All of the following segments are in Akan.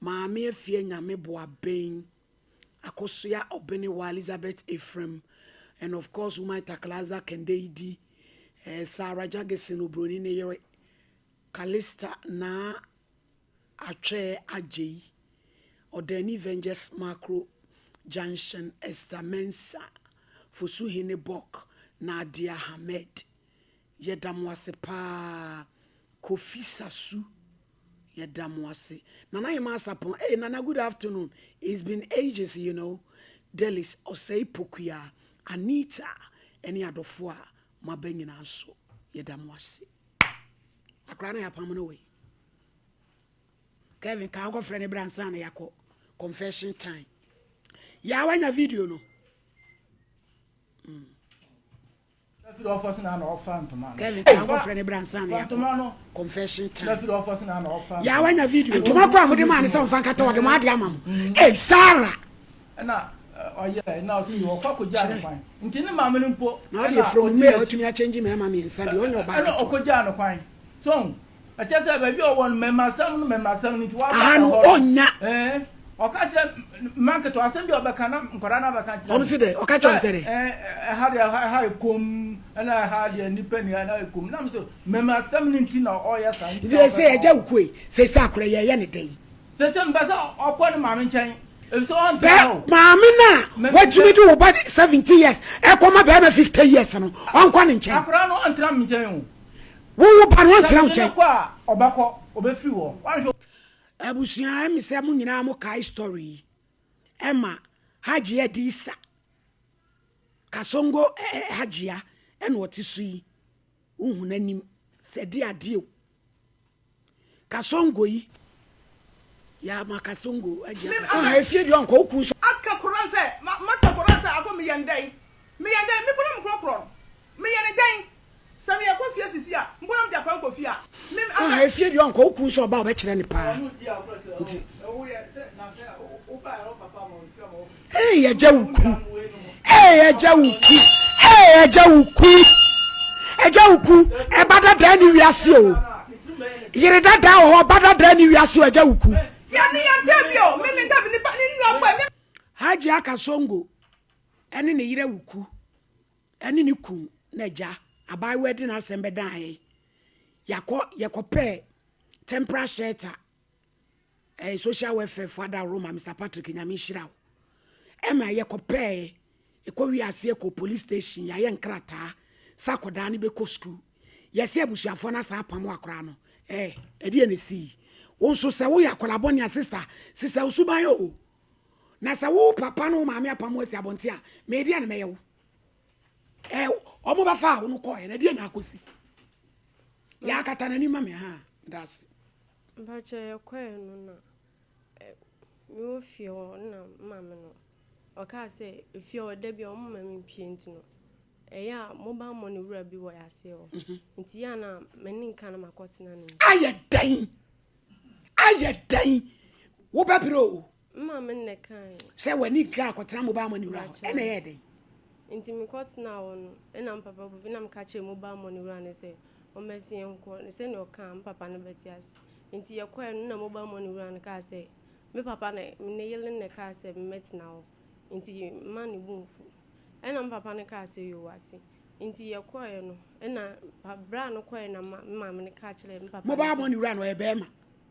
maame afie nyame boa ben akosoya obene wa Elizabeth Ephraim, and of course woman taklaza kendeidi Sarah Jagesin obroni ne yere Kalista na atwe ajei Odeni Venges Macro Junction Esther Mensa Fosuhine Bok Nadia Hamed Yedamwase pa Kofi Sasu Yedamwase Nana Yemasapon. Hey Nana, good afternoon. It's been ages, you know. Delis Osei Pokuya Anita any adofua mabenyi naso Yedamwase Akrana ya pamano way. Kevin ka go friend Branson yako confession time. Ya wanya video no. Kevin ka go friend Branson yako confession time. Ya wanya video. Tuma kwa mudi man se mfa nkata wode ma de amam. Eh Sarah. Na oye na so you okwakoja no kwan. Nti ne maame no mpo. Na dey from me otumi a change me mama me nsa de onyo ba. Na okoja no kwan. So achese ba bi owo no memasam ni wa. Anu onya. Okase market asem bi obeka na nkora na baka chira. Omsi de okacho ntere. Ha kom na ha de nipa ni na kom. Na so memasam ni nti na oya san. They say eja ukwe. Say sa akure ye ne dey. Say mbasa okwo ni maame nchen. If so on maame na what you do about 70 years e koma be 50 years no onkwa ne nchen. Akura no antra nchen. Wo pa no antra nchen. Kwa obako obefiri wo. Abusia em se mu nyina mo kai story Emma Haji Edisa Kasongo Hajia eno otisui uhunanim sedi ade Kasongo yi ya makasongo Hajia efie di onko oku so aka koranse maka koranse ago me yenden me bono mkrokro me yenden sami akofie sisi a mbono mja kwa akofie a me efie di onko oku so ba obekire ne pa Hey ajawuku e bada da ni wiase o yire dada ho bada da ni wiase o ajawuku ya ni ya tebio me tabi ni no Haji Akasongo ene ne yire wuku ene ne ku na ja abai wedding asembe dan he yakope temporary shelter social welfare father Roma Mr. Patrick Nyamishirawo Emma yakope ekowi ase ko police station ya yenkrata sakoda ni beko school yesi abusuafo na sa pam akora no edi ne si wonso se wo yakola boni sister usuban yo na se wo papa no maame apam wasi abonte a me edi na meyewo omo ba fa wo no ko na edi na akosi ya kata na ni mame ha that's Bacha yakwe no na mi ofie wo na mame no oka se efie wo da bia o mama mi pie nti no eya mobile money wura bi wo ya se o nti ya na mani nka na makotena no ayedan wo ba biro mama ne kan se wani ga akotena mobile money wura ena ye den nti mi kotena wo no ena papa bu na mka che mobile money wura ne se o mesi enko ne se ne oka papa no betias nti yakwe no na mobile money wura ne ka se me papa na ne yele ne ka se metina wo nti mani bumfu ena papa ne ka se yo wati nti yakwe no ena bra no kwe na mama ne ka kire me papa mobile money wura no e be ma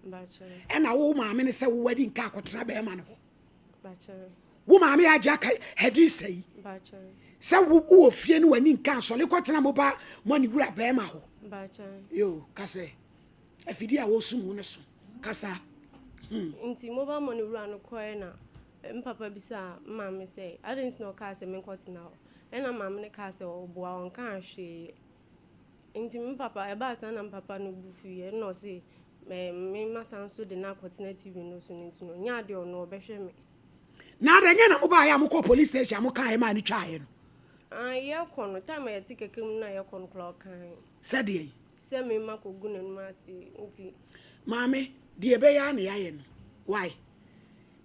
ba chere ena wo maame ne se wo wedding ka akotena be ma no ba chere wo maame ya ja ka hedi sei ba chere se wo ofie no wani nka so le kotena mobile money wura be ma ho ba chere yo kase afidi a wo sumu ne so kasa nti mobile money wura no kwe na mpapa bisa mama say I didn't know ka say me kotena ho ena mama ne ka say oboa on kan hwe nti mpapa e ba san na mpapa no bufu ye no say me masan so de na kotena TV no so nti no nya de ono obehwe me na da nya na mo ba ya mo ko police station mo kan e ma ni twae no ye kono time ya tikekem na ye kono kla kan said ye se me makogu na numa ase nti mame de be ya na ya ye no why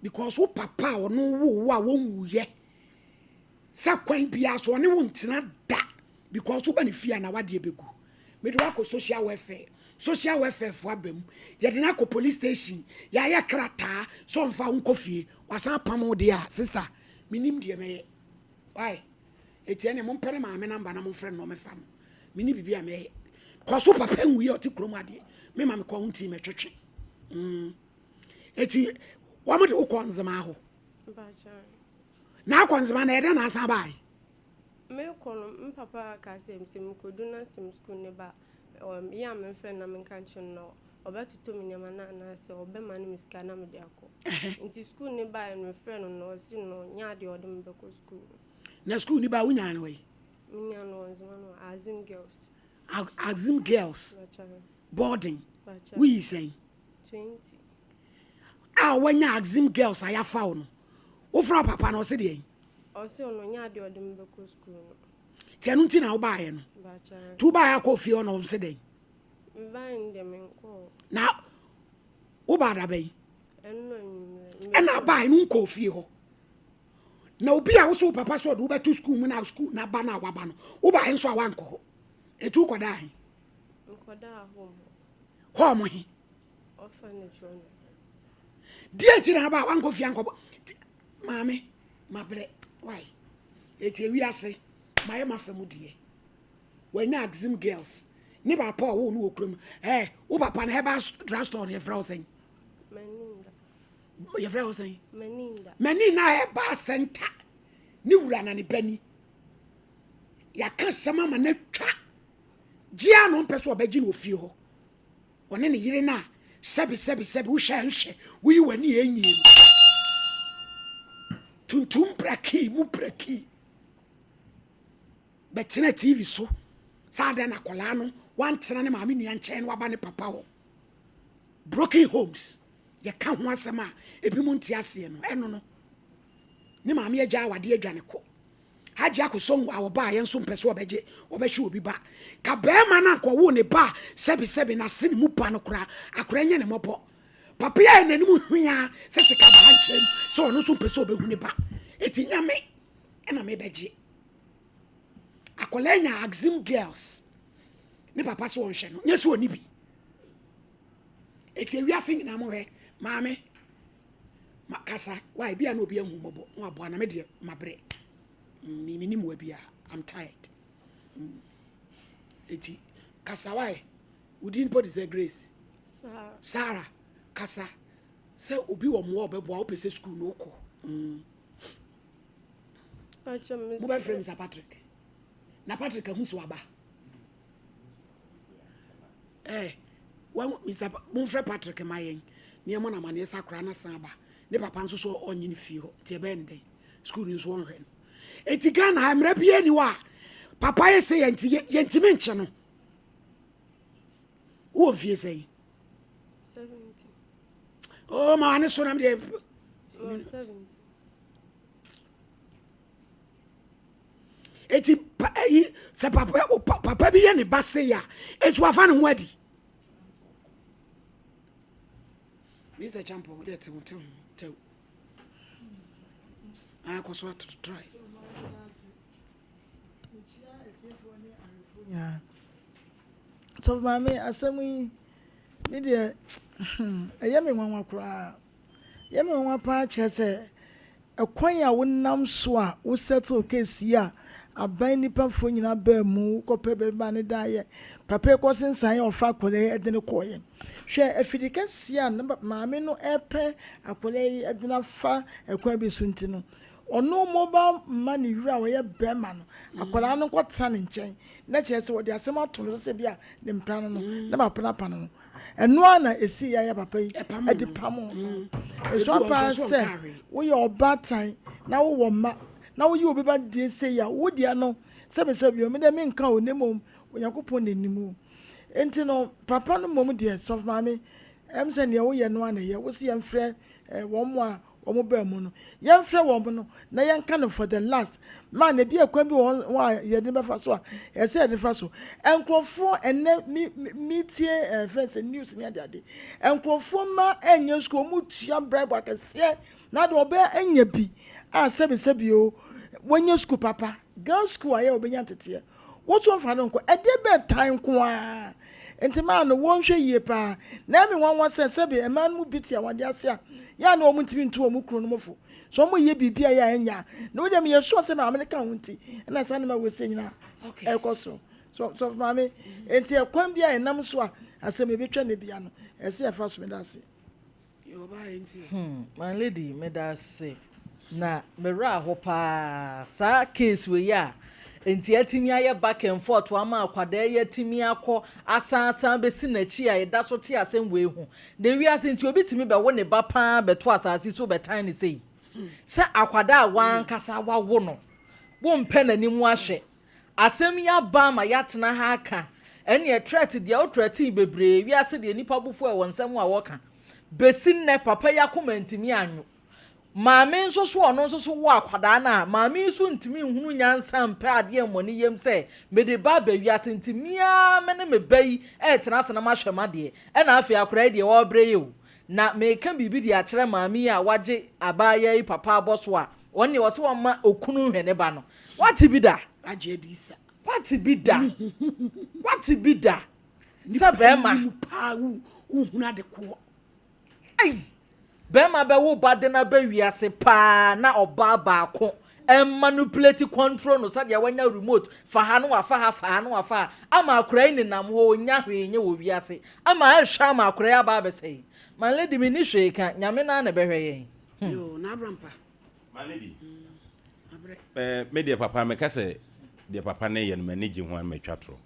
because wo papa o no wo a won wuye sa kwan bia so ne wo ntina da because wo ba ne fia na wade ebegu me do akọ social welfare social welfare for abem yɛde na police station ya ya krata so mfa nkofie wasan pam de a sister minim de meye why etiene mo mpere maame namba na mo frɛ no me fa no mini bibia meye kwaso papa nwi o ti krom ade me ma me kwa hunti me twetwe eti wa mo de ukonzema ho na akonzema na yɛde na asan bai me kono papa ka se msim koduna sim school ne ba ya me friend na me kan chen no obatuto me nyama na se obema ne miska na me de akọ nti school ne ba me friend no si no nya de odem be ko school na school ni ba wunya ne we nya no onzima no azim girls boarding we saying 20 wanya azim girls ayafa wo no wo fra papa no se de osi no nya de odem be ko school no tianu nti na wo ba ye no tu ba ya ko fie no se de ban de men ko na wo ba da bai enno na ba inu ko fie ho na obi a wo so papa so do be to school mu na school na ba na wa ba no wo ba hen so awan ko etu ko da hen ko da ho mo hi orphanage no die ti na ba wan ko fie anko mame mabre why eti wi ase maye mafemu die wanya exim girls ni ba pa wo no okrum wo papa na heba drugstore ye frozen meninda ye frozen meninda heba center ni wura na ni bani ya kan sama ma na twa gia no mpeso obaji no ofie ho one ne yire na sebi wo hye nhye wo yi wani enyi tuntum braki mu braki betina TV so sada na kola no wantena ne maame nua nchen waba ne papa ho broken homes ye ka ho asema ebi mu ntiase no eno no ne maame agya awade adwane ko haji akoso ngwa wo ba ye nso mpese obeje obehwe obi ba ka be ma na nko wo ne ba sebi na sini mu pa no kra akora nya ne mopo papa ya nani mu hwia sese ka ba nchem so no so mpese obehu ne ba eti nyame ena me beje akolenya exim girls ne papa so onhwe no nyeso oni bi eti wi afing na mo he maame makasa why bia na obi ahu mobo no abo na me de mabre mini mo bia I'm tired eti kasa why udin body say grace Sarah kasa say obi wo mo obebo a opese school no ko mo be friends Patrick na Patrick ahu so aba when Mr. Monfre Patrick mayen ne mo na mane sakura na san aba ne papa nso so onyi fie ho tie bende school nso won hwe no eti Ghana amra bia ni wa papa ye say yenti menche no wo fie say 70 oh ma ne so na me 70 eti se papa bi ye ne ba say ya etu afa ne ho adi Mr. Champo we dey tell akoso to try yeah so mama asemi me de ayame nwanwa kura yame nwanwa pa chese ekwan ya wonam so a wo settle case ya aban nipa fo nyina ba mu kope be ba ne daye papa ko sensan ya ofa kole edene koye hwe afidika sia maame no epe akole edena fa ekwan bi sunti no ono moba mani wura wo ye bema no akola no kwota ne nchen na chese wo de asem ato se bia ne mpra no na ba pana pana no eno ana esi ya papa yi edi pamo so pa se wo ye obatan na wo ma na wo yi obi ba de se ya wo dia no sebe me de me nka onemom Yakupon nimu enti no papa no mom de sof mame se ne wo ye no ana ye wo se ye mfre wo mo a wo mo ba mu no ye mfre wo mo no na ye nka no for the last man e bi akwan bi wo ye de befa so a ye se de fa so enkrofo ene metie fence news ne ade enkrofo ma enye school mu tua bribe akese na de oba enye bi a sebi o wonye school papa girls school aye obenya tete what one fa no nko e de be time ko a enti ma no wonhwe yie pa na me wan wase sebe e man mu biti a wade ase a ya na omuntimi ntu omukru no mofo so mo ye bibia ya enya na wode me ye so se ma America hunti na sa na ma wese nyina e koso so mama enti e kwan bia enam so a asem e betwa ne bia no e se e fa so me da se yo ba enti my lady me da se na me ra ho pa sa case we ya enti atimi aye back and forth wa ma akwada ye timi akọ asan be si na chi a da so te asem we hu de wi ase enti obi timi be wo ne ba pa be to asase so be tan ne sei sa akwada wan kasa wa wo no wo mpe na ni mu ahwe asem ya ba ma ya tena ha aka ene e threat de o threat bebre wi ase de nipa bufo e wonsam a wo ka besi ne papa ya komantimi anyo maame nso so ono nso so wo akwada na maame nso ntimi nhunu nyansa mpe ade mmoni yem se me de ba ba wiase ntimia me ne me bai e tena ase na mahwema de e na afi akora de wo bre ye na me ka bibi de akere maame a waje abaya yi papa aboso a woni wo so ma okunu hwene ba no what bi da aje disa what bi da what bi da sa be ma pa uhuna de ko ai Bema be wo bade na be wiase pa na oba baako manipulate control no sadia wanya remote fa ha no wafa ha fa ha no wafa ama akura ni nam ho nya hwenye wo wiase ama ahwa ama akura aba be sei my lady me ni hwe ka nyame na na be hwe yen yo na abrampa my lady me de papa me kase de papa na ye no manage ho an matwatro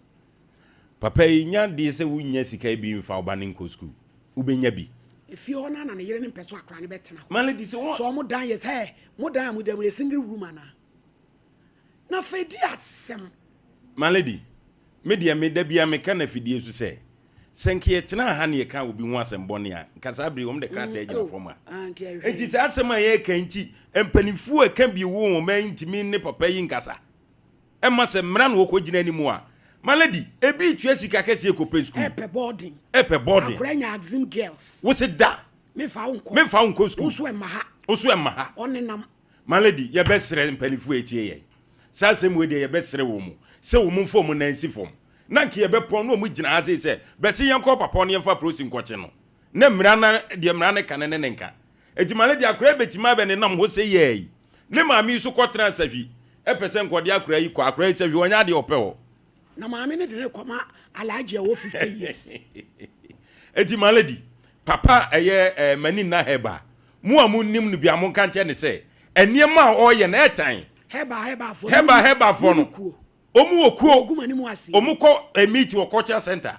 papa yi nya de se wo nya sika bi mfa oba ne nko school ubenya bi if you na na yere ne peso akra ne betena my lady se so mo dan yes hey mo dan mo dem a single room ana na fedi atsem my lady me de me da bia me kana fidie su se senke tena ha ne ka obi ho asem bone a nkasa bere wom de krata agina foma enti se asem a ye kan ti empanifu a kan bi wo ma ntimi ne papa yi nkasa e ma se mra no ko gina ni mu a my lady ebi twa sika kese ekope school epe boarding akuranya axim girls wo se da me fa unko school usu e maha onenam my lady ye besere mpanifu etie ye sa sem we de ye besere wo mu se wo mu fom na nsi fom na nke ye bepon no mu gina ha se bese ye nko papa no ye fa prosi nkoche no na mra na de mra ne kan ne nka eti my lady akura betima be ne nam ho se ye ne maami so kotra safi e pese nkode akura yi kwa akura safi wonya de opewo na maame ne de koma alaje wo 50 years eti my lady papa eye mani na heba mu amu nim no bia mo kan che ne se eniema a oye na etan heba fo no omu okuo ogumani mu ase omu ko meet wo culture center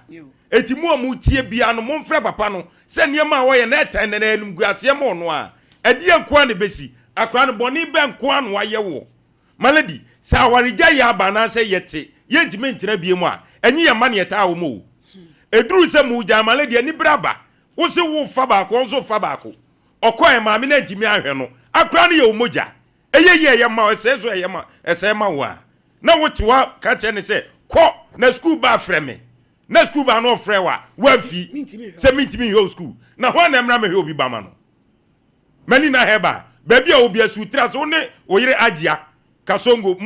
eti mu amu tie bia no mo mfre papa no se eniema a oye na etan na enum guase mo no a edi enko ne besi akra no boni be enko anu aye wo my lady sa warija ya ba na se yete ye ntime ntina bie mu a enyi ye ma ne eta wo mo eduru se mu ja my lady ani braba wo se wo fa ba ko nso fa ba ko okoe ma me na ntimi ahwe no akra ne ye wo moja ye ma ese so ye ma ese ma wo a na wotiwa ka che ne se ko na school ba freme na school ba no frɛ wa fi se mintimi yo school na ho na mra me hwe obi ba ma no mani na heba baby a obi asu tra so ne oyire agia kasongo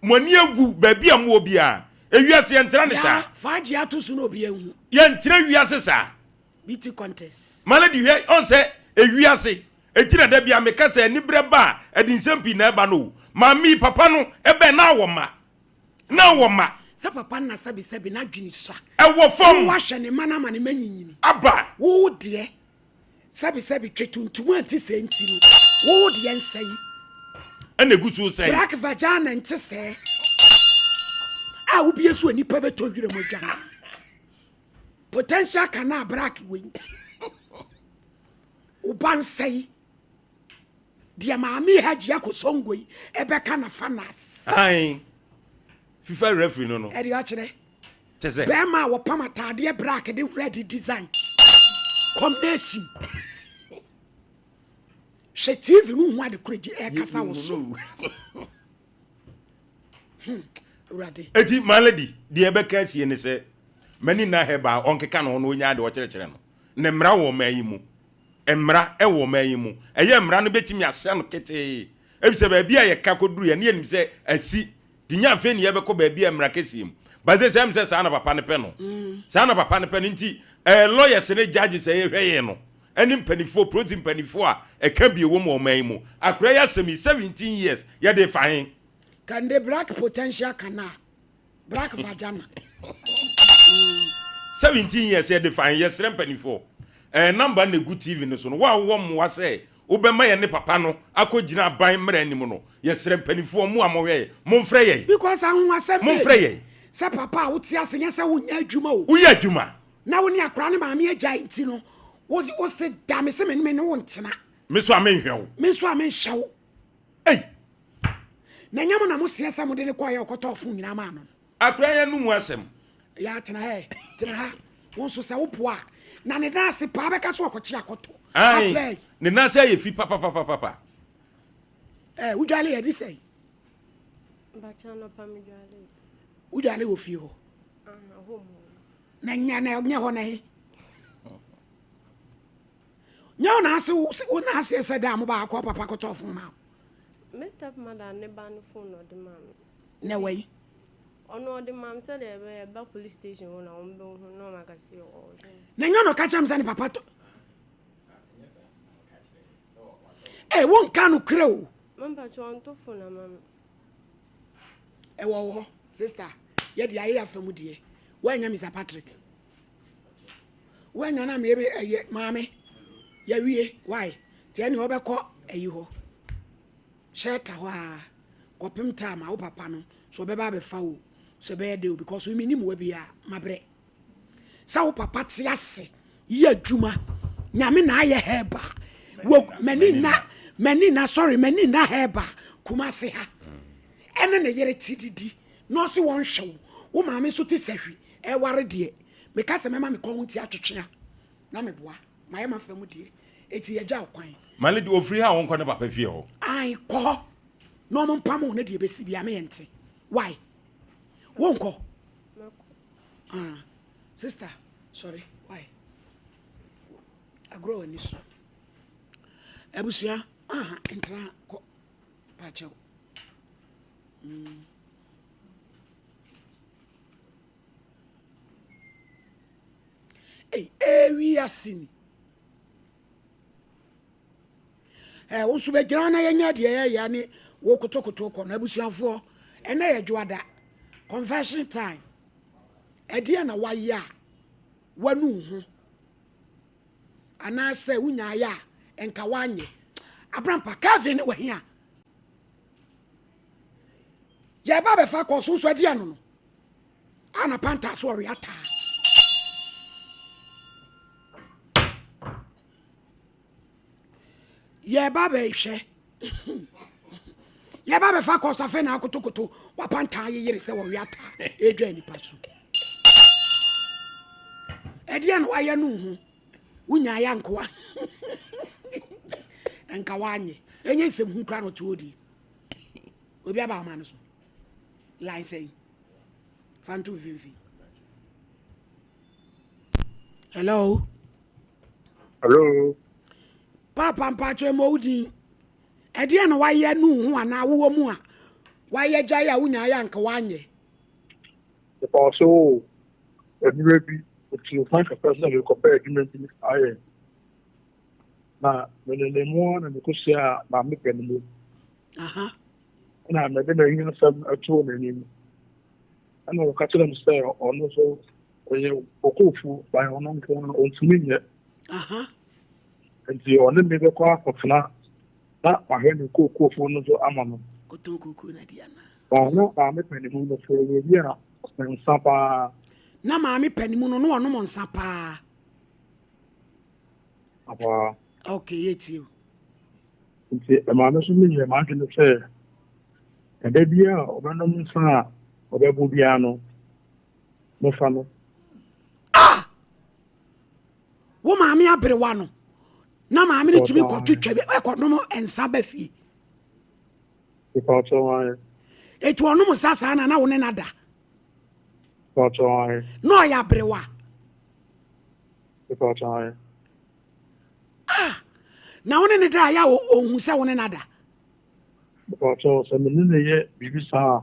mo ni egu baby a mo obi a ewiase entra ne sa fa agia to su no obi ehu ye ntra wiase sa beauty contest malady hwe on se ewiase etira da bia me kasa ni breba edinsempi na eba no mami papa no ebe na wo ma sa papa na sabi na dwini sa e wo fom wo hwe ne mana ma ne manyinyini aba wo de sabi twetuntum anti se nti no wo de nsai ene gusu sai black vagina nti se a wo bie so ani pa beto hwire mo dwana potential kana black wenti ubansai dia maami haji akosongo yi ebeka na fanas ai FIFA referee no eri a kire tese be ma wo pamatade black de red design combination she TV no hu ade kureji e kasa wo so ready eti my lady de ebeka sie ne se mani na heba onkeka no no nya de o kire no ne mra wo mayi mu emra e wo mayi mu eye mra no betimi ase no kete ebise ba bia ye ka koduru ye ne enim se asi dinya fe ne ye beko ba bia emra kesiem but this am says ana papa ne pe no sana papa ne pe nti lawyers ne judges ehweye no any mpanifo protein mpanifo a eka bi ewo mo man mu akra ya semi 17 years ya dey fine can the black potential canal black vagina 17 years ya dey fine yes mpanifo number na good TV no so no wa wo mo wa say obema ye ne papa no akogina ban mra anim no yesere mpanifo mu amohwe mo mfre ye because ahun asem mo mfre ye se papa wo ti ase nya se wo nya adwuma o wo ya adwuma na wo ni akra ne maame agya nti no wo se da me se me ne wo ntena me so amenhwe wo me so amenhwe ei na nyamo na mo se se mo de ne kwa ye okoto fu nyina ma no akra ye no mu asem ya tena ha won so se wo poa na ne da se pa be ka so okochi akoto ai ne na se ye fi papa udale ye di say bacha no pa mi dwale udale wo fi ho home na nya ho na he nya na ase wo na ase se da mo ba akọ papa koto fun ma Mr. Mother ne ba no phone no de mam na wai ono de mam se de be police station ho na ombe ho no makasi o na nya no ka cham se ne papa to won kanu kre o mamba chon to phone na mam wo sister ye de aye afamu de wanya Mr. Patrick wanya na me be maame ya wie why tie ne obekọ ayi ho sheta ho a kopim time wo papa no so be ba be fa wo so be de because we minim wa bia mabre sa wo papa ti ase ye adwuma nyame na aye heba wo mani na sorry mani na heba kuma se ha ene ne yere tididi no so won hwe wo maame so ti sahwi e ware de me ka se mema me ko hunti atwetwea na me boa maye mafamu de eti ye ja kwan male de ofri ha won ko ne papa fie ho ai ko no mo pam ne de besi bia me ente why won ko sister sorry why agro ni so ebusia entra ko pacho we are seen. Wo so be gira na yenya de ya ne wo kotokoto ko na abusuafo ena ye dwoada confession time ede na waya wanu hu ana se wunya ya enka wanye abrampa Kevin we hia ya ba be fa ko so so ade no ana panta so riata ye baba ehwe ye baba fa ko safe na akotokoto wapanta yeyere se wo wiata edwa ni pasu edie no aye no hu wunya ya nkoa enka wanye enye sem hu kra no tuodi obi aba ma no so line say fantu vivi hello papa mpacho moudi ede na waye nu hu ana wo mu a waye gya ya wunya ya nka wanye the also every if you find a person you compare agreement with I na le mo na ko sia ma me pe no na me de na yin sam atu na ni ana ko katira mo say ono so oye okofu by ono nko on tumi nye nti ono me be ko akotena na ahwe ni kokofu no so amano kotokoko na dia na ba me pe ni mo so ye bia Sompa na maami panimu no ono mo nsa pa apa okay yeti nti maami so mi ye ma ke no se ebe bia obano nsa obebu bia no mo fa no wo maami abrewa no na maami ni tumi ko twetwa bi ko no ensa ba fi ipa to wa etu ono mo sasa na wo ne nada no ya brewa na woni ne da ya ohun se woni nada so me ne ye bibi sa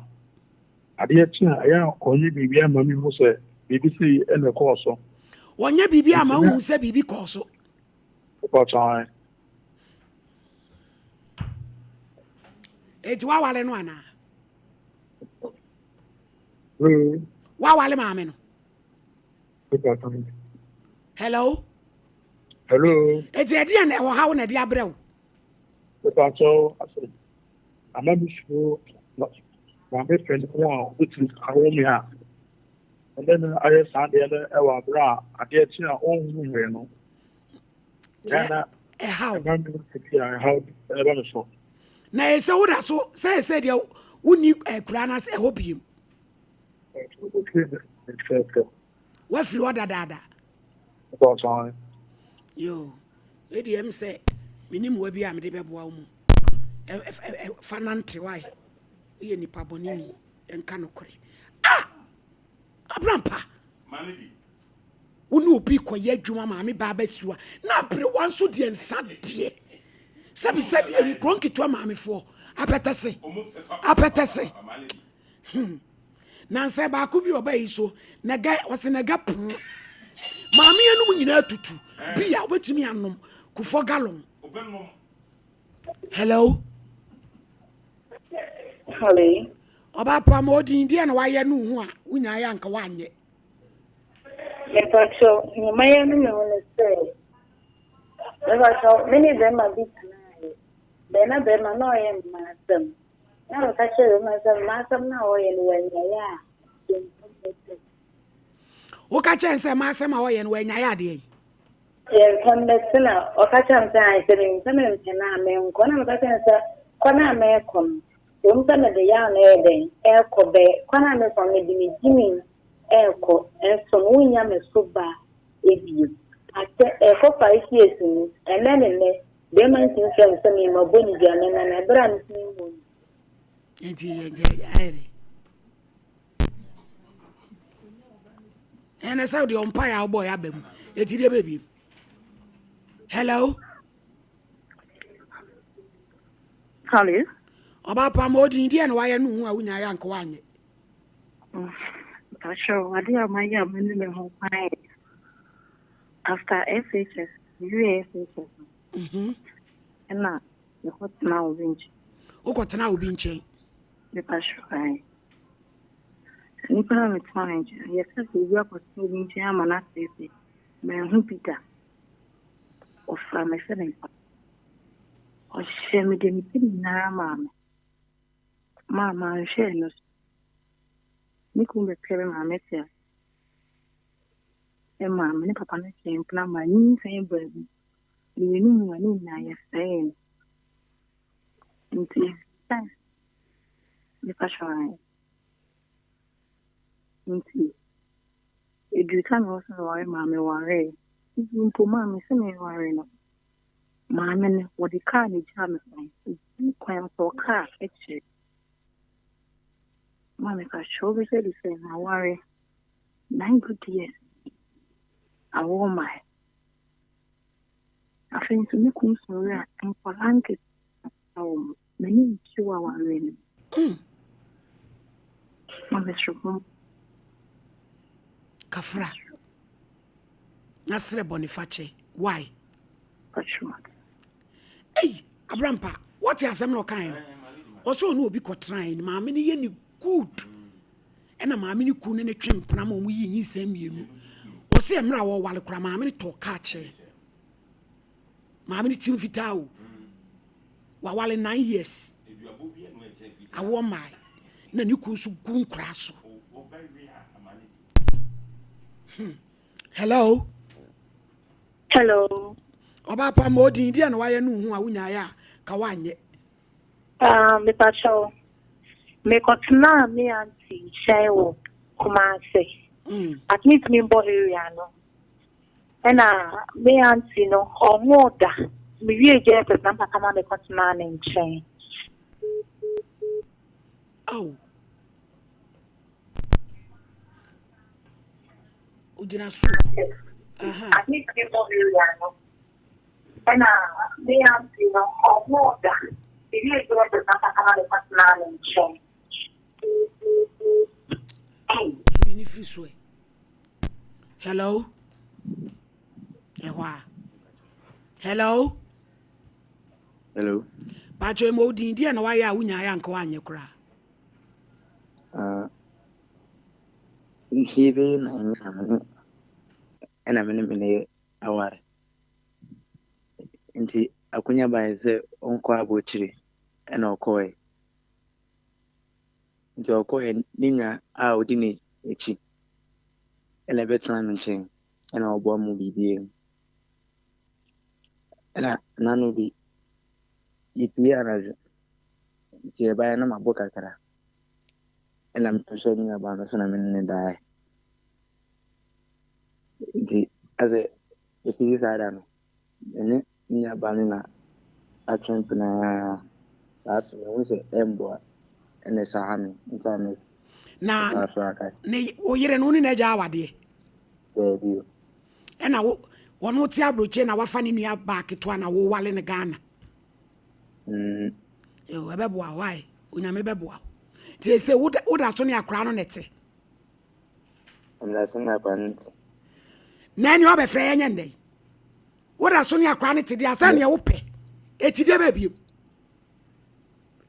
adeɛ kyi a ɛyɛ ɔnye biribi ama mi ho sɛ biribi si ɛna ɛkɔɔ so. Wɔnyɛ biribi ama wohu sɛ biribi kɔɔ so. Ɔkɔtɔn. Eti wawale no ana? Wawale maame no. Ɔkɔtɔn. Hello? Hello. Eti ɛdeɛ na ɛwɔ ha wo na ɛde abrɛ wo? Ɔkɔtɔn asɛ. Ama mi so na me friend ko a ɔtumi awo mi a. Ɛdɛ no ayɛ saa deɛ no ɛwɔ abere a adeɛ kyi a ɔnhu hwee no. Ɛna ɛhaw. ɛma mi sisi a ɛhaw ɛbɛ no so. Na ɛsɛ wo da so sɛ deɛ wonni kura no sɛ ɛhɔ biem. Wafiri hɔ dadaada. Ɔkɔtɔn. Yo, ɛdi ɛm sɛ menim wa bi a mede bɛboa wo mu. Fa nante wae. Woyɛ nipa bɔne ni ɛnka nokorɛ. Abrampa. Manidi. Wone obi kɔyɛ adwuma maame baa bɛsiwa na apere wa nso deɛ nsa deɛ. Sabi nkuro nketewa maamefoɔ apɛtɛ se. Nansɛ baako bi ɔba yi so wɔse naga poo. Maame anum nyinaa tutu. Bi a wobɛtumi anom kufɔ galon. Hello? Hello. Oba pa ma odin dia na wayɛ no hu a wonya ya anka wanyɛ. Mepacho, nyamaya no me wona sɛ. Mepacho, many them are big tonight. Bena bema no yɛ masam. Na lo ka kyerɛ masam na ɔyɛ no wanya ya. Wo ka kyerɛ sɛ masam a ɔyɛ no wanya ya de. Yɛ kan besina, o ka kyerɛ sɛ sɛ me ntena me nkɔ na me ka kyerɛ sɛ kɔna me kom. Umsa me de ya na eden ekobe kwana me so me di jimi eko enso wunya me so ba ebie ate eko 5 years ni enene de man tin se me maboni dia na bra me tin mo enti ayre ene sa de umpire boy abem enti de baby. Hello? Hello. Oba pa ma odin dia na wayɛ no hu a wonya ya anka wanyɛ. Sure, I did my young men home after SHS, USHS. And now, the hot now winch. O got now being changed. The passion. Nicola McFarlane, yes, we work with student chairman at safety. Man, Peter of my friend. Or share me the meeting now, Mamma, share no. Niku mbekere mama tia. Emma, mene papa na kyɛn plan ma ni sɛn baabi. Ni nu mu ani na yɛ sɛn. Nti, ni pa shwan. Nti, edu ka no so ware mama ware. Nti mpo mama se me ware no. Mama ne wodi ka ni gya me sɛn. Nti kwan so ka eche. Mama ka show me say the same. I worry 9 good years. I wore my. I think to me comes Maria and for Lanket. Many you are worrying. Mama Shubum Kafra Nasre Boniface. Why? Hey, Abrampa, what is no kind? Also, no be trying, mammy, any good. And a mammy coon and a trim pram we in same you. Or say a mra while a cramammy talk catcher. Mammy Tim Vitao. While in 9 years. I wore my. Then you could so goon crass. Hello? Hello. Oba pa modi Indian why no hu a wunya ya ka wanye. Me pacho. Me kotna me auntie Shaiwo Kumase. At least me boy area no. And me auntie no or more da. Me ye je pe papa kama me kotna ne nchen. Oh. Ujina su. At least me boy area no. And me auntie no or more da. Me ye je pe papa kama me kotna ne nchen. Oh, you free sway. Hello? Hello? Hello. Pacho mo di dia na waya wunya ya nko anye kura. Nsibe na nyame. Ena mene aware. Nti akunya ba ze onko abochire. Ena okoe. Nti okoe ninya a odi ni echi. Ena betlan nchen. Ena obo mu bibie. Ena nanu bi ipi araje. Nti eba na maboka kara. Ena mpesho ni aba no so na mene dai. Nti aze efiri sada no. Ene ni aba ni na atwemp na aso no se embo ene sahami internet Na ne wo yire no ni na ja awade. Baby. Ena wo wono ti abroche na wafa ni nua ba keto na wo wale ne Ghana. Yo ebeboa why? Unya mebeboa. Ti se wo da so ne akra no nete. Amna sana kwant. Nani obefre ya nyande. Wo da so ne akra ne te dia sa ne wo pe. Eti de ba bio.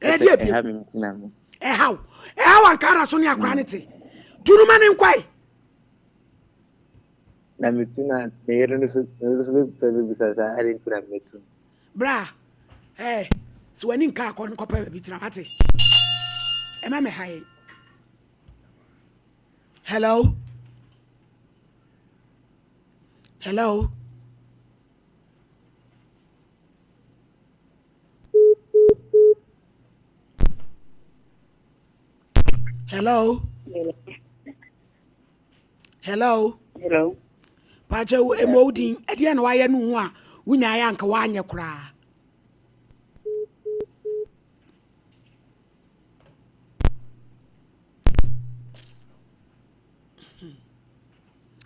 E de bio. Ha mi tina mo. How ankara so ne akra ne te. Duru ma ne nkwai. Na mi tina de no so bisa sa ari tina metu. Bra. So wani nka akọ nkopa ba bi tina ate. E ma me haye. Hello? Hello? Hello? Hello? Hello. Pacha emodin ede na waye no hu a wunya ya nka wanye kura.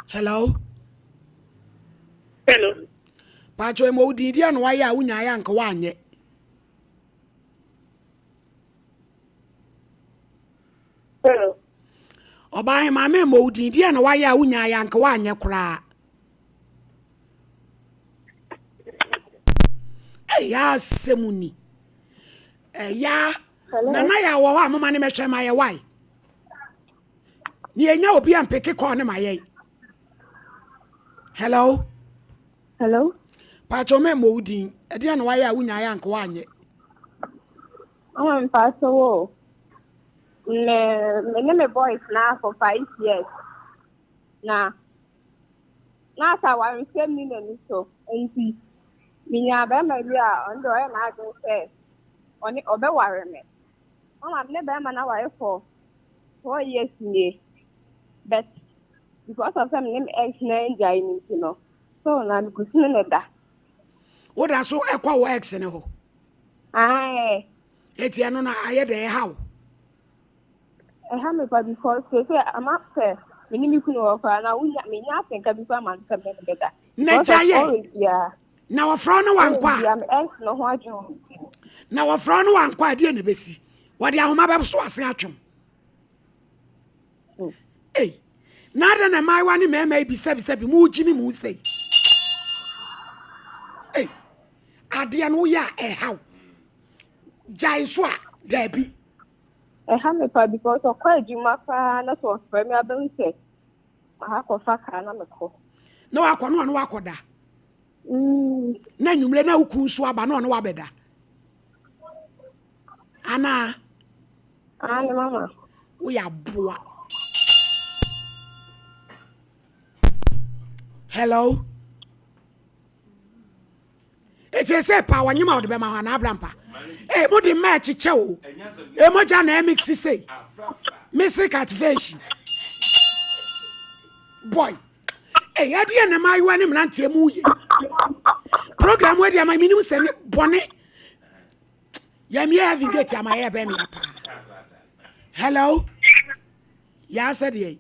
Hello? Hello. Pacha emodin ede na waye a wunya ya nka wanye. Hello. Oba ma me modin ede na waye a wunya ya nka wanye kura. Ya semuni ya nana ya wo ha mama ne mehwe ma ye why ni enya obi ampeke ko ne ma ye. Hello? Hello. Pacho me modin e de na waye a wunya ya nka wanye. I'm Pastor Wo. Me boys now for 5 years. Na sa wa nse mi na ni so nti minya ba ma bi a ondo e na adun se oni obeware me. Mama me ba ma na ware for 4 years ni. But because of some name ex na enjoy ni no. So na mi kusine na da. Wo da so ekwa wo ex ne ho. Ai. Eti eno na aye de how. I have me because say I'm upset. Me ni mi kunu wo kwa na wunya me nya asenka bi kwa man ka me beta. Ne jaye. Yeah. Na wo fro no wankwa. I'm ex no ho adwo. Na wo fro no wankwa de na besi. Wo de ahoma be so ase atwem. Nada na mai wani mema bi sebi mu jimi mu sei. Ade no ya how. Jai so a da bi. I have me because of quite juma fa na so for me abin say. Ma ko fa ka na me ko. Na wakọ no wakoda. Na nyumle na ukun so aba no wabeda. Ana. Ani mama. We are boa. Hello? Say pa wanyima ode be ma na abrampa. Mo di match che o. Mo ja na mix say. Music activation. Boy. Ade na mai wani mrantie mu ye. Program we dia ma minim se ne bone. Ya mi having get am I be me apa. Hello? Ya said ye.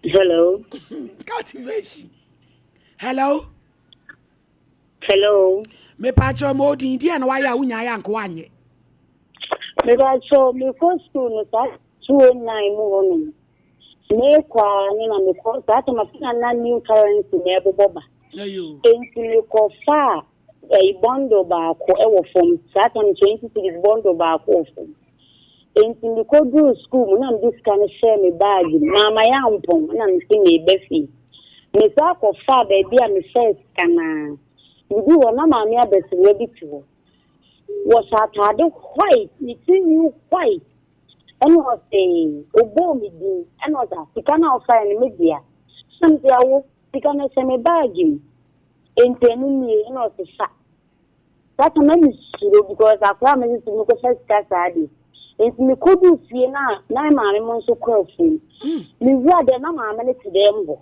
Hello. Cultivation. Hello? Hello. Me pacho mo di dia na waya wunya ya nko anye. Me pacho me ko school no 209 mu hono. Me kwa ni na me ko that ma fina na new currency na eboba. Ayo. Enti me ko fa a bundle ba ko e wo form that on 26 bundle ba ko form. Enti me ko do school na this kind share me bag na ma ya mpon na me si me befi. Me sa ko fa baby a me first kana. Me di wona ma me abesi we bi to. Was atade white, it you white. And was saying, Obo me din, and was a Picana of fire in media. Something I will Picana send me bagging. Intending me, and was a fact. That's a many because I promised to make a first class ID. And me couldn't see now, 9 months so crossing. Me rather no mamma to them.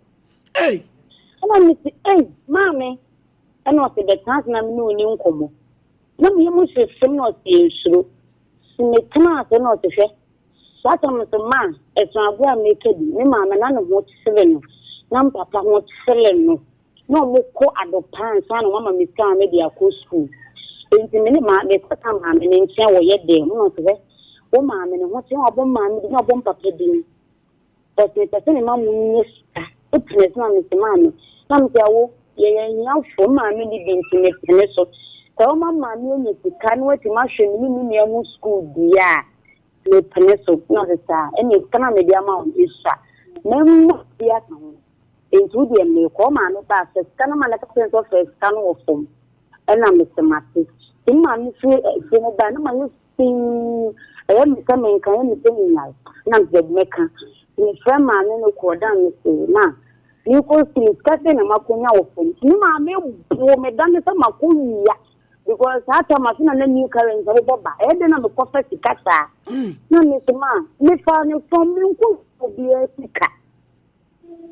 Hey, And I say, hey, mammy, and was the chance na me no new Nkomo. Na me must say, not the me class and not the fair. That was the man, as my boy make it, me mamma, none of what 7. Nam papa what 7. No more co at the pants, and mamma miss car media school. In the minute, ma, they put a man in chair or yet they not the rest. Oh, mamma, and what's your bomb man, no bomb papa doing. But it's a thing, mamma, yes, it's not Mr. Mammy. Some tell, yeah, for mammy, living to make the nest. So, mamma, you can't wait to machine, you mean school, dear. Me peneso no sir any kana me dia ma on isa memo dia kan entu dia me ko ma no ba se kana ma na ka sense of kana wo fom ena me se mate tin ma ni fi no ba na ma ni sin ayo mi ka me kan ni se ni na de me kan ni fra ma no ko dan ni se na ni ko si ka se na ma ko nya wo fom ni ma me bo me dan se ma ko ya because hata mafina na new currency boba ede na me kofa sikata na me sema me fa ne from me ko obi sika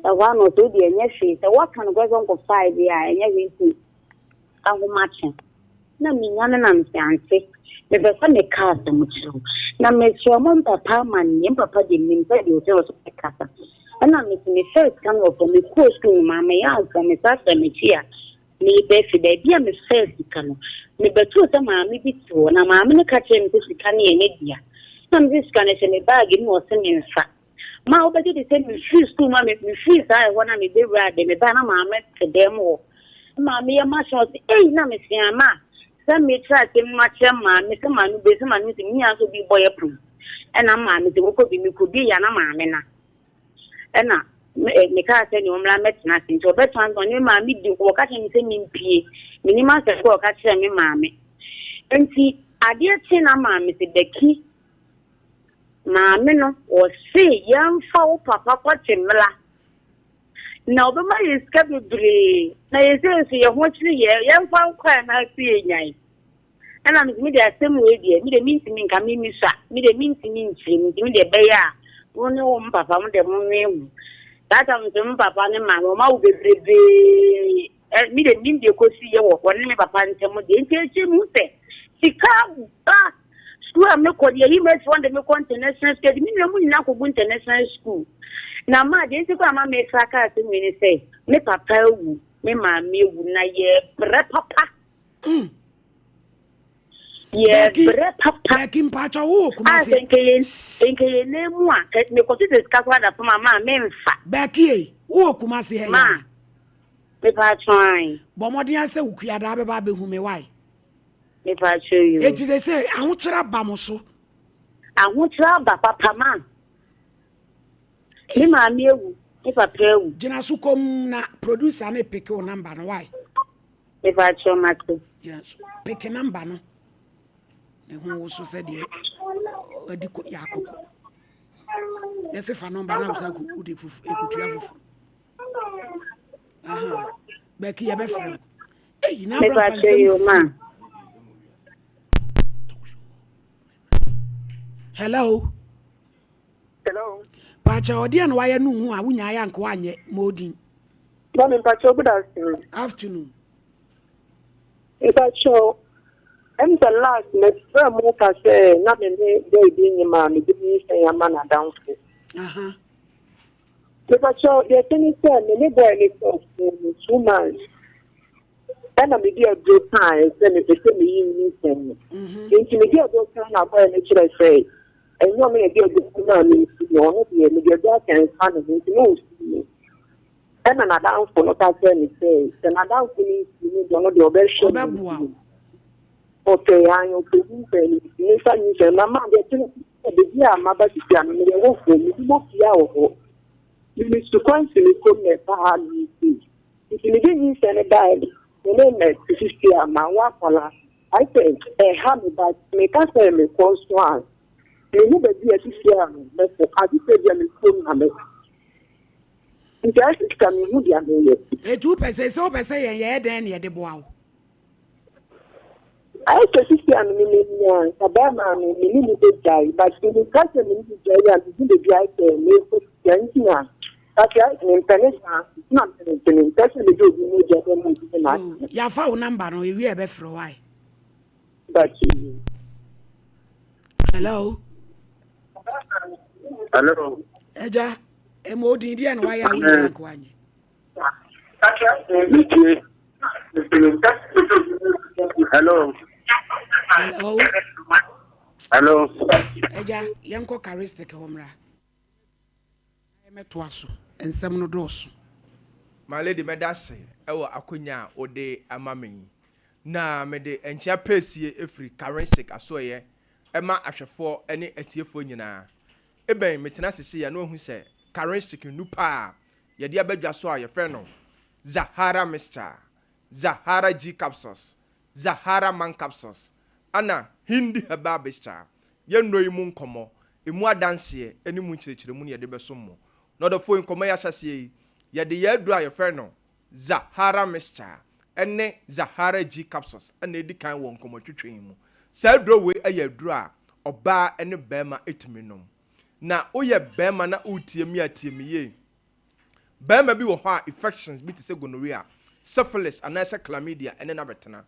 e wa no to de enye hwe se what can go on ko 5 ya enye we ahu match na me nya na me anse me be fa me card mu chiru na me so mo papa man ni papa de me pe de o so kasa na me first kan of me ko school ma me ya so me sa me chia me be fi de bia me first kan me betu ta ma me bi to na ma me ka che me sika na ye dia na me sika na che me bag ni o se me nfa ma o be de se me free school ma me free sa e wona me be ra de me ba na ma me te dem wo ma me ya ma so na me sia ma sa me try te ma che ma me se ma no be se ma no se mi aso bi boy approve e na ma me te ko bi me ko bi ya na ma me na e na me ka se ni omla metina sin to beto an ni ma mi di ko ka che mi se mi mpie mi ma se ko ka che mi ma me enti ade che na ma me se deki ma me no o se yan fa o papa ko chemla na oba ma iska bebre na yese ye ho chiri ye yan fa kwa na sie nyai ana mi de asem we die mi de minti mi nka mi mi sa mi de minti mi nchiri mi de be ya woni wo papa mo de mo nwe that I'm some papa and mamma will be brave. Me the mean the cosi or one me papa and some of the intention mute. She come back. School I'm not called he made one the international school. Me no money now go international school. Now ma dey say ma me fraka to me say me papa wu me mammy wu na ye bre papa. Yeah, bre papa. Baking pacha wo kuma I think ye name one. Me ko to discuss what for mama me mfa. Becky, wo kuma se he Ma. Me pa trying. Bo modern say ukua da be ba be hu me why. Me pa show you. It is say ahokira ba mo so. Ahokira ba papa ma. Me ma me ewu, me papa ewu. Jina so kom na producer na pick your number no why. Me pa show mate. Jina so pick number no. Ne ho wo so se de adi ko ya akoko. Yes fa number na so ko udi fufu ekutua fufu. Aha. Becky ya be free. Eh na bra pa ma. Hello. Hello. Pacha odi an why no hu a wunya ya nko anye modin. Morning, Pacho. Good afternoon. Afternoon. Pacho, I'm the last. Let's more say nothing. They being a man, you say a man down. Aha. Pacho, the thing is, the boy is 2 months. And I'm a good time. Then it's the same evening. Into the deal, those kind of boy, say. and you may get the money to your that can find it no. And an down for not telling say, then I don't finish you know the obession. Okay, I am pretty penny. If I use a mamma, the year my baby, I mean, I won't go, you must be out. You need to constantly come there for how you see. If you didn't send a diary, the name is 50 a man, I think a hammer, but make us a response to us. You know, the dear sister, but I just said, you're in the just coming with you. A 2% so per se, yeah, then you're the bow. I can see a million, a bama, a guy, but in the country, the guy can make it. That's right, international, not an international, do your phone number, no, you have for a while. But hello, Hello. Eja, a more Indian, why are we like one? Hello. Hello, Hello. Eja, young characteristic homra. I met Twasso and some no dos. My lady Medase, Akunya, or de Amami. Na me de encha pesi efri currency asoye ema ahwefo ene atiefo nyina eben metena sese ya no hu se currency nu pa ye de abadwa so a ye frɛ no Zahara Mixture, Zahara G capsules, Zahara Man capsules ana hindi herbal mixture ye no imu nkomo emu adanse ene mu kyerɛkyerɛ mu ne ye de beso mo no do fo nkomo ya hyase ye de ye dura ye frɛ no Zahara Mixture ene Zahara G capsules ene edi kan won komo twetwen mu sa dro we aye dro a oba ene bema etimi nom na oye bema na utiemi atiemi ye bema bi wo ho a infections bi te se gonorrhea syphilis anase chlamydia ene na betena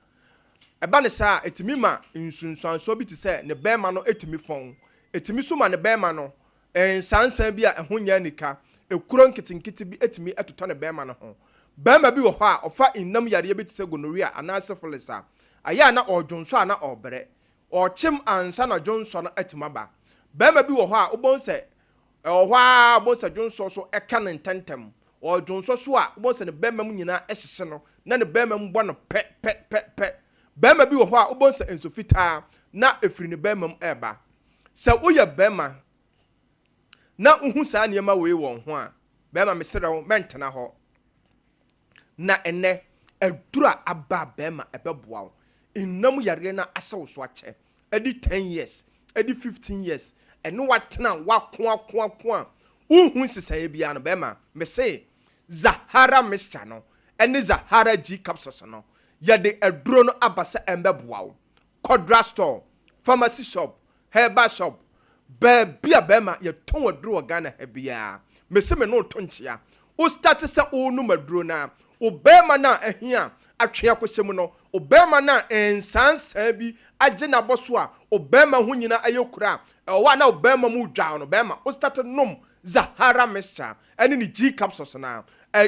eba ne sa etimi ma nsunsuanso bi te se ne bema no etimi fon etimi so ma ne bema no ensansan bi a eho nya nika ekuro nkitinkiti bi etimi etoto ne bema no ho bema bi wo ho a ofa innam yare bi te se gonorrhea anase syphilis a aya na odwonso ana obre ochim ansa na dwonso na etimaba bema bi wo ho a obon se ho a obon se dwonso so eka ne ntentem odwonso so a obon se ne bema mu nyina ehyehye no na ne bema mu bɔ no pe bema bi wo ho a obon se ensofita na efiri ne bema mu eba se woyɛ bema na uhu saa niema we won ho a bema mesere wo mentena ho na ene edura aba bema ebeboa wo innam yare na asawo so ache edi 10 years edi 15 years eno watena wako uhu sisaye bia no bema me say Zahara Mixture no ene Zahara G capsules no yade eduro no abasa embeboa wo Kodra store pharmacy shop herbal shop bia bema ye ton aduro Ghana ha bia me se me no tonchia o start se o no maduro na obema na ahia atwea kwosem no obema na ensansa bi age na boso a obema ho nyina ayekura wa na obema mu dwa no bema o start nom Zahara Mixture ene ni G capsules na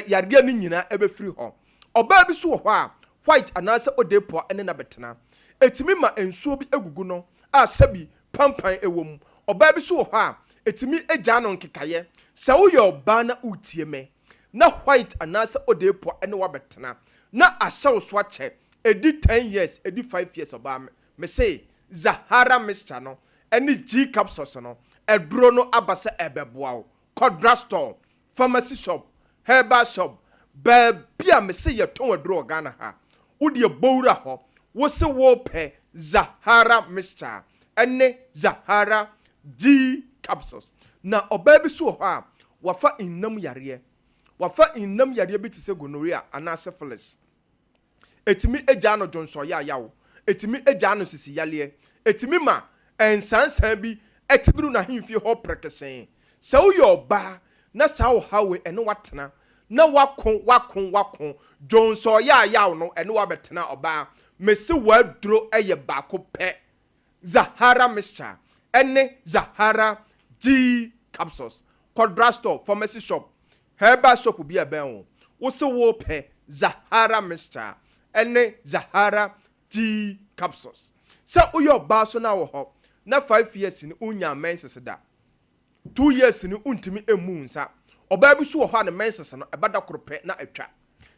yare ni nyina ebe free ho oba bi so ho a white anase odepo ene na betena etimi ma ensuo bi egugu no a sabi pampan ewom oba bi so ho a etimi egya no nkekaye se wo ye oba na utie me na white anase odepo ene wa betena na ashaw so ache edi 10 years edi 5 years oba me say Zahara Mixture no ene G capsules no eduro no abase ebeboa wo Kodra store pharmacy shop herbal shop bia me say ye ton eduro Ghana ha wo de bowura ho wo se wo pe Zahara Mixture ene Zahara G capsules na oba bi so ho a wafa innam yare bi te se gonorrhea ana syphilis etimi egya no dwonso ya yawo etimi egya no sisi yale etimi ma ensansan bi etibiru na himfie ho prekesen se wo yoba na sa wo hawe ene watena na wakon dwonso ya yawo no ene wa betena oba mesi waduro eye baako pe Zahara Mixture ene Zahara G capsules Kodra store pharmacy shop herbal shop bi eben wo se wo pe Zahara Mixture ene Zahara G capsules se uyo ba so na wo ho na 5 years ni unya menses da 2 years ni untimi emu nsa oba bi so wo ha na menses no ebada korope na atwa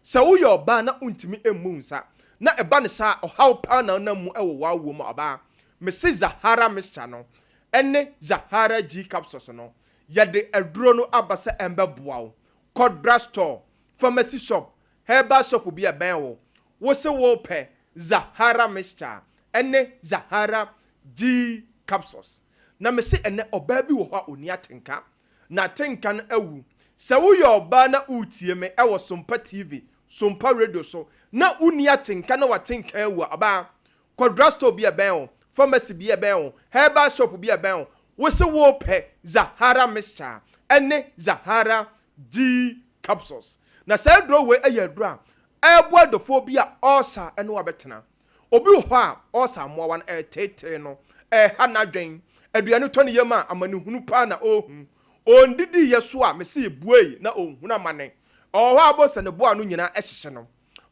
sɛ woyɛ oba na untimi emu nsa na eba ne sa ɔhaw pa na na mu ɛwɔ wawo mu oba mesi Zahara mixture no ɛne Zahara G capsules no yɛde aduro no abasa embeboa wo Kodra store pharmacy shop herbal shop bi ɛbɛn wo wo se wo pɛ Zahara mixture ɛne Zahara G capsules na mesi ene oba bi wo ha oni atenka na tenka no awu sɛ woyɛ oba na utie me ɛwɔ Sompa TV Sompa radio so na uni atenka na watenka awu aba Kodra store bi ɛbɛn wo pharmacy bi ɛbɛn wo herbal shop bi ɛbɛn wo wo se wo pɛ Zahara mixture ɛne Zahara G capsules na sɛ dro we ɛyɛ dro a ɛbo adofo bi a ɔsa ɛne wabɛtena obi ho a ɔsa moawan ɛtete no ha na dwen aduane tɔ ne yam a amane hunu pa na ohu ondidi yeso a mesi buei na ohunu amane ɔhɔ abɔsa ne boa no nyina ɛhyehye no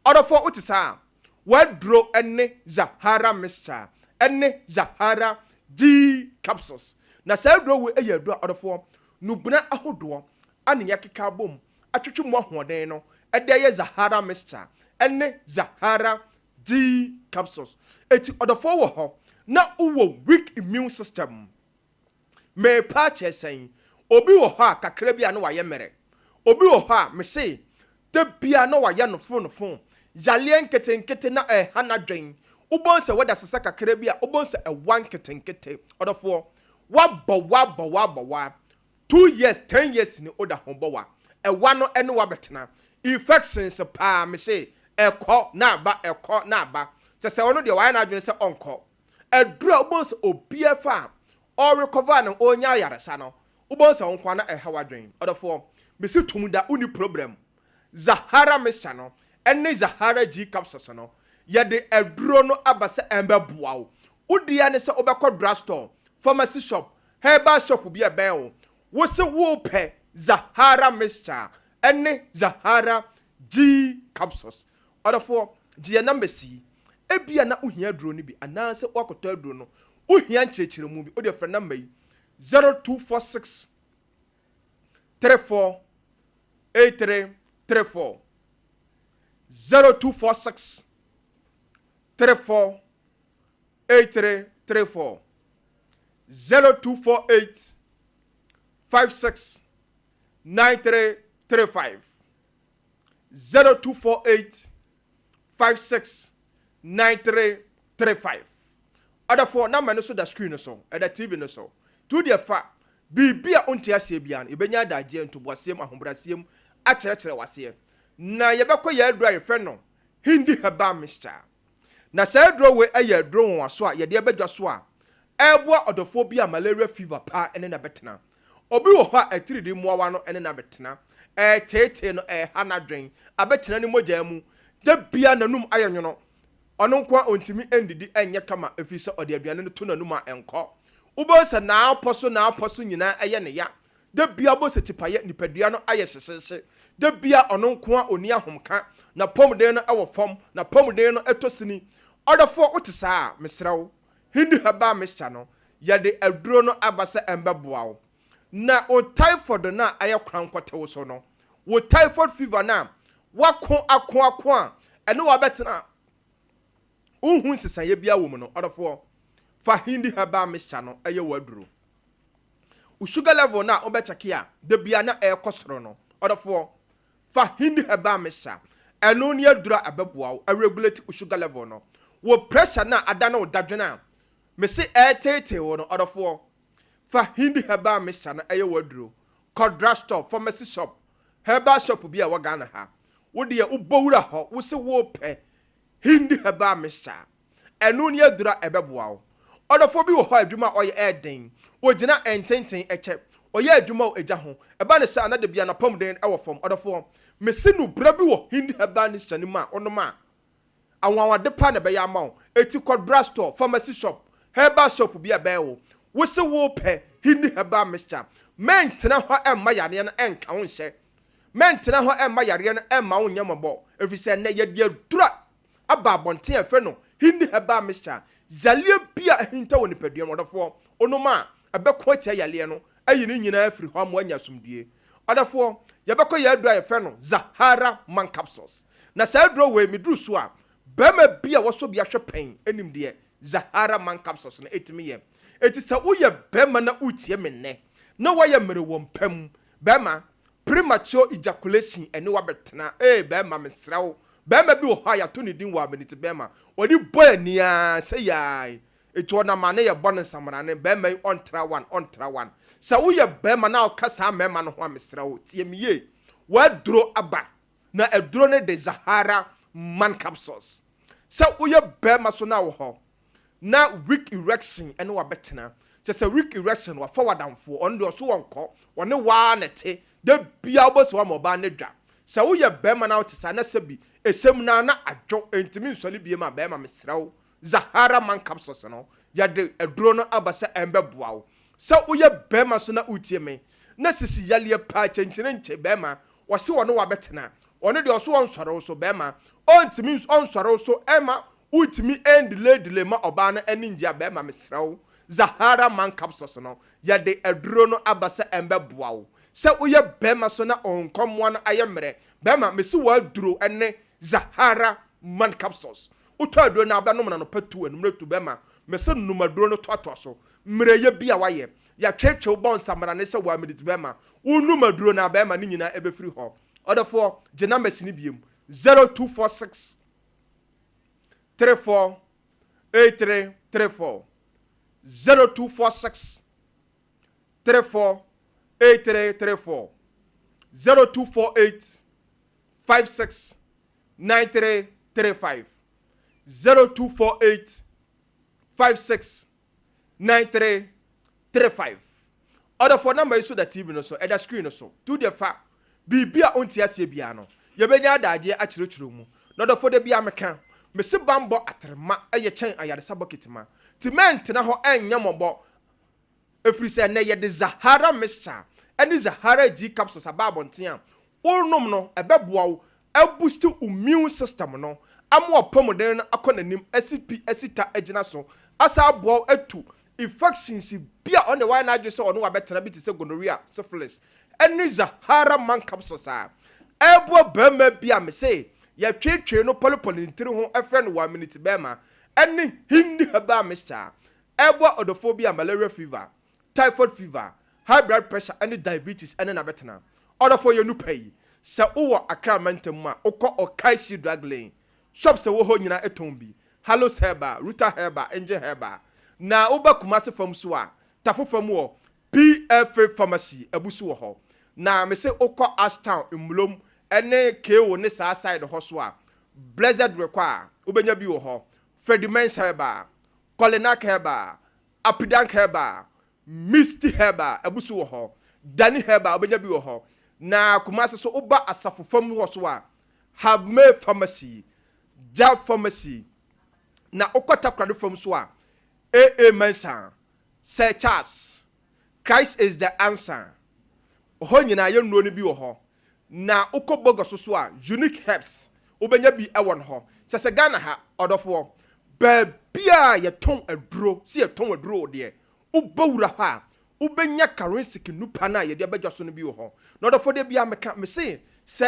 ɔdɔfo wote saa wadro ɛne Zahara mixture ɛne Zahara G capsules na sɛ dro we ɛyɛ dro a ɔdɔfo nubuna ahodoɔ ane yakeka bom atwetwe mo ahoɔden no ɛde yɛ Zahara mixture ɛne Zahara G capsules eti ɔdɔfo wɔ hɔ na uwo weak immune system me pa chesen obi wɔ hɔ a kakra bia no wayɛ mere obi wɔ hɔ a me se de bia no wayɛ no fon yale nketenkete na hana dwen ubon se wada sesa kakra bia ubon se ɛwan nketenkete ɔdɔfo wa 2 years 10 years ni oda hombo wa ɛwa no ɛne wa betena infections pa me se ɛkɔ na aba sɛ wono de wayɛ na adwene sɛ ɔnkɔ ɛdura ubon se obia fa or recover na onya yaresa no ubon se wonkwa na ɛha wadwen ɔdɔfo me se tumuda uni problem Zahara mixture no ɛne Zahara G capsules no yɛde aduro no abasa ɛmbɛboa wo wodia ne sɛ obɛkɔ drugstore pharmacy shop herbal shop bi ɛbɛn wo wo se wo pɛ Zahara mixture ɛne Zahara G capsules ɔdɔfo gye number C ebia na uhia aduro no bi anaasɛ wakɔtɔ aduro no uhia nkyerɛkyerɛ mu bi ode frɛ number yi 0246 34 8334 0246 34 8334 0248 56 9335 0248 56 9335 other for number no so the screen so at the TV no so to the fa bibia onti asie bia no ebenya daje ntoboasiem ahombrasiem akyerɛkyerɛ wase na yɛbɛkɔ yɛ adura yɛfɛ no hindi haba mixture na sɛ aduro we ɛyɛ aduro won aso a yɛde ɛbɛdwa so a ɛboa ɔdɔfo bi a malaria fever pa ɛne na bɛtena obi wɔ hɔ a atiridi muawa no ɛne na bɛtena tete no hana dwen abɛtena ne mogya mu da bia nanum ayɛ nwono ɔno nko ontimi endidi enye kama efisa ɔde aduane no to nanum a ɛnkɔ ubonsa na aposo nyina ɛyɛ ne ya da bia bo se tipaye nipadua no ayɛ hyehyehye da bia ɔno nko oni ahomka na pomden no ɛwɔ fam na pomden no ɛtosini ɔdɔfo wote saa mesrawo hindi haba mixture no yɛde aduro no abasa ɛmbɛboa wo na o typhoid na ayɛ krankwɔte so no wo typhoid fever na wako a ɛne wabɛtena unhu sisaye bia wo mu no ɔdɔfo fa hindi haba mixture no ɛyɛ waduro u sugar level na obɛcheke a de bia na ɛkɔsoro no ɔdɔfo fa hindi haba mixture ɛno ne adura abɛboa wo regulate u sugar level no wo pressure na ada na wo dadwena me se tete wo no ɔdɔfo fa hindi haba mixture na ɛyɛ waduro Kodra store pharmacy shop herbal shop bi a wagana ha wo de ubowura ho wo se wo pɛ hindi haba mixture ɛno ne adura ɛbɛboa wo ɔdɔfo bi wo hɔ adwuma ɔyɛ ɛden wo gina ɛntenten ɛkyɛ ɔyɛ adwuma wo agya ho ɛba ne sɛ anade bia na pomden ɛwɔ fam ɔdɔfo me se no bra bi wo hindi haba ne hyɛ ne ma ɔnoma awawade pa na bɛyɛ ama wo eti Kodra store pharmacy shop herbal shop bi a bɛyɛ wo se wo pɛ hindi haba mixture mentena hɔ ɛmma yare no ɛnka wo nhyɛ mentena hɔ ɛmma yare no ɛmma wo nyamabɔ efisɛ na yɛde adura aba abɔnten afɛ no hindi heba mixture yalie bia ahinta woni padua modafo onoma abekọ tia yalie no ayi ni nyina afiri ho am anya sumdue odafo yebekọ ya adu ayefe no Zahara man capsules na sa aduro we miduru so a bema bia woso bia hwe pen anim de Zahara man capsules na etimi ye eti sa woye bema na utie menne na waye mere wompam bema premature ejaculation ene wabetena bema mesrawo bema bi wo ha ya to ne din wa beniti bema odi boania say yai etu na mane ye bon nsamrane bema on tra one sa woye bema na okasa mema no ho amesrawo tie miye wa duro aba na eduro ne de Zahara man capsules sa woye bema so na wo ho na weak erection ene wabetena se weak erection wa forward and for on the so wonko one wa nete de bia obos wa moba ne dwa sa wo ye bema na otisa na sebi esem na adwo entimi nsole bie ma bema mesrawo Zahara man capsules no ya de eduro no abasa embe boawo sa wo ye bema so na utie me na sisi yalie pa chenchene nche bema wose wono wa betena one de oso wonsoro so bema ontimi onsoro so ema utimi end delay ma oba na aninja bema mesrawo Zahara man capsules no ya de eduro no abasa embe boawo se uye bema so na onkomwa na ayemre bema mesi wa duro ene Zahara man capsules uto aduro na abanom na no patu enumre tu bema mesi numaduro no toato so mre ye bia waye ya twetwe bon samara ne se wa medit bema unumaduro na bema ni nyina ebefiri ho odafo gena mesini biem 0246 34 8334 0246 34 8334 0248 56 9335 0248 56 9335 other for number is so that TV no so at the screen no so to the fa bibia onti asie bia no ye benya adaje a chirochiro mu no the for the bia meka me se bambo atrema eye chen ayade sabokitima tement na ho enya mobo efiri se na ye de Zahara mixture eni Zahara G capsules ababonten a onum no ebeboa wo aboost immune system no amo opomoden na akonanim SCP asita agina so asa aboa atu infections bia on the wine adwe se ono wa betena bi te se gonorrhea syphilis eni Zahara man capsules a ebo bema bia me se ya twetwe no polipoli ntiri ho efre no 1 minute bema eni hindi haba mixture ebo odophobia malaria fever typhoid fever high blood pressure and diabetes and na betena order for your new pay sa uwo Accra mantam a ukọ Okaishi drug lane shop se wo ho nyina etombi Halos Herba Ruta Herba Angel Herba na uba Kumasi fam so a tafo fam wo PFA pharmacy abusu wo ho na me se ukọ Ashtown Imlom ene KO ne sa side ho so a Blessed Require ubenya bi wo ho Fredimens Herba Kolinak Herba Apidank Herba Misty Herba abusu wo ho Dani Herba obenya bi wo ho na Kumasi so uba asafo fam wo so a Habme pharmacy Jab pharmacy na okota kwade fam so a AA Mensa Sir Charles Christ is the answer ho nyina ye nnuo ne bi wo ho na ukobogo so a unique herbs obenya bi ewon ho sese Ghana ha odofo ba bia ye ton aduro si ye ton aduro de ubawura ha ubenya currency nupa na ye de abadwaso no bi wo ho na odofo de bia meka me se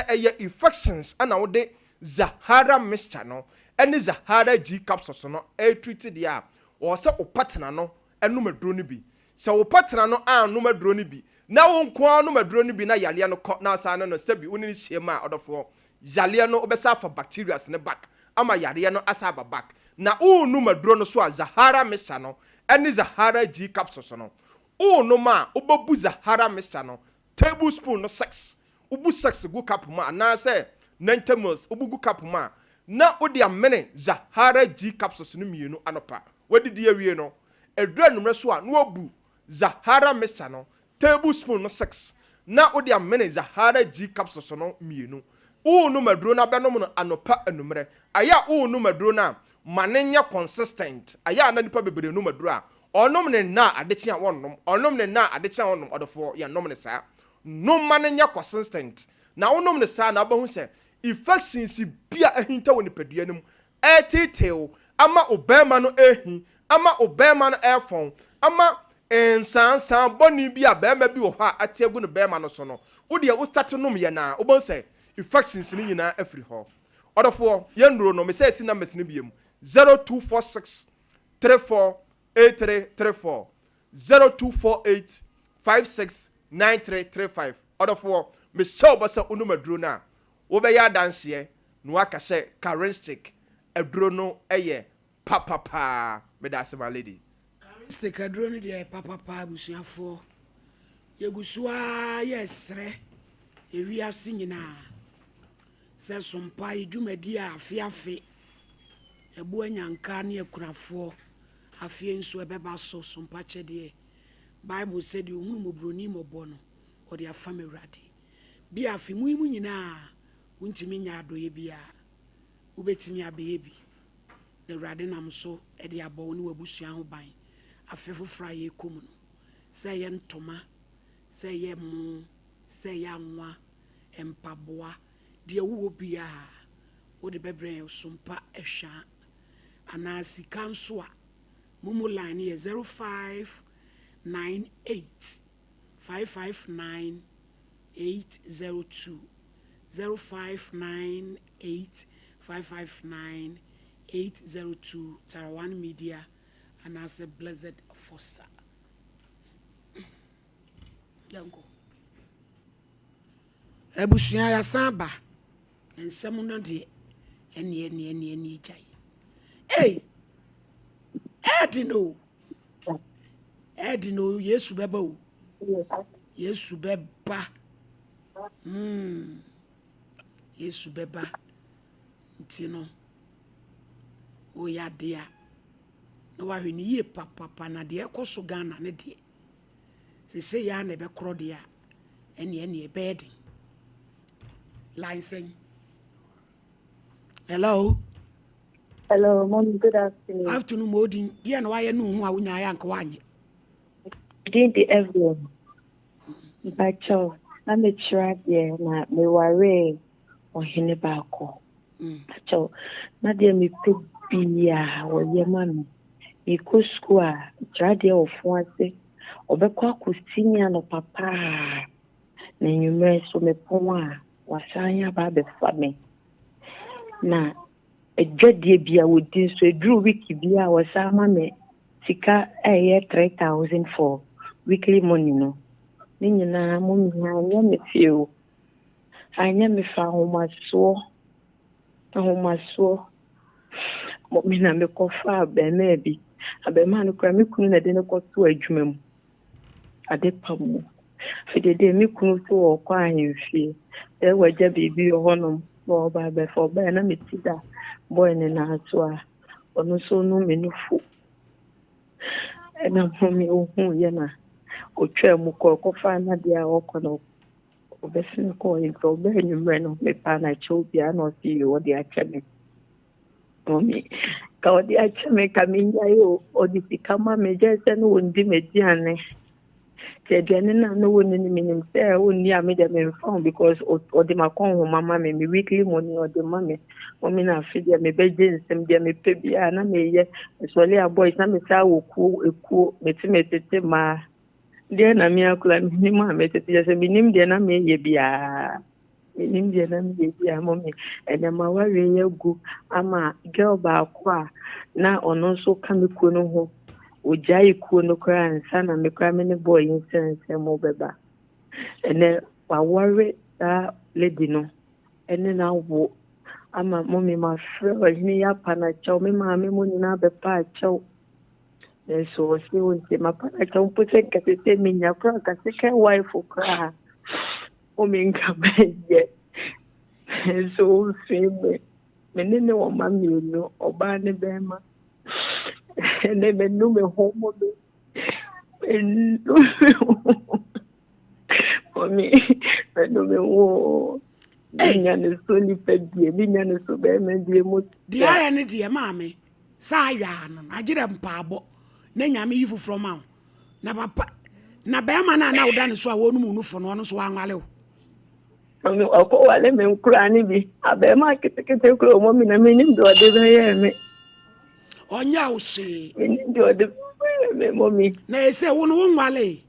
eye infections ana wo de Zahara mixture no ene Zahara G capsules no treated dia o se opatena no enum aduro no bi se opatena no anum aduro no bi na wo nko anum aduro no bi na yale no na asa no sebi woni hyema odofo yale no obesa for bacteria ne back ama yare no asa ba back na unum aduro no so a Zahara mixture no ene Zahara G capsules no unuma obabu Zahara mixture no tablespoon no 6 ubu 6 go cup ma na se 90 ml ubu cup ma na odi amene Zahara G capsules no mienu anopa wadidi awie no edura numre so a no obu Zahara mixture no tablespoon no 6 na odi amene Zahara G capsules no mienu unu maduro na benom no anopa enumre aya unu maduro na manenya consistent aya na nipa bebere nu maduro a onom ne na adeche a wonnom onom ne na adeche a wonnom odofo ya nom ne saa no manenya consistent na onom ne saa na abahu se infections bia ahinta woni padua num etitew ama obema no ehi ama obema no efon ama ensansan boni bi a bema bi wo ha atiagu no bema no so no wo de wo start nom ye na wo bon say infections ni nyina afiri ho odofo ye nduro no me say si numbers ni biem 0246 348334 0248 569335 odofo me show basa unumaduro na wo be ya danse no aka say charismatic aduro no eye papa me da se my lady charismatic aduro no de papa busuafo yegusua yesre ewi ase nyina se sompa idwumadi a afiafe ebu anyanka na akunafo afie nso ebeba so sompa chede Bible said you hunu mobroni mobo no or their family ready. Be a fimu nyina untimi nya adoye bia ubetimi abebi the radinam so e de abo ni wabusua ho ban afefo fraye komu no say ye ntoma say ye mu say ya nwa empaboa de wo bia wo de bebre sompa ehwa anasi kanso a mumu line ye 0598 559 802 0598 559 802 Tarawan Media and as a blessed foster. Yango. Ebusuya ya samba ensemu no de eni jai. Hey! Edino Yesu beba o. Yesu beba. Yesu beba. Ntino. O ya dia. No wa hwini ye papa na de ekoso Ghana ne de. Se ya na be kro de a ene e bedin. Line. Hello. Hello, Mom. Good afternoon. Afternoon, Modin. Dear, no, I know who I will uncle one. Did the everyone? But I'm a trap there, not me worry or Henny Barco. So, not dear me could be or your mammy. Me could square, trade of once, or the cock was senior no papa. Then you may so me poma, was saying about the family. Now, a judge be a would do so drew wiki be our mammy. Sika a year 3,000 for weekly money no. Nina mummy, I am a few. I never found my soul. Oh, my soul. Momina me cofa be maybe. A be man who cram me couldn't a dinner got to a dream. A de pamu. For the day me couldn't to or crying fee. There were Jabby be a honor more by before by an ametida. Boy in Adazoa. Or no so no many fool. And I'm home, oh, Yana. Go trail Moko, find a dear Okono. Obessin calling for very random, me pan I chose the anno see you or the achame. Mommy, God, the achame coming or the Picama majors and won't be mediane. The Janina no one in the minimum there only I made them informed because or the Macon, mamma, me weekly money or the mommy. Women are feeding me bedins and be me baby, and I may yet as well a boy, some will cool, metimate ma. Dear Namia, minimum, just a minimum, dear Namia, minimum, dear Namia, mommy, and I'm a worry go. I'm a girl by qua now on also come kuno Ujai kuno cry and son and me cramming a boy in sense and mobile. And then I worry that lady no, and then I walk. I'm a mommy, my friend, me up and I chow me, mammy, money now the part chow. And so she will say, my partner don't put a cat in your front, a second wife for cry. Woman come yet. And so, same many no mammy, you know, or Barney Bema. And they may know me home of me. And for me, I know me. Oh, Binyan is so lipid, Binyan is so bad, dear. The iron, dear mammy. Sayan, I did a pabo. Nenya me yifu from out. Na papa na be ma na na uda ne so a wonu mu for no so anwale o. Omi oko wale me nkura ni bi. Abe ma ketekete kuro mo mi na me nim do de be ye me. onya wo she ndi ode me mommy na ese wo no nwale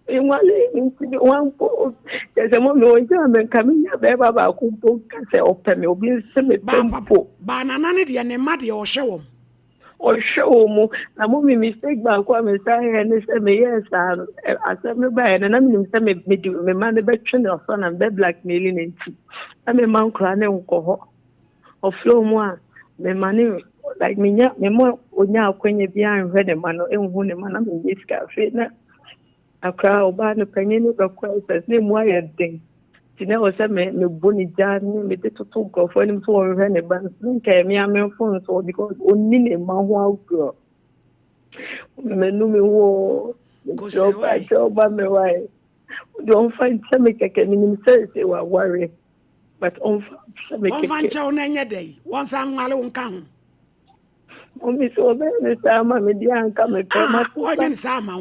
enwale nti wan po ese mommy o ja me kaminya be baba ku po ka se ope me obi se me tempo ba nana ne de ne ma de o hwe wo o show mu na mommy mistake ba kwa me say ne se me yes asa me ba na me se me man be twe no so na be blackmailing nti na me man kra ne nko ho o flow mu a me mani like me mo onya akwenye bia anhwe de ma no enhu ne ma na me yiska fe na akra oba no panyin no bakwa se ne mu ayeden tina o se me boni jan me de toto gofo ni so onhwe ne ba nka me amefo so because onni ne ma ho agro me no me wo ba me why don't find some keke ni se wa worry but on some keke on fan chaw na nya dai won san ngale won kan omi so be ne sama me di anka me pe ma o nya ni sama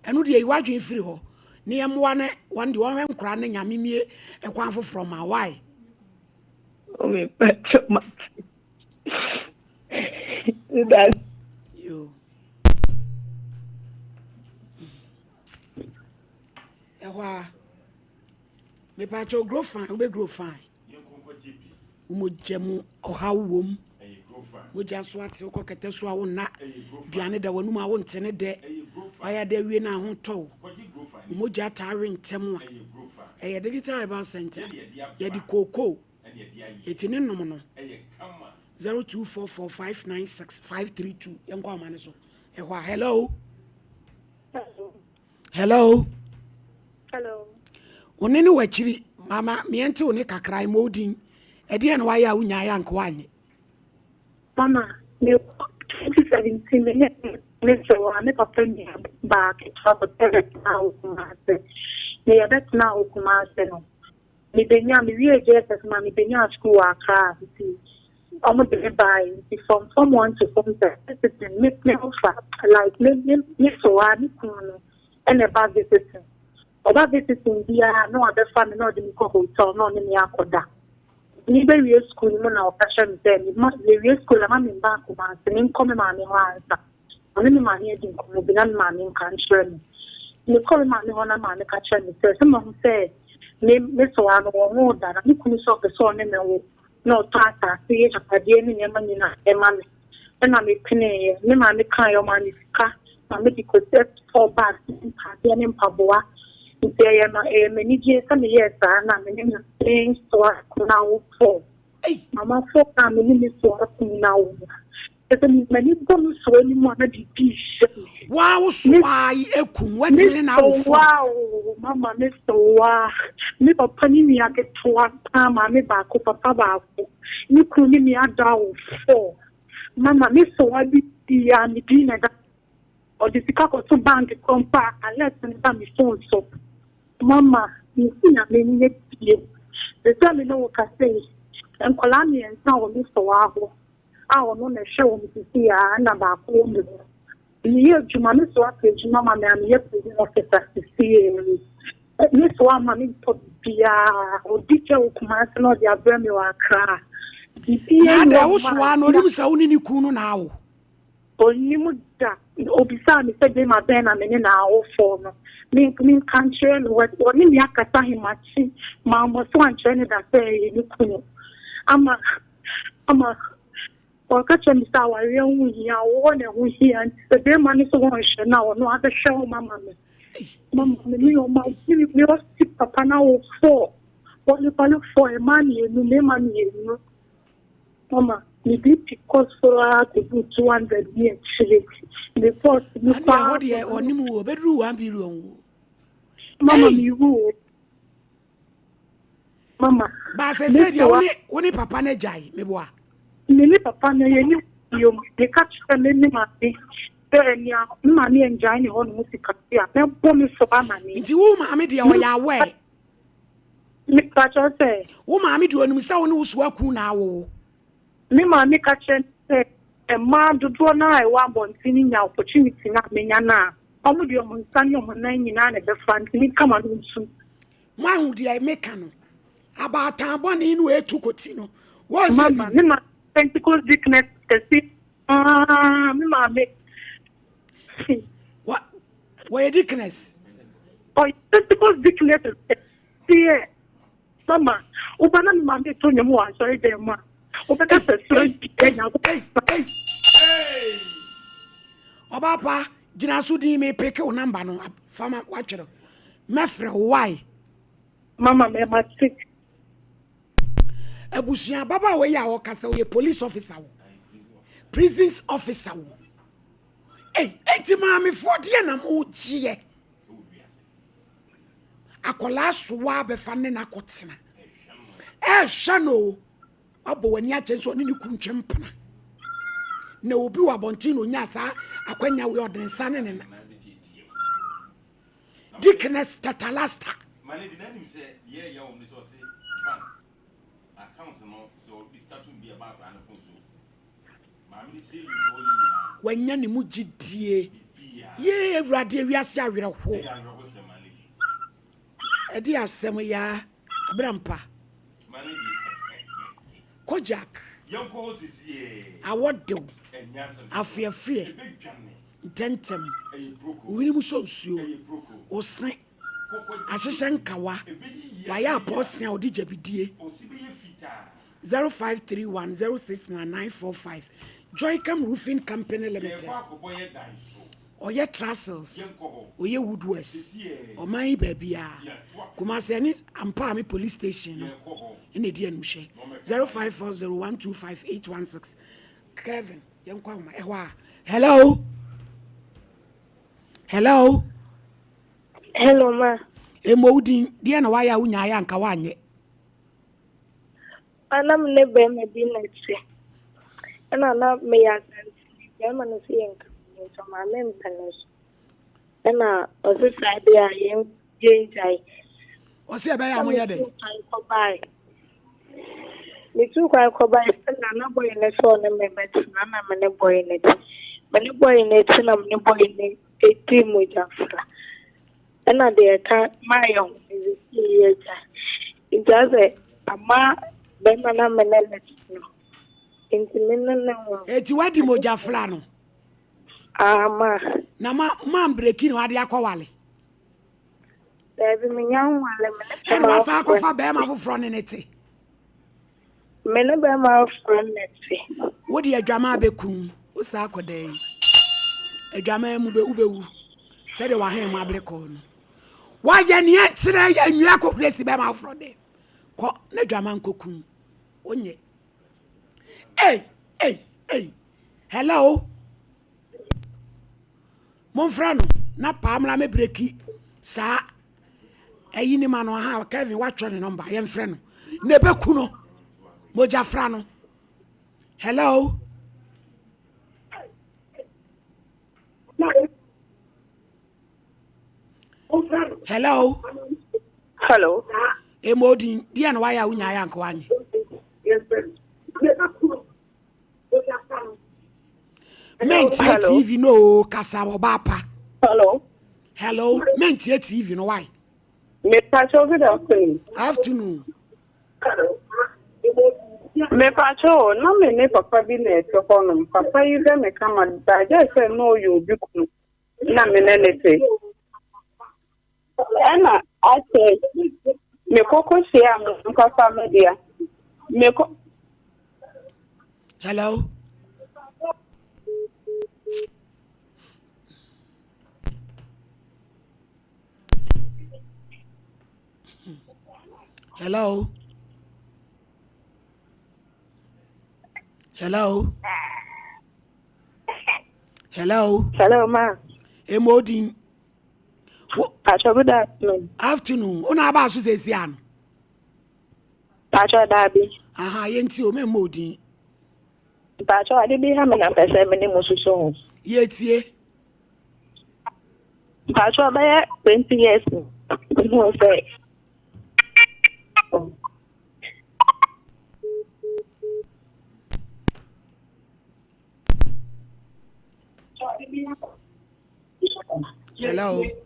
enu de iwadwen firi ho ne yemwa ne won de won hwe nkra ne nyame mie ekwan foforo ma why omi pe ma that you ewa me pa cho grow fine we grow fine mo jemu ohawom mo jaso ate ko kete so awo na duane da wanu ma wo ntene de aya da wie na ho to mo jata awe ntem a eye digital about center ye di koko etini nom no 0244596532 yenko amane so ehwa hello hello onene wachiri mama miente one kakrai modin ede na waya unya ya nko anye mama me 2017 me so ame papa ni ba ke trouble now kuma se me ya bet now kuma se no me benya me wie Jesus ma me benya school akra ti omo de buy from someone to something me offer like me so ani kuno and about this oba visiting dia no other family no de ko hotel no ne akoda ni be we school mo na operation dem ma we school ma me ba ko ma se ni come ma me ho ansa oni me ma ni edin ko mo bi na ma me kan share ni ko ma me ho na ma me ka share ni se mo se me so ano wo da na ni kunu so ke so ne me wo no tata se ye chapade ni ma ni na e ma me na me pine me ma me kan yo ma ni ka ma me di ko set for back in pa dia ni mpaboa ntia na me ni je sa me yes na me ni things to now for mama for ka me ni so now ese me ni bonu so ni mo na di pish wow swai ekun wetini na wo for wow mama me so wa me papa ni mi ake to pa ma me ba ko papa ba ko ni ku ni mi ada wo for mama me so wa bi ya ni bi na da o di sika ko to bank kompa alert ni ba mi phone so mama ni na me ni tie the time no ka say en kola mi en sa wo mi so wa ho a wo no na hwe wo mi ti ya na ba ko mi ni ye juma mi so ake juma ma me am ye pe ni officer ti ni so ama mi to bia o di che o kuma se no dia bra mi wa kra na da wo so ano nim sa woni ni kunu na awo oni mu da obisa mi se be ma be na me ni na awo for no me country what oni mi akata himachi ma mo so anche ni da say ni kunu ama o ka chen sa wa re hu ya wo na hu ya se be ma ni so won she na wo no ade show mama me ni o ma mi o si papa na o for what you call for a man you me man you mama me be because for to do 200 years the first ni pa oni mu o bedru wan bi ru on mama mi wu mama ba se dia woni papa na jai me boa ni papa na ye ni yo de catch me ma be ni a ma ni enjoy ni ho no musika ya me bo mi so ba ma ni nti wo ma me dia o ya we mi ka cho se wo ma me dia onum sa wo ne wo so aku na awo mi ma mi ka chen se e ma dodo na e wa bontini nya opportunity na me nya na omo di omo nsani omo na nyina na be fan mi kama no nsu ma hu di me ka no aba tan bo ni no etu koti no wo se mama ni ma tentacle weakness kasi Me mama. What? Why dickness? Oh, because dickness is Mama, Ubana mama to your more, sorry, dear ma. Ubana Hey. Obapa, Jinasudi may pick your number no farmer watcher. Mefre, why? Mama, me must sick. Ebusia Baba way ya okasa we police officer. Prisons officer. Hey, enti mama 40 na mo chie. Akola soa be fa ne na kotena. Shano abo wani atenso ne kuntwe mpana. Na obi wa bontino nya sa akwanya we odensa ne ne. Dickness tatalasta. Mane di nanim say ye ya omni so say bank account no so this cat will be about an phone so. Mama say you so nyina. Wanya ne mu gidie. Ye awrade wiase awerɛho. Edi asem ya abrampa. Mane di. Kojak. Yanko sisi. Awodew. Afiafie. Tentem. Wini mu so nsuo. Osen. Ahyehyɛ nkawa. Waya aposia odi jabidie. 0531069945. Joycam Roofing Company Limited. Oye Trestles. Oye Woodwest. Omai babia. Kumase ani ampa me police station. In the DNMshe. 0540125816. Kevin, yankwa uma. Hello. Hello. Hello, ma. Emodin, dia na waya unya ya nka wanye. Anam ne be me bi na tse. Na me ya santi. Be ma no se yanka. So ma me mpanes. Na o se side ya yen jenjai. O se be ya mo ye de. Me tu kwa na boy ne so ne me bet na me ne boy ne. Me ne boy ne ti na me ne boy ne eti mo jafra. Na de ka mayon is here. It does it. Ama be na me ne let no. Inti me no. Eti wadi mo jafra no. Ama na ma breaki no ade akwale. Baby me nyan wale me. E wa fa ko fa be ma foforo ne nete. Me no be ma foforo nete. Wodi adwama abekun, o sa akodan. Adwama mu be ubewu. Se de wa han mu abreko no. Wa ye ne entere ya nwia kokresi be ma foforo de. Ko na adwama nkokun. Onye. Hey. Hello. Mon frano na pamla me breaki sa eyini ma no ha Kevin watcho ne number ye mfre no na beku no moja fra no. Hello. Hello. Emodin dia na waya unya ya nko anye. Mentia TV no kasa obapa. Hello. Mentia TV no why? Me pacho good afternoon. Me pacho no me ne papa bi na eto hono. Papa you dem me kama da je say no you bi kunu. Na me ne nete. Ana ate me koko share am nkasa media. Me ko Hello. Hello. Hello, ma. Emodin. Pacho good afternoon. Afternoon. Una aba su sesi ano. Pacho dabi. Aha, yenti o me modin. Pacho ade bi ha me na pese me ne mususo. Yetie. Pacho ba 20 years. No say. Hello.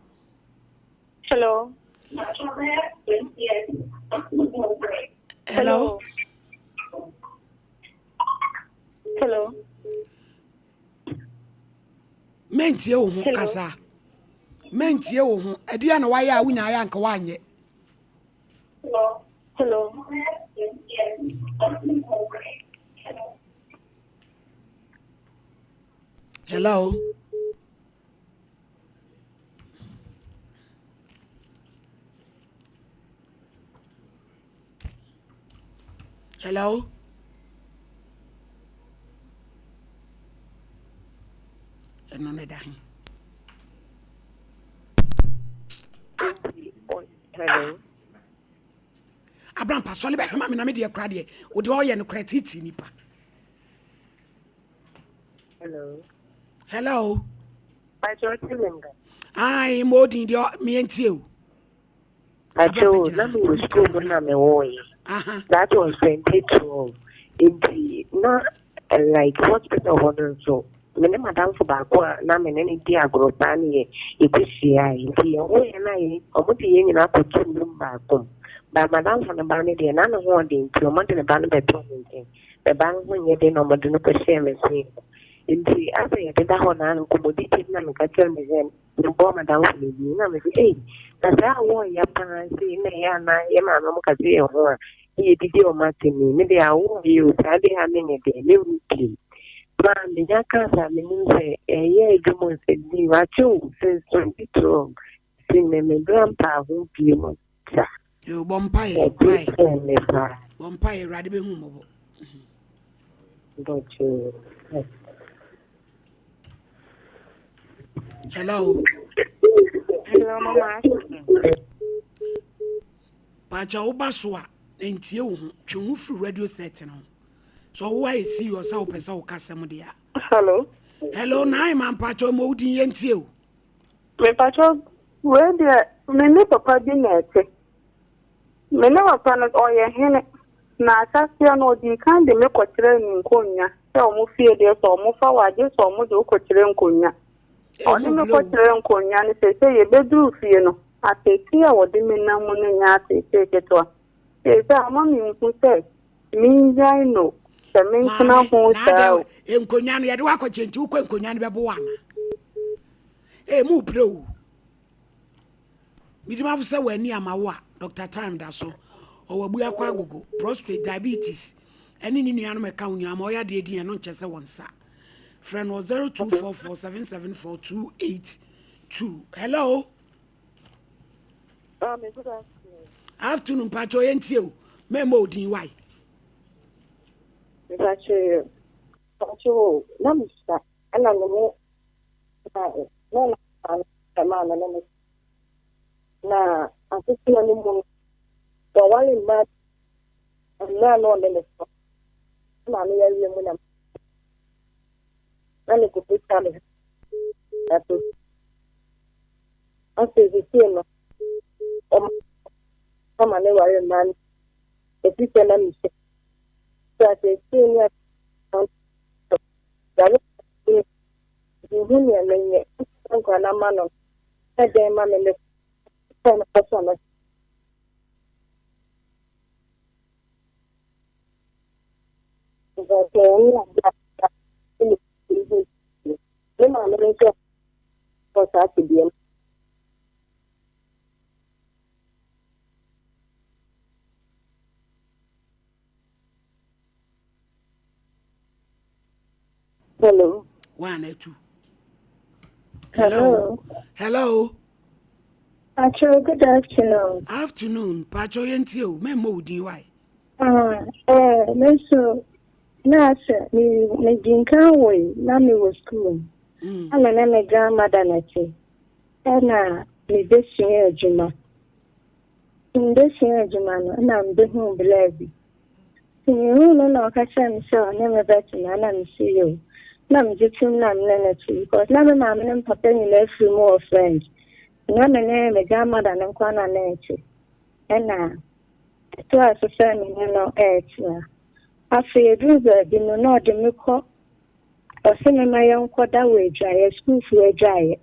mentie wo ho kasa mentie wo ho edia na waya wunya ya nka wanye Hello. hello hello eno ne da Hello. Abraham pasole be hema me na me de kra de wo de oye no kra titi nipa Hello. hello I just remember. ai modin de me entie o I told let me was school when I'm away. That was 2012. Not like hospital honor so. Mene madam for back na me ne di agoroba ne e kwisia nti o ye na ye o mo ti ye nyina ko tum ba kom ba madam for na ba ne de na no ho de nti o mo de ba no be to nti be ba no nye de no mo de no ko share me si nti asa ye de da ho na no commodity na me ka tell me zen no bo madam for ni na me say na sa wo ya pa si ne ya na ye ma no mo ka si ye ho a ye di o ma ti ni me de a wo ye o sa de ha me ne de le wu Brand, the Yakasa, the year ago, said, you are two since 22. Sing me, grandpa, who you you bompire radibe humo got you. hello Hello, Mama. pacha obaso a entie wo ho twe ho fru radio set no so why see yourself pesa wo kasem dia Hello. hello nai man pacha mo udin yentie o Me pacho, where the me papa di nete. Me ne papa no oye hene na asase no di kan de me kokyere ni nkonya. Se o mu fie de so o mu fa waje so o mu de kokyere nkonya. O de me kokyere nkonya ne se ye bedru fie no. Ateti a wo de me na mu no nya ateti keto. Se ama mi nku se mi njai no. Se me nkuna ho sa. Nkonya no ye de wakochenti ukwe nkonya no bebo wana mu pro midima fuse wani amawa Dr. Time da so o wabu akwa agogo prostate diabetes eni ni nuanu meka unyina ma oya de edin no nchese wonsa friend 0244774282 hello Good afternoon pacho yentie o memo odin why Pacho, namista, ana no na asisi ni mo to wale ma na no le na mi ya ye mo na ni ko pita me ato asisi no o kama ne wale man e pita na mi se ta te ni ya ni amenye kwa na mano ede ma me le na persona Hello. 1 or 2 Hello. hello Pacho, good afternoon. afternoon pacho yentie o memo odin why Meso, nasa, me jinka way, na me was school. Ana na me grandmother na che. Ena me besia ejuma. Besia ejuma no na mbe hu blabi. Tinyu no na okacha me so na me betu na me see you. Na me jitum na me na che because na me mama na papa ni na free more friend. Na me grandmother na kwa na che. Ena to asose me no etia. Afi druga di no no de me ko ose me ma yon koda we dry school fu we dry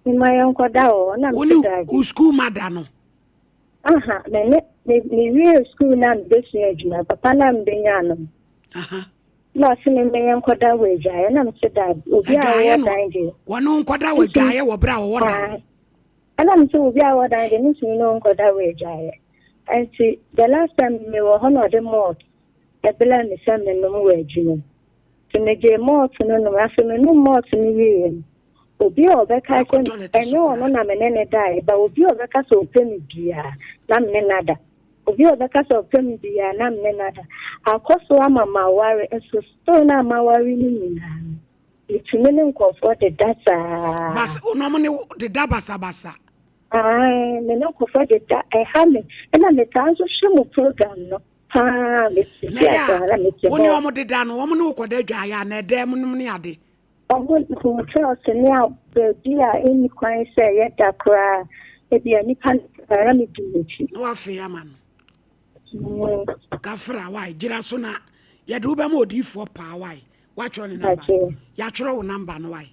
me ma yon koda o na me o school mother no aha me we school na be su ejuna papa na mbe nya no na se me me nkoda we gya na me se da obi a wo dan je wono nkoda we gya wo bra wo dan ana me se obi a wo dan je ni se no nkoda we gya and see the last time me wo hono de mort e bela me se me no we gya se me je mort no no afi me no mort ni wi obi obeka se enyo no na me ne dai ba obi obeka so opemi bia na me nada obi obeka so opemi bia na me nada akoso amama ware eso sto na amaware ni nyina itime ne nkofo de data bas ono mo ne de basa ai me no nkofo de da e ha me na me tanzo shemu program no ha me ya woni omo de da no omo ne ukoda dwa ya na edem no ne ade omo ko tell se a bia eni kwan se ye da kra e bia ni pan ara me dinchi no afi ama no kafra wai gira so na ye de ube ma odifo pa wai wa choro ni number ya choro wo number no wai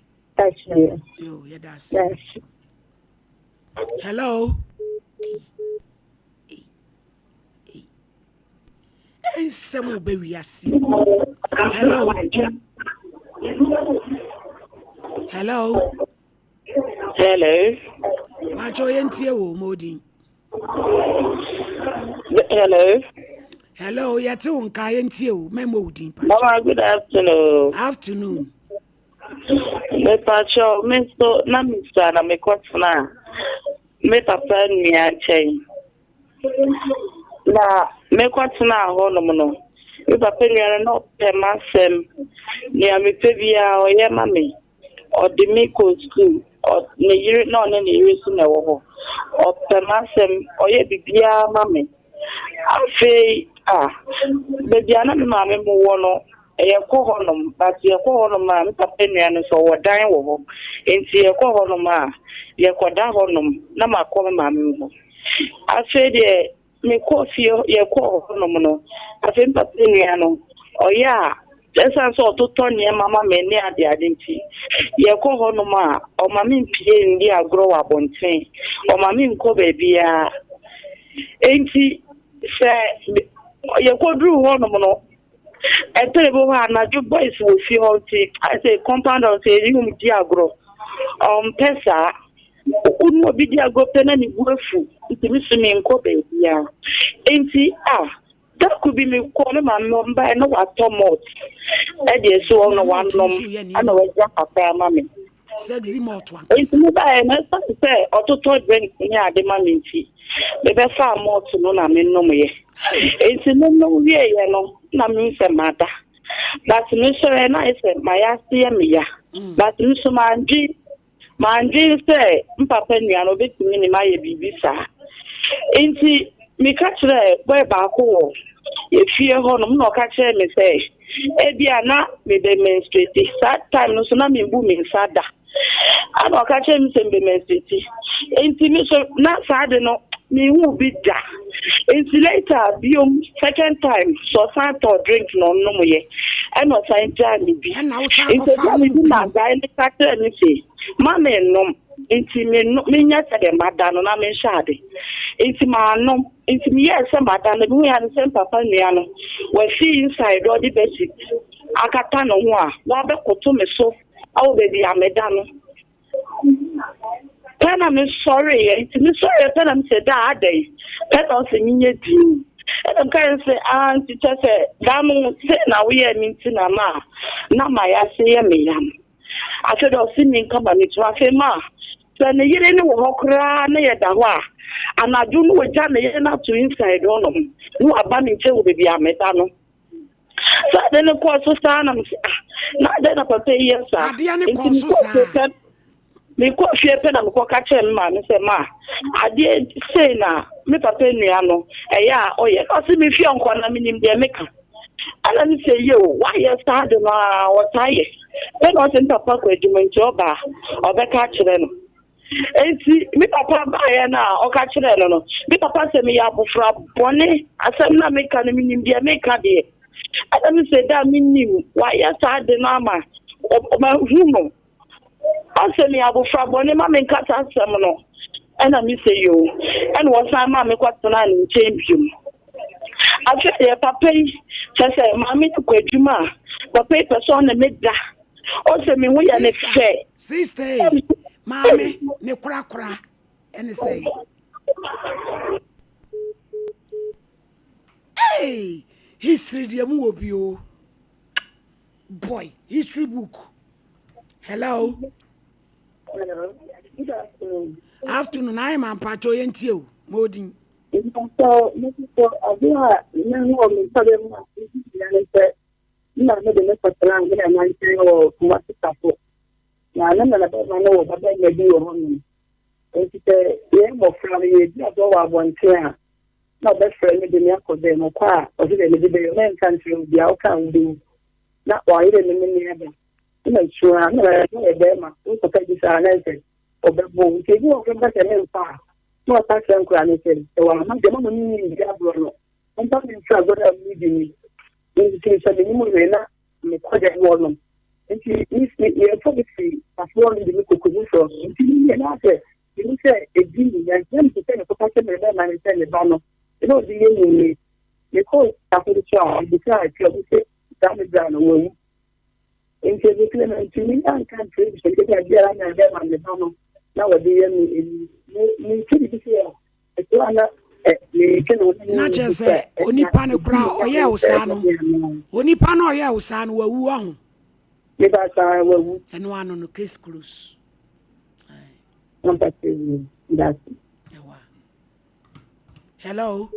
yo ye das hello ensemo be wiase hello Macho yentie wo modin. Hello, yete unka yentie wo me modin pa. Mama, good afternoon. Afternoon. Me pacho, me so na mi sana me kwatna. Me papa ni anchen. Na me kwatna ho no no. Me papa ni no pe masem. Ni amepebia oye mami. Or the Miko school, or the year no, any years in a war, or Pemasem, or ye bibia, mammy. I say, baby, I'm not mammy, Mono, a cohonum, but your cohonum, man, Papinian, so what dying over, into your cohonum, your quadahonum, Nama call mammy. I say, me coffee, your cohonum, I think Papiniano, or ya. Esa so to Tony mama me ne ade adenti ye ko hono ma o mami mpie ndi agro wa bonten o mami nko bebia enti se ye ko dru hono no eterebo ha na ju boys wo fi holti I say compound on say you di agro pesa unu bi di agro pena ni buafu ntimi sumi nko bebia enti that could be me call my number and no automot. Eddie so no one nom and no papa mammy. Said the mort one. It's me by and I say, or to told drink in your demanding tea. The far more to know I mean no me. It's no way, you know, na means a matter. But Mr. and I said, my ass dear me, but Mr. Manji say, Papa Niano bit to me, my baby, sir. Ain't he? Me catch the boy back home. If you honor no catch me say, Ebiana, me demonstrate. That time no tsunami booming sada. I no catch him say demonstrate. Ain't me so not sad no me who be da. Ain't later be second time so sad or drink no more ye. I no sign jam be. And now say catch me say, Mamma no. Inti me nyata de madano na me shade inti ma no inti me yes madano bi ya no papa nua no we see inside all the basic akata no ho a wa be koto me so awo be bi ameda no kana me sorry inti me sorry kana me say da adai kana se nyinye di and kan say anti say damu say na we ya minti na ma ya say me yam after do see me come ba me to afa ma then the year any walkra na ya dawa and I do no ja na ye na to inside on no abani che wo be ameta no so then the course so na na then papa yes sir ade ne course so me ko fie pe na me ko ka che ma me say ma ade say na me papa nua no e ya oye o si me fie onko na me nim de meka ala ni say yo why you start na what aye then o tin papa ko edument oba obeka kire no enti mi papa bae na o ka kire no mi papa se me ya bofra bone asem na me ka na me nim de meka de ala ni say da me nim why you start na ma o ma humo asem ya bofra bone ma me nkata asem no and I miss you and was my mammy quite an champion. I said, Papa, say, Mammy to Quajuma, papa person na meda o se me wo ya ne fe sister mame ne kura and say hey history de mu obi o boy history book hello afternoon I am pacho yentie o modin so abia na no me sabe mu ya ne se na me de ne patran na na nche o kuma sitapo na na ba no ba ba ya bi o hono ente ye mo fra ye bi aso wa bonte a na be fra me de ne akode no kwa o de ne de yo men kan tru bia o kan du na wa ire ne me ne aba na chua na e be ma o ko ka di sa na ese o be bo ke bi o ke ba se ne pa no ta kan kra ne se e wa ma de ma ni ni ga bro no on ta ni sa go da mi di ni ni se ni mo na me ko de wo no enti ni ye to bi si afọ ni de ko ko so enti ni na se ni se e di ni ya jem se ne ko ka se me na ni se ne ba no e no di ye ni ni ko ta ko di cha di cha ti o se ta me da no wo enti e kle na enti ni an kan tre se ke ya di ara na de ma ne ba no na wo di ye ni ti di se e to ana na chese onipa ne kura oye usano onipa no oye usano wawu ahu me ba sa wawu eno ano no case close number 3 that hello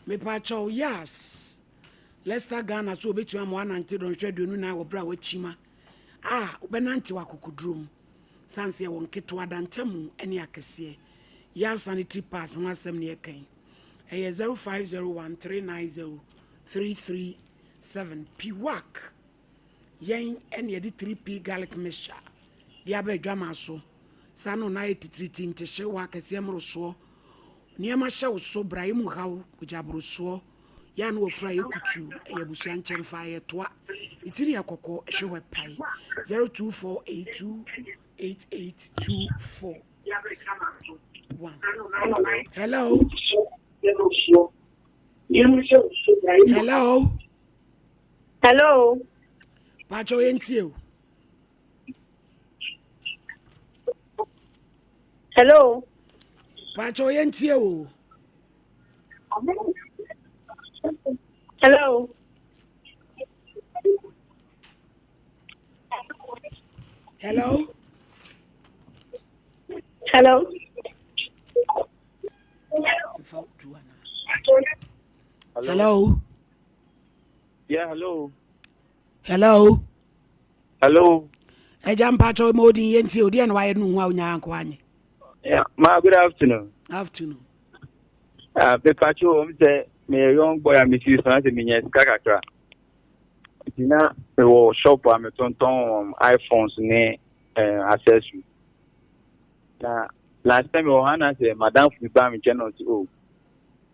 me pacho yes let's start Ghana so obetu am 190 don hwedu nu na wo bra wachima obenanti wakukudrum sanse ye won keto adantamu ene akese ya sanitary pass no asem ne kan 0501390337 piwak yen ene ye 3p garlic mixture dia ba adwama so sano na 83 tinte hye wa kase mroso niema hye so braimu hawo ujabroso ya no ofra yekutu eyabusu anchem fa ye toa itiri akoko hye we pai 0248288824 Hello. Hello. Hello. Pacho yentio. Hello. Pacho yentio. Hello. Hello. Hello. Hello. Yeah, hello. Hello. Hello. Ejam pacho modin yenti odi en waye nu hwa nya anko anye. Yeah, ma good afternoon. Afternoon. Be pacho say me young boy am see so na say me nya kakakra. Dina me wo shop am tonton iPhones ne accessory. Na last time we had say madam fi ba me channel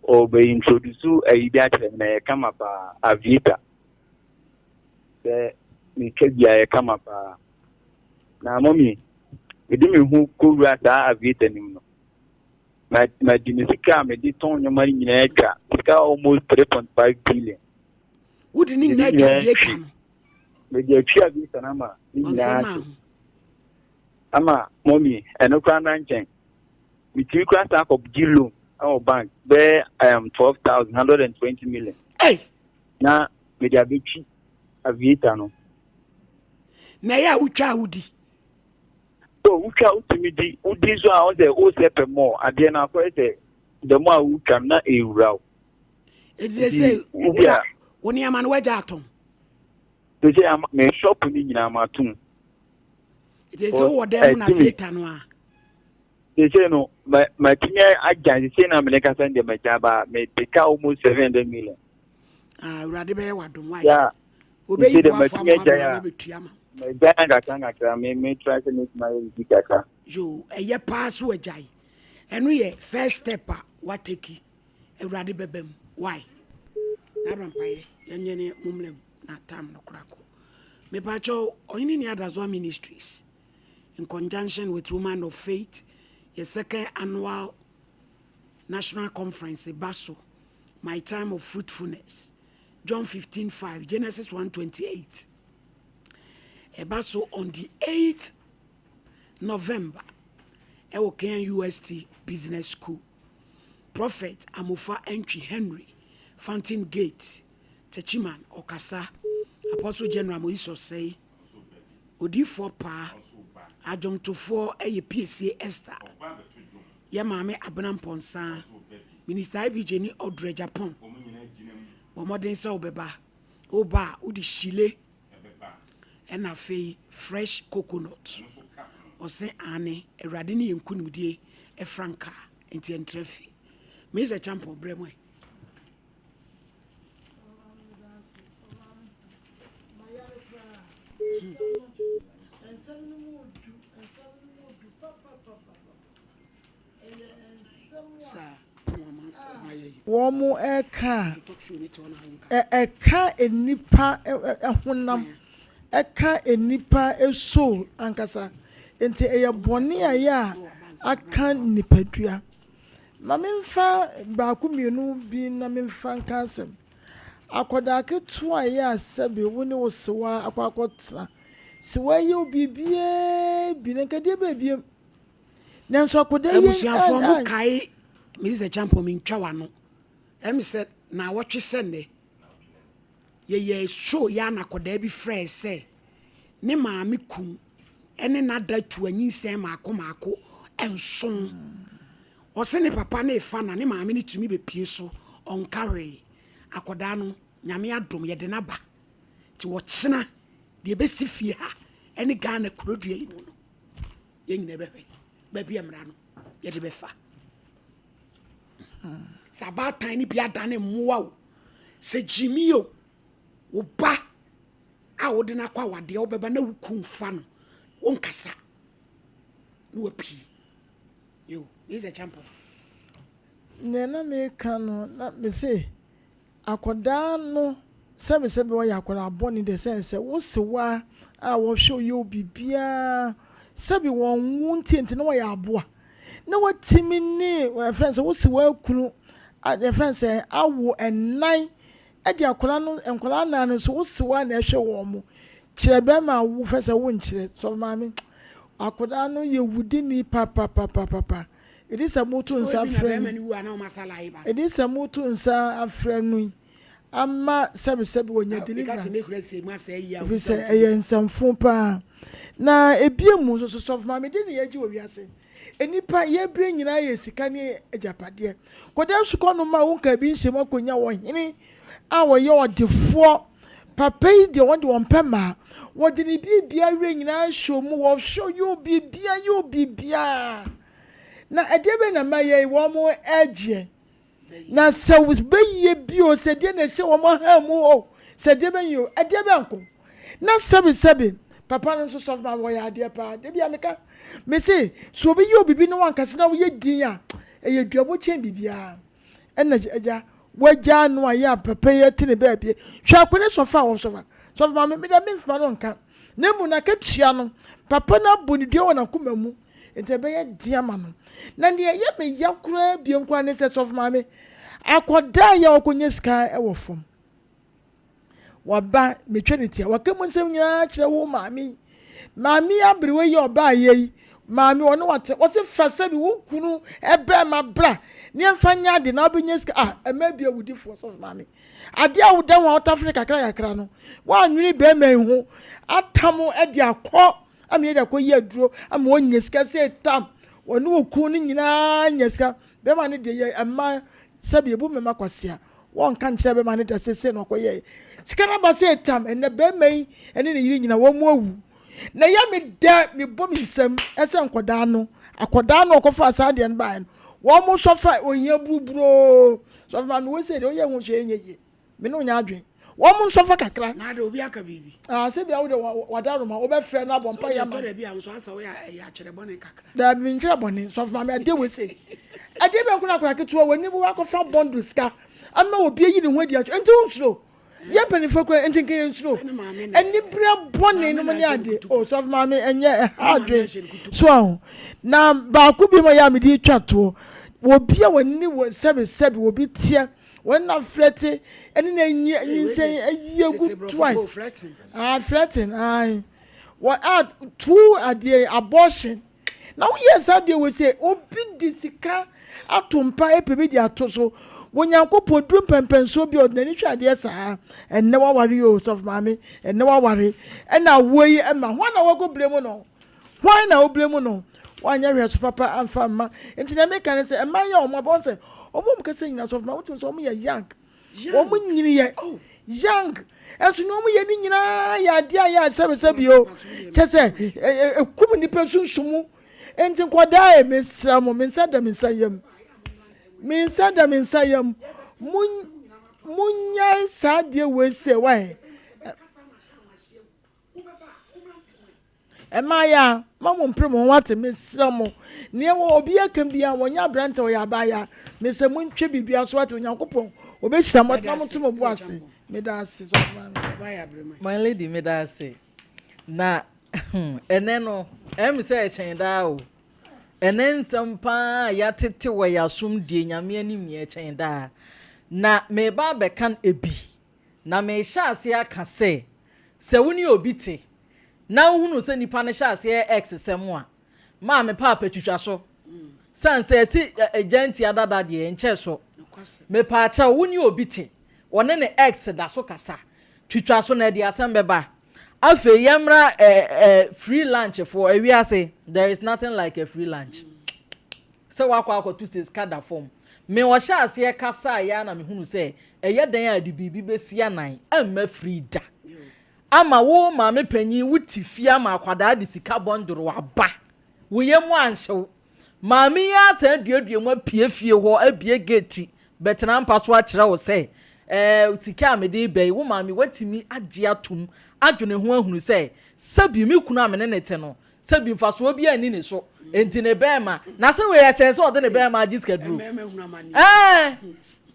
o be introduce a idea na come up Avita. Me kebia come up na mommy we di me hu ko ru ata Avita nim no. Ma di me sika me di ton nyoma ni nyina eka sika almost 3.5 billion. Wo di ni nyina eka ye kan. Me di atwa Avita na ma ni nyina ama mommy eno kwa na nchen we three class of Gilo our bank there 12,120 million. Hey na me dia bechi Avita no na ya utwa udi so utwa utimidi udi so a o sepe more ade na ko say the more utwa na ewura it say woni ama no waja aton so say me shop ni nyina matum it is so dem na Avita no a they say no my tinya agent say na me ka send them jaba me take almost 700 million. Urade be wadom why yeah obeyi bo afam na betuama me ganga kanga me try to make my dikaka yo eye pass we jai enu ye first step what take urade bebem why na rampaye yenyene mumlem na tam no krako me pacho Oheneni Adazoa Ministries in conjunction with Women of Faith your second annual national conference Baso my time of fruitfulness John 15:5, Genesis 1:28. So on the 8th November, Kenyan UST Business School, Prophet Amufa Entry Henry, Fountain Gate, Techiman, Okasa, Apostle General Moiso say, Odi for pa, Adom to 4 a PSA Esther, Yamame Abnam Ponsan, Minister Ibijeni Odre Japan, Bomodin Sa Obeba, Oba, Udi Chile, and a fee fresh coconut. Or say Anne, a radini in Kunudie, a franca, and Tientrefi. Mr. Champo Bremwe. Womu eka enipa ehunam eka enipa esoul ankasa enti eye boni aya aka nipadua ma memfa ba ku mienu bi na memfa kansem akoda ketu aya sabe woni wosewa akwakotna siwa ye obibie bi nkade babiem nanso akoda ye abusuafo mo kai Mr. Champo mintwa wano said na watwe sene ye show ya na akoda bi frɛ sɛ ne maame kum ene na da tu anyinsɛn maako enson ɔse ne papa na efa na ne maame ne tumi be pie so ɔnkare akoda no nyame adom ye de na ba ti wɔkyena de be sifie ha ene Ghana kurodua yi mu no ye nyina bɛhwɛ ba bia mra no ye de bɛfa sabatan ni bia dane mmoa o se jimio wo ba a wo de na kwa wade wo beba na wuku fa no wonkasa no wapi yo is a champion nena me kanu na me say akoda no sebe wo yakoda boni de sense wo sewa a wo show you bibia sebe won wunti na wo ya aboa na watimi ni friends wo sewa kunu the friends say awo ennan e di akoda no enkoda na no so wo sewa na ehwe wo mo kirebe ma wo fese wo nkire so mami akoda no ye wudi ni papa it is a motu nsa friend it is a motu nsa friend ama sebe wonya deliverance we say eyensamfo pa na ebiemu so mami de ne yaji wo wiase enipa ye bre nyina ye sika ne ejapade koda suko no ma wonka bi nhye makonya wo hene a wo ye odefo papa yi de won pema wo de ne bibia re nyina show mu wo show you bibia na edebe na maye wo mo eje na se was be ye bio se de na hye wo mo ha mu o se de ben yo edebe anko na sebe papa no so soft man wo ya de pa de bia meka me say so obi ye obibi no wankase na wo ye din a eye duabo chen bibia ena eja waja no aya papa ye tine ba bia hwa kwene sofa wo sofa man me da me mfa no nka na mu na ketua no papa na boni dua wona kuma mu ente be ye dia ma no na ne ye me yakura bia nkwa ne se sofa man me akoda ya okonye sika e wo fom waba metwanitia wakamu nsem nyina kire wo maami abrewe ye oba ayi maami ono wate wo se fasa bi wo kunu ebe ma bra ne mfanya de na obenye sika emabia wudifo so maami ade a wodan wa South Africa kakra no wa nwini be manhu atamo e de akọ ami e de akọ yi aduro ama onye sika se tam wonu okunu nyina nyesika be ma ne de ye ama sabi ebu mema kwasea won kan kire be ma ne de se no koye sika na ba se tam enne be mai enne ne yiri nyina wo mu awu na ya me da me bom nsam ese nkoda no akoda no okofa asade en ba no wo mu sofa onye buruburo sofa ma me we se de oye hu hwe enye me no nya adwen wo mu sofa kakra na de obi aka bibi se bia wo de wadaro ma wo be frɛ na bompa ya ma de bia so asa wo ya kire bone kakra da bi nkire bone sofa ma me ade we se ade be nkuna kura ketuwa woni bu wakofa bundle ska ama obi yi ne ho adi acho enti unsuro ye penifo kura enti nke unsuro eni bra bone no mani ade o sofa ma me enye adwen so na ba ku bi mo ya me di twato obi a woni wo sebe obi tie when na flirting and then you say you good twice flirting what out true at the abortion now yes I deal with say obi disika atumpa epebi dia to so wonyankopon drum pempen so bi odani twa de saa and never worry you of mommy and never worry and na wey e ma ho na wo go blame no why na wo blame no wanya hwe papa amfa ma enti na make can say e ma ya o mo bon say o mo mkase nyina so na wotum so o mo ya young o mo nyini ye young enso no mo ye ni nyina ya de ya sebesebi o se kum ni pesunsumu enti kwada e mesra mo mensada mensayam munya sadie we say why emaya mamu mpremo wate mesra mo ne wo obi akam bia wonya branta wo ya baya me se muntwe bibia so wate onyankopon obehira mo na mo to mo boase me da ase so baya brema my lady me da ase na eneno em say chen da o enensem pa ya tete wo ya sum die nyame anim ye chen da na me ba be kan ebi na me sha ase aka se woni obi te na hunu se nipa ne sha ase ex semu a ma me papa twitwa so san se si agenti adada de enche so me pa cha woni obi te wone ne ex da so kasa twitwa so na de asem be ba afe yamra free lunch for a we say there is nothing like a free lunch so wakwa to say scatter form me wo sha ase kasa ya na me hunu say eye dan adi bibi besi anan amma free da ama wo ma me panyi wuti fia ma akwada de sika bondoro aba wo yemu anhyew ma me ya san duadua mu apie fie ho abie gate betena mpa so a kire wo say sika me de bai wo ma me watimi agye atum adwene ho ahunu say sabi mi kunu amene nete no sabi mfaso obi ani ne so enti ne bema na se we ya chen so de ne bema agi schedule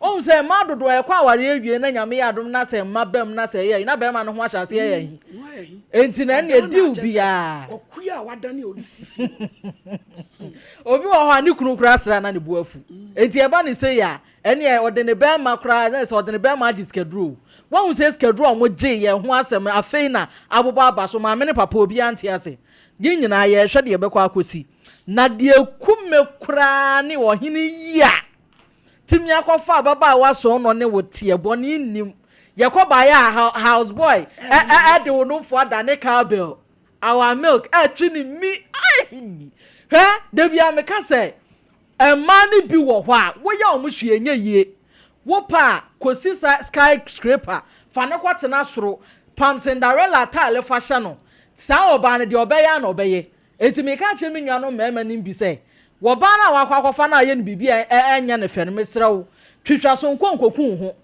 o se ma dodo e kwa aware awie na nyame ya adom na se ma bem na se ye na bema no ho ahya se ye yi enti na ne di ubia okuya wadane olisifi obi wo ho ani kunu kura sra na ne buafu enti e ba ne se ya ene e ode ne bema kura na se ode ne bema agi schedule wọ́n say schedule mo je ye ho asem afei na abobo abaso ma me ne papa obi ante ase gi nyina ye hwe de be kwa akosi na de kume kura ne wo hini ya timi akofa baba wa so no ne wo tie boni nim ye ko ba ya house boy de wo no for da ne cowbell our milk twini mi he de bia me ka say e ma ne bi wo ho a wo ya o mo hwe enye yie wopa kosi skyscraper fane kwate na soro Pam Cinderella tale fashion no sa oba ne de obeya na obeye enti me ka che me nwa no mema nim bi se wo ba na wakwakofa na ye ne bibia enya ne fere mesrew twitwa so nkonkoku ho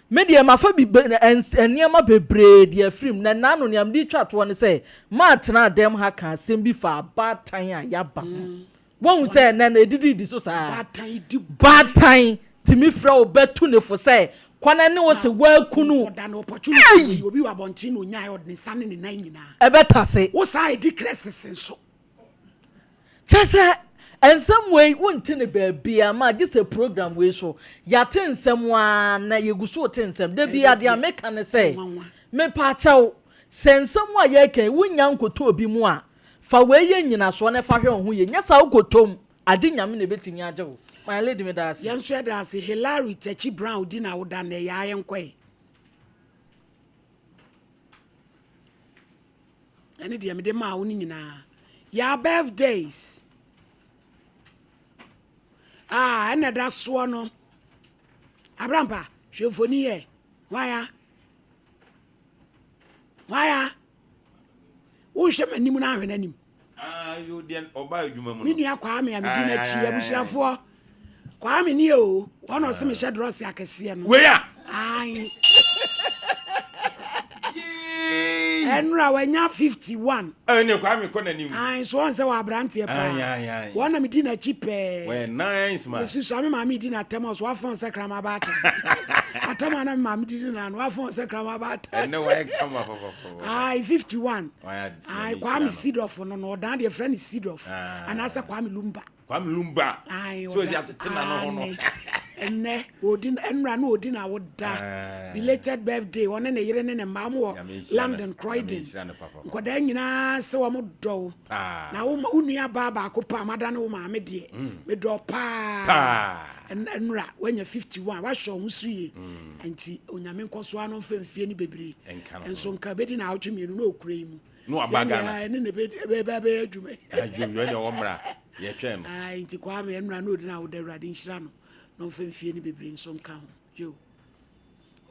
me de mafa bi eniema bebre de afrim na nano ne am di twato ne se ma tena dem ha ka asem bi fa batan a yaba won se na edidi di so sa batan timi fra obetu ne fo se kwana ne wo se wa kunu da no opportunity obi wa bontin no nya odne sane ne nan nyina ebetase wo sai di crisis so chese ensem we wonte ne ba bia ma this a program we so ya tensem wa na yeguso tensem da bia dia meka ne se me pa chawo sensem wa ye kan wonya nkoto obi mu a fa we ye nyina so ne fa hwe ho ye nya sa ukotom ade nyame ne betimi ajewo my lady me das yan so da say Hilary Techi Brown di na woda na ya yenkwe ene dia me de ma wo ni nyina ya birthdays ene da so no abrampa hwefoni ye waya wo hwe manim na ahwe nanim you den oba adwuma mu ni nua kwa me amedi na chi abusuafo kwa me ni o wono se me hye dross akese no we ya ai enra wanya 51 ene kwa me ko nanim ai so on se wa brante pa wona me di na chi pe we nice man so so me ma me di na temo so afon se krama bata atama na ma me di na no afon se krama bata ene wa come up ai 51 ai kwa me seed off no dan de friend seed off and asa kwa me lumba ai so ya tetina no ho no enne odin enra no odin awoda belated birthday one na yere ne mam wo London Croydon nkoda nyina se wo do na wo unua baba akopa amada no ma me de me do pa enra wanya 51 wa show husuye anti onyame nkoso ano mfemfie ni bebre enso nka bedi na awtwe no okure mu no abaga na ne be adwuma adwuma ne omra ye twem nti kwa me enra no odin awoda awrade nhyira no mfemfie ni bebre nso nka ho yo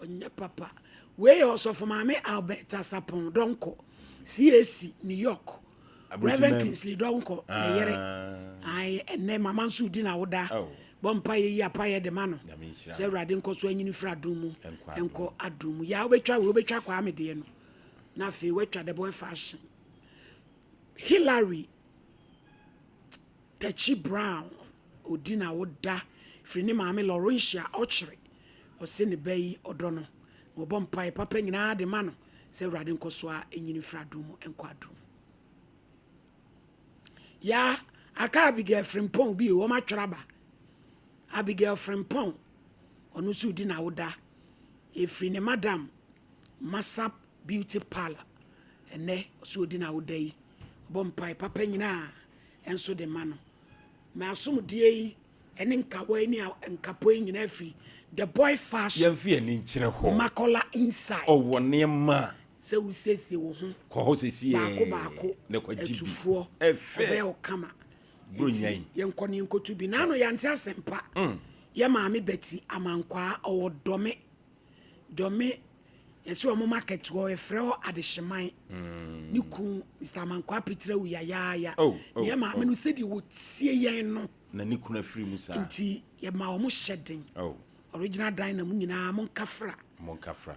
onya papa we also for mama Alberta Sapon donko CAC New York Reverend Kingsley donko na yere ai enne mama nso di na woda bompa ye apa ye de mano se awrade nkoso anyini fra dumu enko adumu ya obetwa kwa me de no na fe wetwa the boy fashion Hillary Techi Brown odina woda frini mama Laurentia Ochre osene bayi odono obompa papa nyina de mano se awrade nkoso a anyini fra dumu enko adumu ya aka Abigail Frimpong bi o ma twraba Abigail Frimpong onu su di na woda efri ne madam Masap Beauty Parlor ene su di na woda yi obompa papa nyina enso de mano ma asum die yi ene nkawa ni nkapo nyina afri the boy fashion yemfi ani nkyere ho makola inside owo ne ma se usese wo ho ko ho sesi baako ne kwa jibi etufuo efe o kama bronyai yenkoni nkotu bi nano yante asempa ye maame beti amankwa o dome ese o market wo efre o adehyeman ni ku Mr. Amankwa Petra wu ya ye maame no sedi wo tie yen no na ni kuna free musa nti ye ma o mo hyeden original dine mu nyina mo nkafra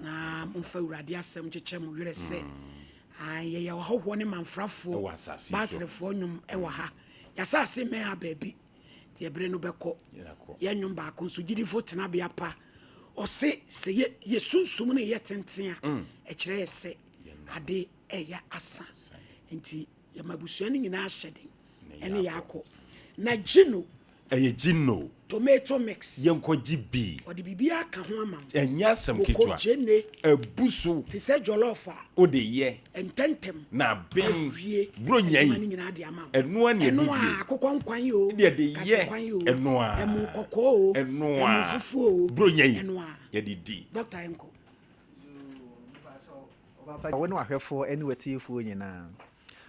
na mo fa urade asem cheche mo were se ye ya ho ne manfrafo batrefo nyum e wa ha ya sa se me ha baby ti ebre no beko ye nyum ba ko so gidi fo tena bia pa o se ye sunsum ne ye tenten a e kire se ade e ya asa nti ya mabusua ni nyina ahyeden ene ya akọ na gino gino tomato mix yenko gibi odi bibia aka ho ama enya sem ketwa ebusu ti se jollof a ode ye ententem na ben bronyai enu ani enu akokọ nkwan yo de ye enu a emu kokọ enu a fufu bronyai enu a ye didi Dr. Enko wonu ahwefo eni watiefo nyina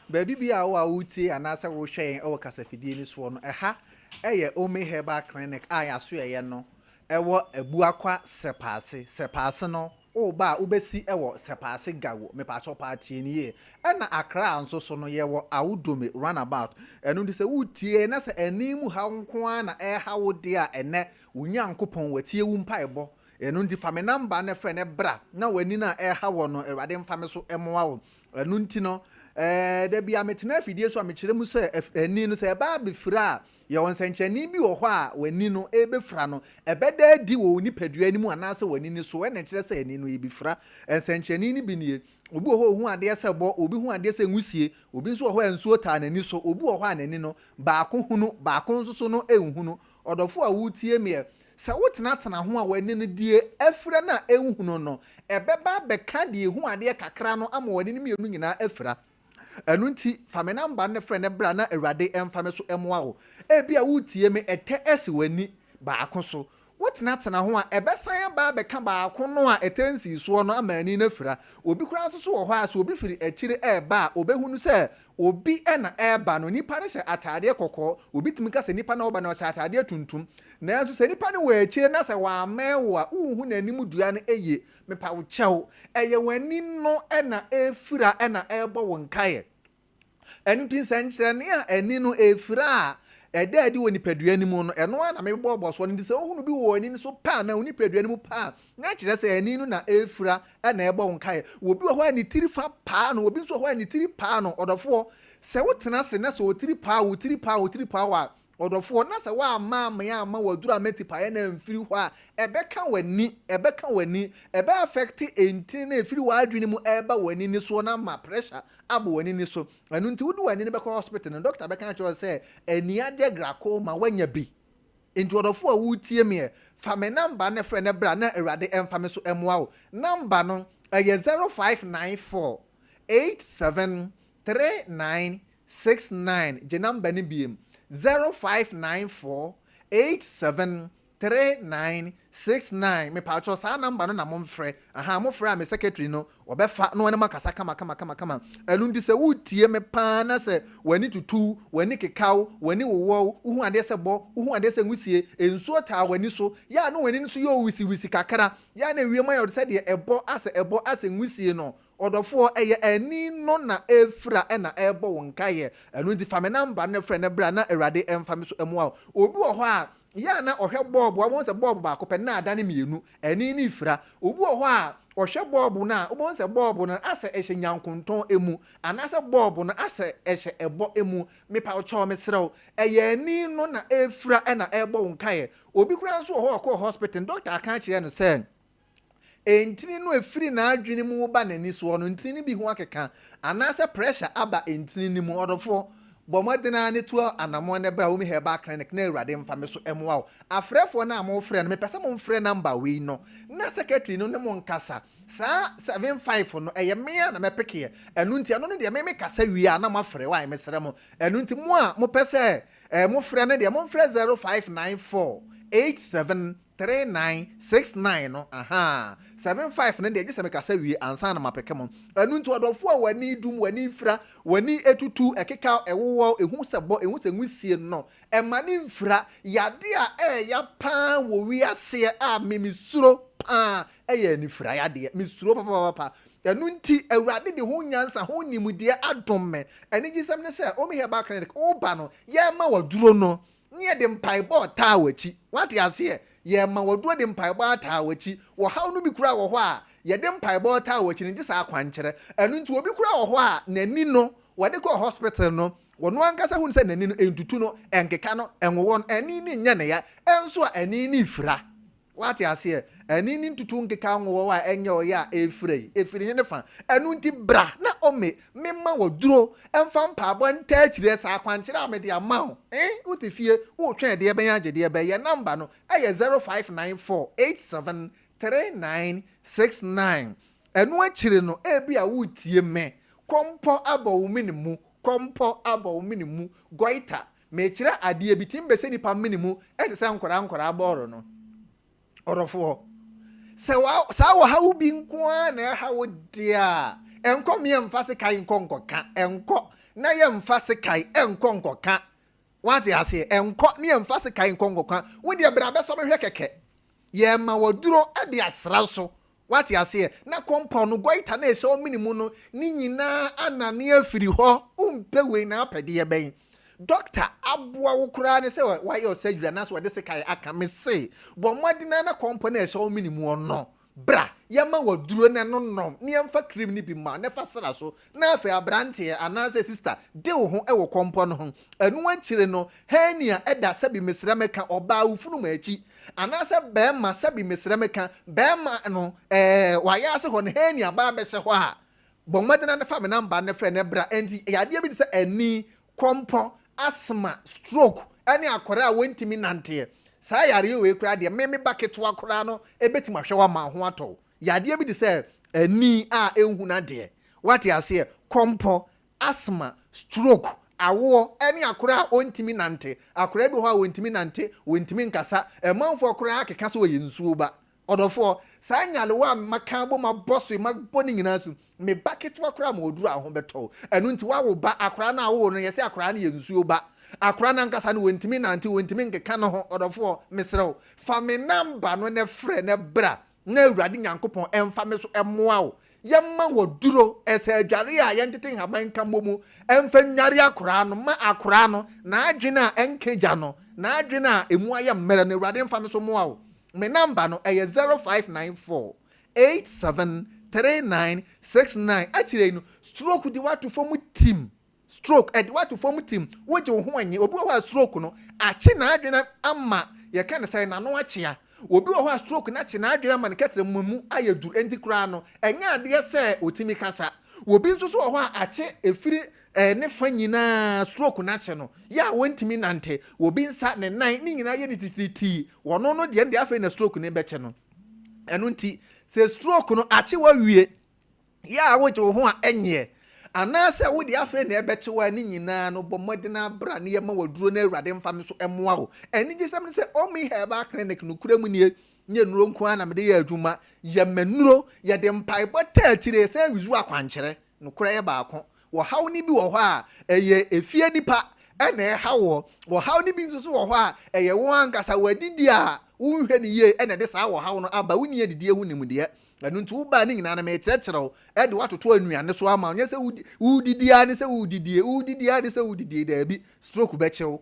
baabi bia wo a wutie anasa wo hwen e wo kasafidie ni so no ɛha ɛyɛ Ome Herbal Clinic a yaso ɛyɛ no ɛwɔ Abuakwa sepase no o ba ubesi ɛwɔ sepase gawo mepacho party ni ye ɛna Accra nso so no yɛwɔ Awudome runabout ɛno ndi sɛ wutie na sɛ animu ha nko na ɛha wo de a ɛnɛ wunyankopɔn watie wu mpaebɔ ɛno ndi fa me number na frɛ ne bra na wani na ɛha wo no Awurade mfa me so ɛmoa wo ɛno nti no da bia metena afidie so a mekyerɛ mu sɛ ani no sɛ ɛba befira yɛ wonsenkyani bi wɔ hɔ a wani no ebefra no ɛbɛda di wɔ nipadua ni mu anaasɛ wani ni so ɛna kyerɛ sɛ ani no ebefra ensenkyani ni bi nie obi wɔ hɔ hu adeɛ sɛ bɔ obi hu adeɛ sɛ ngusie obi nso wɔ hɔ nsuo taa n'ani so obi wɔ hɔ anani no baako hunu baako nso so no ehunu ɔdɔfo a wutie me sɛ wotenatena ho a wani no die afira na ehunu no ɛbɛba bɛka de ehu adeɛ kakra no ama wani no mienu nyinaa afira ɛno nti fa me namba ne frɛ ne bra na Awurade ɛmfa me so ɛmoa wo ebia wutie me ɛtɛ ɛsi wani baako so wotenatena ho a ɛbɛsan ba bɛka baako no a ɛtɛnsi so no ama ani na fira obi kura nso so wɔ hɔ a so obi firi akyire ɛba a obehunu sɛ obi ɛna ɛba no nipa ne hyɛ ataadeɛ kɔkɔɔ obi tumi ka sɛ nipa na ɔba na ɔhyɛ ataadeɛ tuntum na nso sɛ nipa ne wɔ akyire na sɛ wɔamɛwo a uhu n'anim dua no ɛyɛ mepa wo kyɛw ɛyɛ w'ani no ɛna ɛfira ɛna ɛbɔ wo nkaeɛ ɛno nti nsɛnkyerɛ ne a ani no ɛfira a ɛda adi wɔ nipadua ni mu no ɛno a na mebɔbɔ so no ndi sɛ ohunu bi wɔ ani so pa na nipadua ni mu pa na kyerɛ sɛ ani no na ɛfira ɛna ɛbɔ wo nkaeɛ obi wɔ hɔ a ne tiri fa paa no obi nso wɔ hɔ a ne tiri paa no ɔdɔfoɔ sɛ wotena se na sɛ wo tiri paa wa ɔdɔfoɔ na sɛ woama waduru amati paeɛ na mfiri hɔ a ɛbɛka w'ani ɛbɛ affect enti na ɛfiri w'adwene mu ɛba w'ani ni so na ma pressure abɔ w'ani ni so ɛno nti wode w'ani no bɛkɔ hospital no doctor bɛka kyerɛ sɛ ani adeɛ glaucoma wanya bi into odofo a wutie me fa me number na frɛ ne bra na awurade emfa me so emoa wo number no ɛyɛ 0594 873969 je number ni biem 0594 873969 me pa cho sa number no na mo mfrɛ aha mo frɛ a me secretary no obefa no ne makasa kama enu ndi se wutie me pa na se wani tutu wani kekaw wani wowo uhu ade se bo uhu ade se ngusie ensuo taa wani so ya no wani so yo wisi kakara ya na wiema yo se de ebo ase ngusie no odofo eye ani no na efra na ebo wonkaye enu ndi fa me number ne frɛ ne bra na awurade emfa me so emoa obi wo hɔ a ya na ohwe bob wa won se bob ba ko pe na ada ne mienu ani ni ifra obi wo hɔ a ohwe bob na o bon se bob na ase ehye nyankonton emu anase bob na ase ehye ebo emu me pa cho me serew eye ani no na efra na ebo wonkaye obi kura nso hɔ ko hospital doctor aka kire no say entini no efiri na adwene mu ba nani so no entini bi ho akeka anase pressure aba entini ni mu odofo bomodena ne to anamo ne bra wo mi heba clinic na awurade mfa me so emoa wo afrefo na amo frɛ no me pese mo mfrɛ number we no na secretary no ne mo nkasa sa 75 no eye me na me peke enu ntia no de me kasa wi a na mo frɛ wa me srɛ mo enu nti mo a mo pese mo frɛ no de mo mfrɛ 0594 873969 no aha 75 no de gese me kasa wi ansa na mapeke mo enu nti odofo a wani dum wani fra wani etutu ekeka ewowo ehu sebo ehu sengusie no emani mfra yade a ya pa wo wi ase a memisuro pa eye ni fra yade misuro papa enu nti awurade de ho nyansa ho nimudie adomme eni gisem ne se o mi heba clinic o ba no ye ma waduro no nye de mpaibɔ taa wachi wate ase ye ma waduro de mpaibɔ taa wachi wo haw no bi kura wo hɔ a ye de mpaibɔ taa wachi ne gisa akwankyere enu nti obi kura wo hɔ a nani no wade ko hospital no wono ankasa hu se nani no entutu no enkeka no enwo no ani ni nya ne ya enso a ani ni fira wate ase ani ni ntutu nkeka nwo wa enye oya efiri ne fa enu nti bra na ome memma waduro emfa mpaabɔ nta kyire sa akwankyere amede amawo utifie wo twen de ben agye de ben ye number no eye 0594873969 enu akyire no ebi a wutie me kompo abawo minimu goita me kyire ade bi timbe se nipa minimu e de se nkora aboro no orofo se wa sa wo ha ubi nko na ha wo dia enko me mfase kai nkonkoka enko na ye mfase kai enkonkoka wate ase enko ne mfase kai nkonkoka wo de bra be so behwe keke ye ma woduro ade asra so wate ase na compound no goita na ehye o minimu no ni nyina anane afiri ho umpewe na apede ye ben doctor aboa wo kura ne se wa ye surgery na so de se kai aka me se bo modina na compound na ehye o minimu ono bra yama waduro ne no nom ne yamfa cream ni bi ma ne fa sra so na afa abrante anase sister de wo ho e wo kompo no ho anu akire no hania eda sabi mesra meka oba ufunu ma achi anase be ma sabi mesra meka be ma no wa ya se ho ne hania ba be se ho a bommadina ne fa me number ne frɛ ne bra enti yade bi se ani kompo asthma stroke ani akora a wontimi nante sa yare we kura de me bucket wa kura no ebetima hwewa ma ho ato yade bi de se ani a enhu na de wate ase kompo asthma stroke awo ani akora ontimi nante akora bi ho a wontimi nante wontimi nkasa emanfo akora akeka so yensuo ba odofo sa nyale wa maka bo ma bosso ma boni nyina su me bucket wa kura ma oduru aho beto enu nti wa wo ba akora na wo no yesi akora na yensuo ba akora na nkasa no wontimi nante wontimi nkeka no ho odofo mesrew fa me number no ne frɛ ne bra na awurade nyankopɔn emfa me so emoa wo yamma woduro ese adware a yentete haban kamomu emfa nware akora no ma akora no na adwene a enkeja no na adwene a emu aye mmere na awurade emfa me so moa wo me number no 0594 873969 actually no stroke di watu form team stroke edi watu form team woje ho anye obi ho stroke no ache na adwena ama ye kan say na no achia obi ho stroke na ache na adwena ma ne ketere mumu ayedur enti kura no enya ade se otimi kasa obi nso so ho ache efiri ne fa nyinaa stroke na che no ya wontimi nante obi nsa ne nan ne nyinaa ye tititi wono no de afei na stroke ne beche no eno nti se stroke no ache wa wie ya wo je ho a enye anase wo de afei na ebeche wa ne nyinaa no bomodena bra ne yema waduro na awurade mfam so emoa wo eni gisam se omi heba clinic no kura mu nie nye nuro nko ana me de ya adwuma ye manuro ye de mpai bota tire se wizu akwankyere no kura ye baako wo haw ni bi wo ho a eye efie nipa ene ha wo haw ni bi nso wo ho a eye wo ankasa wadidi a wo hwe ni ye ene de saa wo haw no aba wo ni adidi ehu ni mu de anu nti wo ba ni nyina na me kyerɛkyerɛw e de watoto anuane so ama onye se wudidi ani se wudidi ani se wudidi da bi stroke be kyew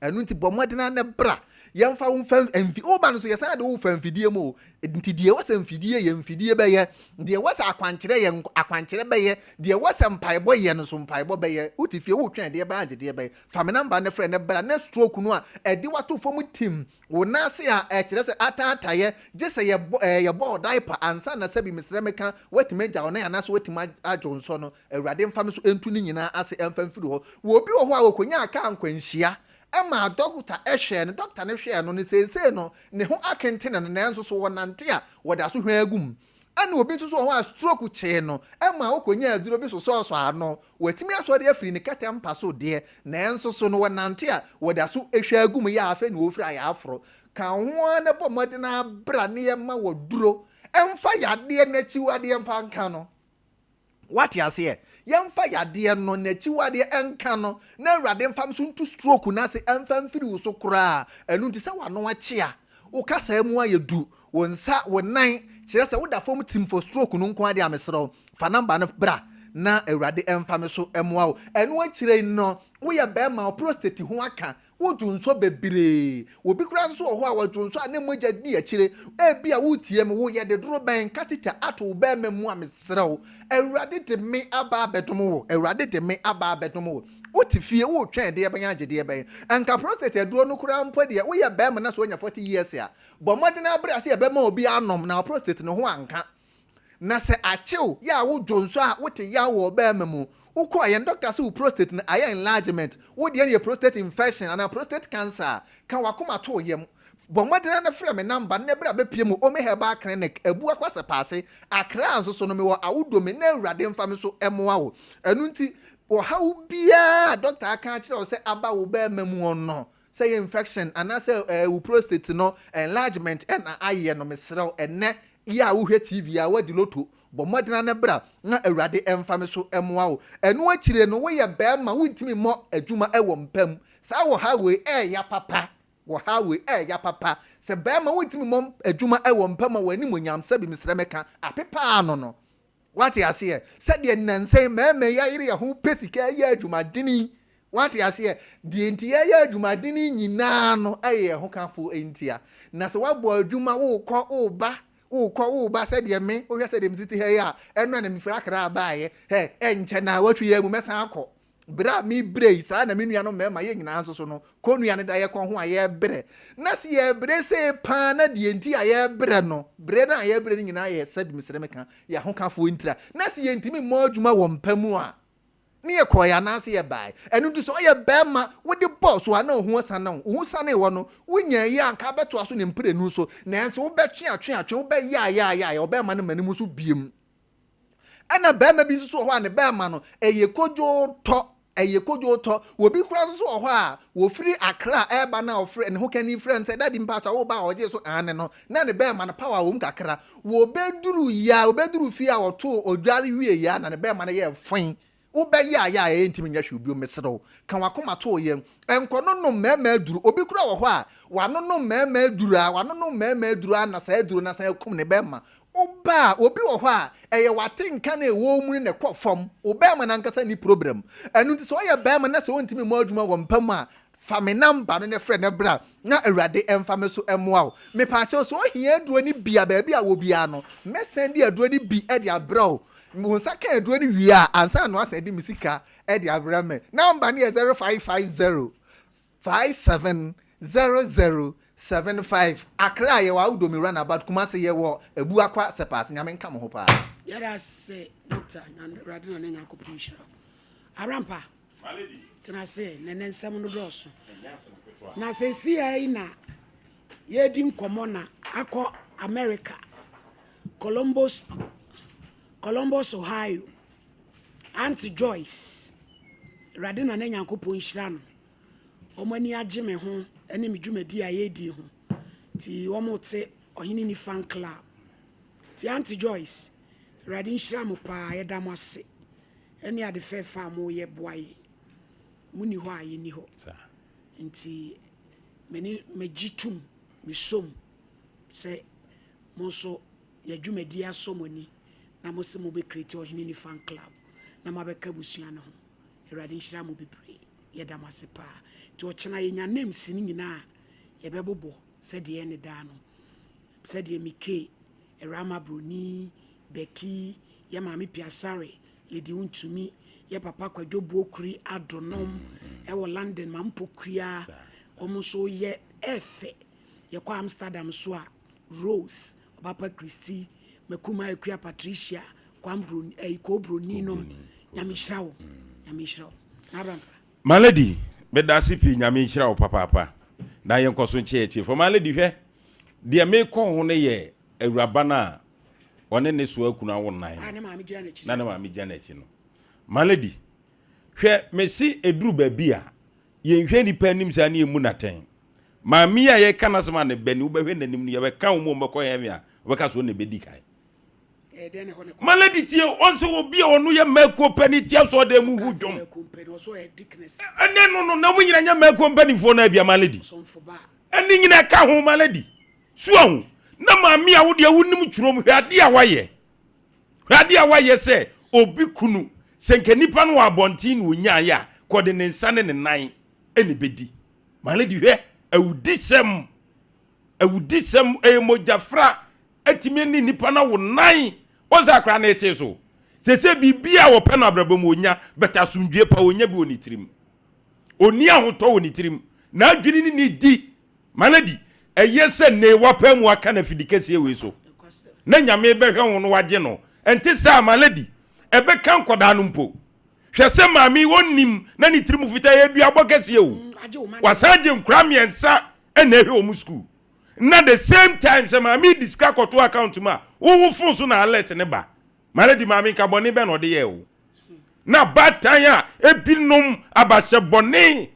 anu nti bomodena ne bra yɛmfa wo mfa mfi oba no so yɛsa de wo fa mfidie mu nti de wasa mfidie ye mfidie bɛyɛ de wasa akwankyerɛ ye akwankyerɛ bɛyɛ de wasa mpaebɔ ye no so mpaebɔ bɛyɛ utifie wo twɛn de bɛyɛ agye de bɛyɛ fam namba ne frɛ ne bra ne stroke no a ɛde wato fam tim wo nase a ɛkyerɛ sɛ ataataye gye sɛ ye bɔ diaper ansa na sɛbi misrɛ meka watime gya wo na anaso watima adwo nso no awurade mfam so entu ne nyinaa ase ɛmfa mfiri hɔ wo obi wɔ hɔ a wokonya aka ankwanhyia Emma doctor ehwe no doctor ne hwe no ne sese no ne ho akente ne nanso so wonante a woda so hwan agum ana obi nso so ho a stroke che no Emma okonya aduro bi so ano watimi aso de afiri ne katampa so de nanso so no wonante a woda so ehwe agum ya afa ne ofiri ya afro ka ho na bomode na bra ne yema woduro emfa yade na chiwade emfa nka no what you say yɛmfa yade no n'achiwade enka no na awurade mfam so ntu stroke na se emfa mfiri wo so koraa enu nti sɛ wano akyea wo kasa mu ayedu wo nsa wo nan kyerɛ sɛ wo da fom tim for stroke no nko ade amesrɛ fa number no bra na awurade emfam so emoa wo enu akyerɛ no wo yɛ bɛma prostate ho aka wotu nso bebree obi kura nso ho a wotu nso a ne mogya di akyire ebi a wotie me wo ye de duro ben katita ato be mamu amesrew awurade de me aba abedom wo awurade de me aba abedom wo wotifie wo twɛn de yɛbɛnya agye ben anka prostate duro no kura mpo de wo ye be ma na so nya 40 years a bomodena abra se yɛbɛma obi anom na prostate no ho anka na se akyew ya wo dwonso a wote ya wo be mamu uko ayen doctor say prostate na ayen enlargement wo de ye prostate infection and prostate cancer kan wakoma to yem bomodena na frɛ me number na bra bepie mu ome heba clinic abu akwase paase akra nso so no me wo awudo me na awurade mfa me so emoa wo enu nti wo hawo bia doctor aka kire wo say aba wo ba mamu no say infection and say wo prostate no enlargement na aye no mesrew enne ya wo hwe tv a wadi loto bomodena na bra na awurade emfa me so emoa wo enu akire no wo ye ba ma wontimi mo adwuma ewo mpam sa wo hawe ya papa wo hawe ya papa se ba ma wontimi mo adwuma ewo mpam wani monyam sabi misrɛ meka apepa ano no what you say said the nansen meme ya ire ho pesika ya adwuma dini what you say die ntia ya adwuma dini nyina no ho kafo entia na se wabo adwuma wo kɔ wo ba wo ba said ye me o hwe said dem city he ya eno na mfira kra baaye enche na watwe ya mu mesa akɔ bra mi brei saa na me nua no mema ye nyina nso so no ko nua ne da ye kɔ ho a ye bre na se ye bre se pa na die nti a ye bre no bre na ye bre ni nyina ye said misre meka ya ho kafo ntira na se ye ntimi mo adwuma wo mpamu a ne ye kɔ ya na se ye bai enu nti so ye bema wo de boss wa na ho sana wo sana wo no wonya ye anka beto aso ne mpre nu so na enso wo betwe atwe wo be ya wo be ma no manimu so biem ana bema bi so ho a ne bema no eye kojo to wo bi kura so ho a wo firi akra eba na ofre ne ho kani friend say daddy mpacha wo ba oje so ane no na ne bema na power wo nkakra wo beduru fi a wo to odware wie ya na ne bema na ye fun ube ya ntimi nya hwe bio mesrew kan wakoma to yem enkono no mema duru obi kura wo ho a wano no mema duru a na sa duru na sa kum ne bema oba obi wo ho a eye watenka na ewo mu ne kofom obema na nkasa ni problem enu nti so ye bema na se wontimi mo adwuma wo mpam a fa me number no ne frɛ ne bra na awurade emfa me so emoa wo me pa che so ohia aduro ni bia ba bia wo bia no me send aduro ni bi e dia bra Monsa ka eduro ni wi a ansa no asa di misika e di abrame number ni 0550 570075 akra ye wa udomi run about kuma se ye wo ebu akwa sepas nyame nka mo ho pa yara se doctor and radio na nya ko pinshira arampa tena se nene nsɛm no dɔɔso na sɛ si ai na yɛdi nkɔmmɔ na akɔ America Columbus Ohio Auntie Joyce radina na nyankopɔn hyira no ɔmani agye me ho ɛne me dwumadi a yɛdi ho ti wɔmote Oheneni fan club ti Auntie Joyce radin hyira mo pa yɛda mo ase ɛne ade fɛfa mo yɛ boaye muni hɔ a yɛni hɔ nti megitum mesom sɛ mo so yɛdwumadi asomoni na mo se mo be create Oheneni fan club na mabɛka busua no ho radin hyira mo bebre yɛda mo ase pa ti ɔkyena yɛnya names ni nyina yɛbɛbobɔ sɛ de ɛne da no sɛ de Mike Rama Bruni Becky ya mami Piasare Lady Untumi ya papa Kwadwo Buokuri Adonom ewo London mampokua omo so ye efe ye kwa Amsterdam so a Rose papa Christy mekuma ekua Patricia kwa Bruni ko Bruni nom nyamishrawo naram my lady bedasi pi nyamishrawo papa na yen koso nche for my lady hwe de me ko ho ne ye awuraba na one ne so akuna wonan na na maami janachi no my lady hwe mesi eduru ba bia ye hwe nipa nim sa na emu naten maami a ye kana sema ne bani wo behwe nanim no ye be kan wo mbekọ ye me a wo ka so ne bedi kai my lady tie onse wo bia onu ye mako pani tie so de mu hudwom ene no na wo nyina nya mako pani fo na bia my lady ene nyina ka ho my lady suo na maami a wo de wonim twurom hwade a waye se obi kunu senke nipa no abontin no nya ya kode ne nsa ne nan ene bedi my lady hwe awudisem mojafra atimi ni nipa na wo nan oza kra na ete so se bibia wo pe na abrabom onya beta sumdue pa onya bi onitirim oni ahoto onitirim na adwini ni di my lady eyese ne wapam aka na fidikese ewe so na nyame behwe ho no wage no enti sa my lady ebe kan koda no mpo hwese maami wonim na ni tirim fita yedu abokese ewu wasaje nkra miensa na ehwe omu school na the same time se maami diska koto account ma wo fon so na alert ne ba my lady maami ka boni be no de ye wo na batanya ebinom abase boni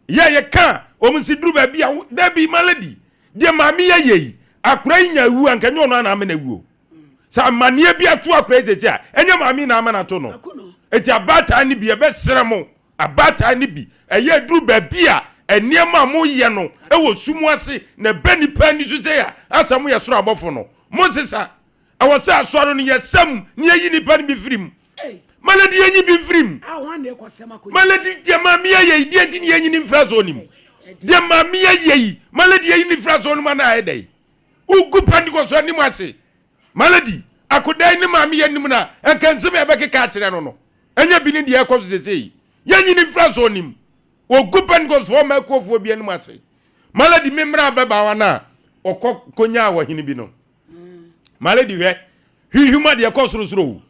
ye kan omusi duru ba bia da bi my lady de maami ye akura nya wu ankanyo no na amena wu sa manie bia to akura tete a enye maami na amana to no eti abata ni bi ebe seremo abata ni bi eye duru ba bia eniema mo ye no ewo sumu ase na beni pani so se ya asamu ye soro abofo no mosesa awose asoro no ye sam ni yi ni pani bi firim maladi yenyi bi firim maladi de maami ye di enti ni yenyi ni frazo nim de maami ye maladi yenyi ni frazo no na ayedai ugu pani ko so ni mo ase maladi akodai ni maami ye nim na enkanse me be keka kire no enya bi ni de ekoso sesei yenyi ni frazo nim ogu pani ko so ma ekofo bi anim ase maladi memra beba wana okonya wa hini bi no maladi we hihuma de ekosorosoro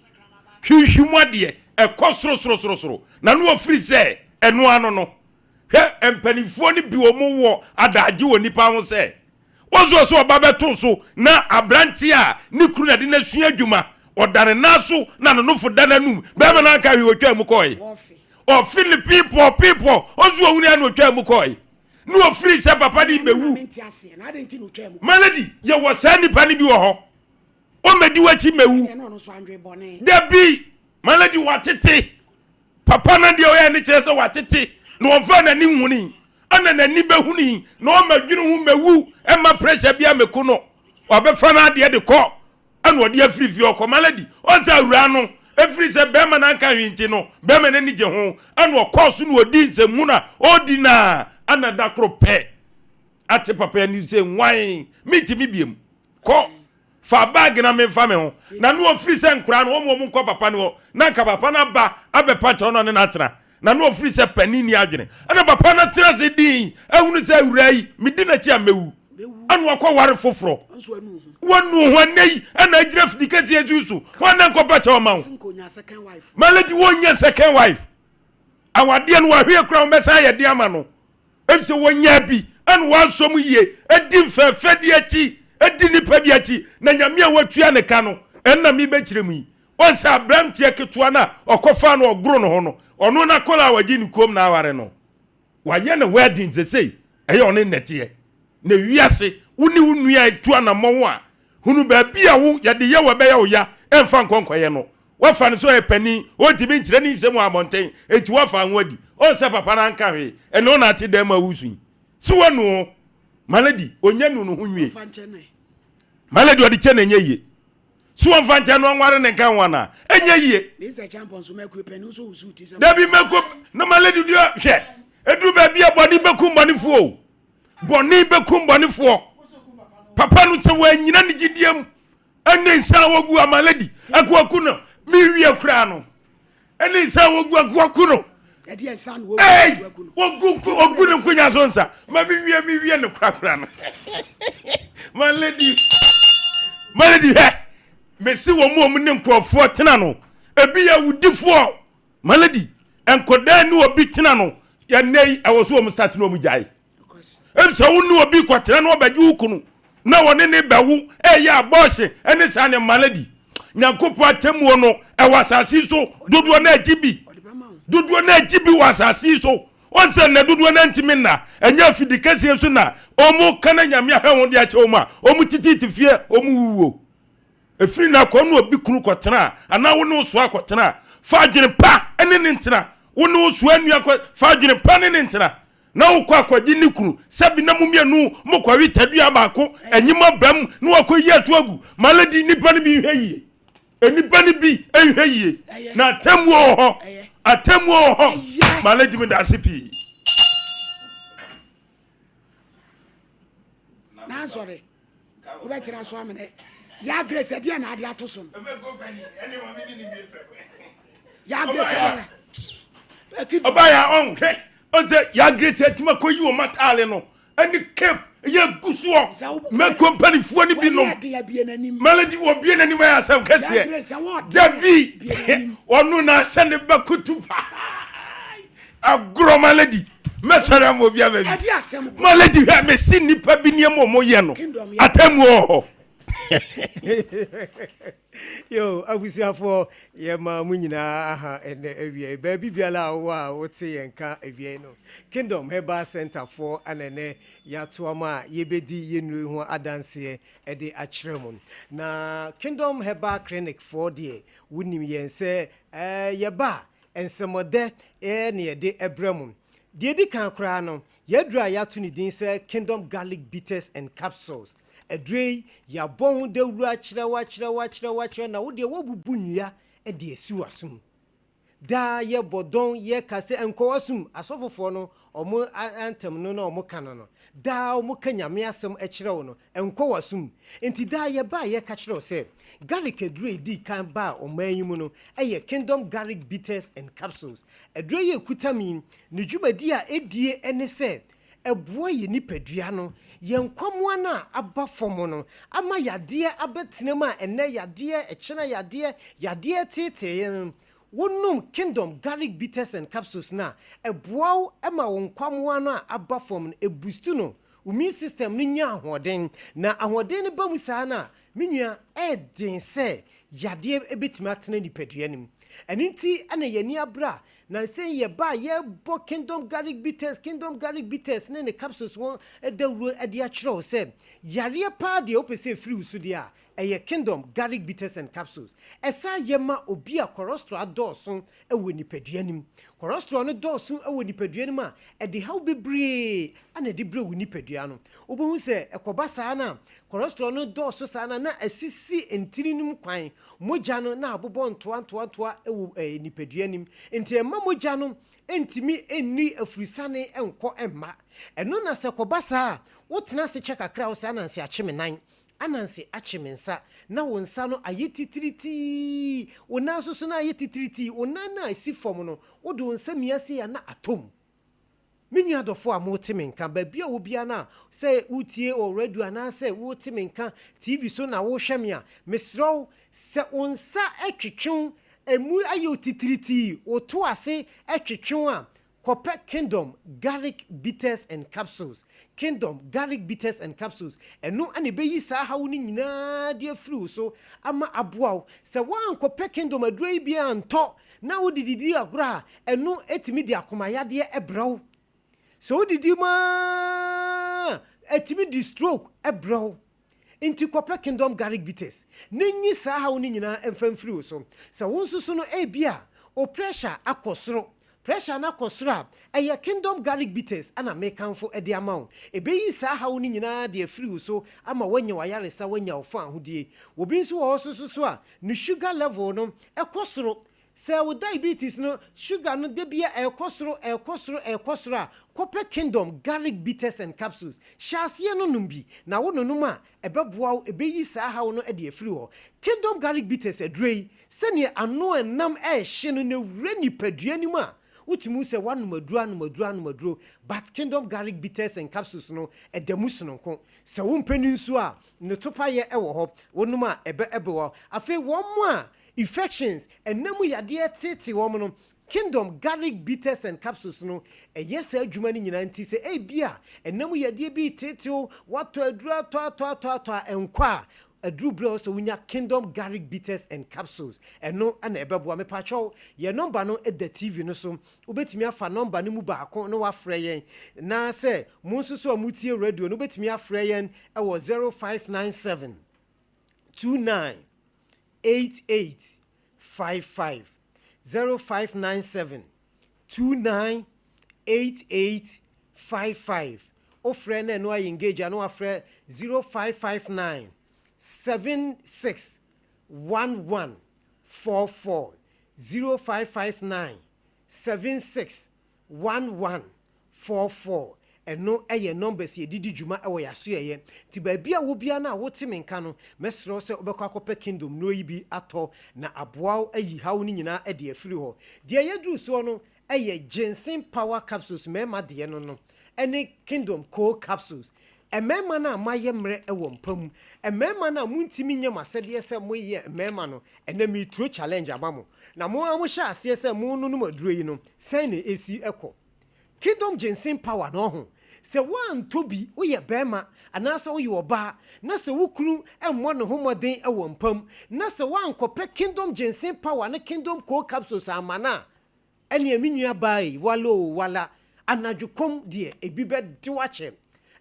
hihuma de ekosorosoro na no ofiri se eno ano no hwe empanifo ni bi wo mu wo adaje wo nipa ho se wozo so obabeto so na abranti a ni kru na de na sua adwuma odare naso na no nofo dananum be ma na aka wi otwa mu koi o feel people ozu ohuni anu otwa mu koi no ofiri se papa ni bewu malady ye wo sa nipa ni bi wo ho o medi wachi mewu debi malady watete papa na de o ye ni kire se watete no onfa na ni huni ana na ni behuni no o madwunu hu mewu e ma pressure bia meku no obefa na de de ko ana odi afirifi okọ malady o za awura no efiri se be ma na nka hwinti no be ma na ni je ho ana okoso no odi nsemu na odi na ana da kro pe ate papa ni se nwan mitimi biem ko fa bag na me fa me ho na no ofiri se nkura no omo nko papa no na nka papa na ba abepa cho no ne na tena na no ofiri se panini adwene ana papa na tena se din ehunu se awura yi midi na chi amewu anu akọ ware foforo wonu ho nei ana agira fidikasi ezusu wana nko pa cho ma malady wonya second wife awade no wa hwe kra mbesa ye de ama no ebse wonya bi an wansom yie edi mfefe de achi edi nipa bi achi na nyame a watua ne ka no enna mi bekire mu yi onsa abram tie ketua na okofa no ogro no ho no ono na kola wagi ni kom na aware no waye na wedding sesei eye ono nete na wiase woni wunua etua na mo a hunu ba bia wo ye de ye wo be ye wo ya emfa nkonkoye no wafa no so e pani o ti bi nkire ni nsemu abonten eti wafa nwadi onsa papa na nka hwe eno na ate dem awusu si wonu maladi onya nu no hunwie maladi odi che na enye yie si won fa nche no nware ne nka nwana enye yie ni se champion so meku pani so usu ti se dabi meku na maladi dio hwe edu ba bia boni beku mbonifuo boni beku mbonifuo papa no se wa nyina ne gidiem ene nsa wogu amaladi akwaku no mi wie kura no ene nsa wogu akwaku no edi nsa no wogu ne kunya so nsa ma mi wie ne kura no maladi he mesi wo mu ne nkrofo tena no ebi ya wudifo maladi enkoda ni obi tena no ya nei awoso wo start no mu jai emse wo ni obi kwatena no obaji ukunu na woni ne bawu ya aboshe ene sa ne maladi nyankopo atemu no wasasi so dodo na ajibi wasasi so onse na dodo na ntimi na enya fidikasi so na omu kana nyame ahwe de ache omu a omu tititi fie omu wuwo efiri na ko no obi kunu kwatena ana wo no so akwatena fa adwene pa ene ne ntena wo no so anu akwa fa adwene pa ne ne ntena na wo kwa akwaji ni kunu sabi na mumienu mo kwa witadua baako enyima bam na wo kwa yi to agu maladi nipa ne bi hwe yie enipa ne bi ehwe yie na atemu ho maladi me da sipi na sorry wo be tira so amene ya grace dia na ade atoso ya grace obaya on oze ya grace etima koyi o matale no ani cape ye gusuo me company fuo ni bi no maladi wo bie nanim ya asem kase dabi onu na sene bakutu agro maladi mesara mo bia ba bi maladi ha me sinni pa bi ni mo ye no atemu ho yo abusiafo ye ma munyina aha ene ewie ba bibiala wa wote yenka ewie no Kingdom Herbal Center for anene ya tuama yebedi yenru ho adanse ede akyeremu na Kingdom Herbal Clinic for die wunim yense yeba ensemode ne yede ebremu die di kan kra no yedra ya to ni din se Kingdom Garlic Bitters and Capsules edrei ya bon de wura kyerɛ na wo de wo bubu nnua e de asiwasum da ye bodon ye kase enkowasum asofofo no omo antem no na omo kan no da omo kanyame asem e kyerɛ wo no enkowasum enti da ye ba ye ka kyerɛ se garlic edrei di kan ba omanyimu no eye Kingdom Garlic Bitters and Capsules edrei ye kutamin ne dwumadi a edie ene se eboa ye nipadua no yenkwamwa na aba fomo no ama yade abetenema ene yade echena yade tete wonum Kingdom Garlic Bitters and Capsules na eboa ema wonkwamwa na aba fomo ebustu no immune system ni nya ahoden na ahoden ne bamu saa na menua edin se yade ebetima atena nipadua nim eninti ana yani abra na say ye ba ye bo Kingdom Garlic Bitters ne capsules won edawro ade a kyerɛw say yare pa de opese free usu de a eye Kingdom Garlic Bitters and Capsules esa ye ma obi a cholesterol adɔso ewo nipadua nim cholesterol no dɔso ewo nipadua nim a ede haw bebre ana de bre wo nipadua no obohu say ekoba saa na cholesterol no dɔso saa na asisi entiri nim kwan moja no na abobɔ ntoa ewo nipadua nim enti moja no entimi enni afurisane enko emma eno na se koba saa wotena se che kakra wo saa nanse akyeme nan ananse akyeme nsa na wo nsa no ayetitiriti wona so na ayetitiriti wona na asifom no wo do nsa miase ya na atom minua dofo a motime nka ba bia wo bia na se utie o radio na se wo time nka TV so na wo hweme a mesro se onsa atwetwon emu ayo titiriti oto ase etwetwe a Copper Kingdom garlic bitters and capsules. Kingdom garlic bitters and capsules. And no any be sa how ni nyina de flu so ama aboa. Se wan Copper Kingdom adroi bia anto na wo dididi agora and no etimi de akomaya de ebraw. So didi ma etimi di stroke ebraw. Inti Copper Kingdom garlic bitters. Nenyi sa how ni nyina emfam flu so. Se won susu no e bia o pressure akosoro. Pressure na kosra eye Kingdom garlic bitters ana mekan fo e de amount e be yi sa hawo ni nyina de free so ama wanya wayaresa wanya ofa ahodie obi nso wo so a ni sugar level no e kosoro se wo diabetes no sugar no de bia e kosoro a Copper Kingdom garlic bitters and capsules shasie no numbi na wo nonum a e beboa e be yi sa hawo no e de free ho Kingdom garlic bitters edrei se ne ano enam e hye no na wura nipadua ni mu a utimu se numaduro but Kingdom garlic bitters and capsules no edamus no ko se wo mpani nso a ne topa ye ewo ho wonum a ebe wo afi wo mo a infections enamu yade tete wo mo no Kingdom garlic bitters and capsules no yes adwuma ni nyina nti se bia enamu yade bi tete wato adura to enkwa adrubro so wunya Kingdom garlic bitters and capsules eno ana ebeboa me pacho ye number no e the TV no so obetimi afa number no mu baako no wa frɛ yen na se munsusu amutie radio no obetimi afrɛ yen e wo 0597 29 8855 0597 29 8855 o frɛ na no engage no afrɛ 0559 761144 0559 761144 eno eye numbers ye didi djuma ewo yaso ye ti ba bia wo bia na wo timi nka no mesro se obekwa Copper Kingdom no yi bi ato na aboa ayi hawo ni nyina e de afiri ho de ye duru so no eye ginseng power capsules mema de no ene Kingdom cold capsules emema na maye mre ewo mpam emema na muntimi nyam asede se moye emema no ene mi tro challenge abamo na mo amhya ase se mo no maduro yi no sen na esi eko Kingdom ginseng power no ho se wan tobi woye bema anasa woye oba na se wukunu emmo no homoden ewo mpam na se wan Copper Kingdom ginseng power na Kingdom cold capsules amana ene aminua bai wala anadwokom de ebibe de wache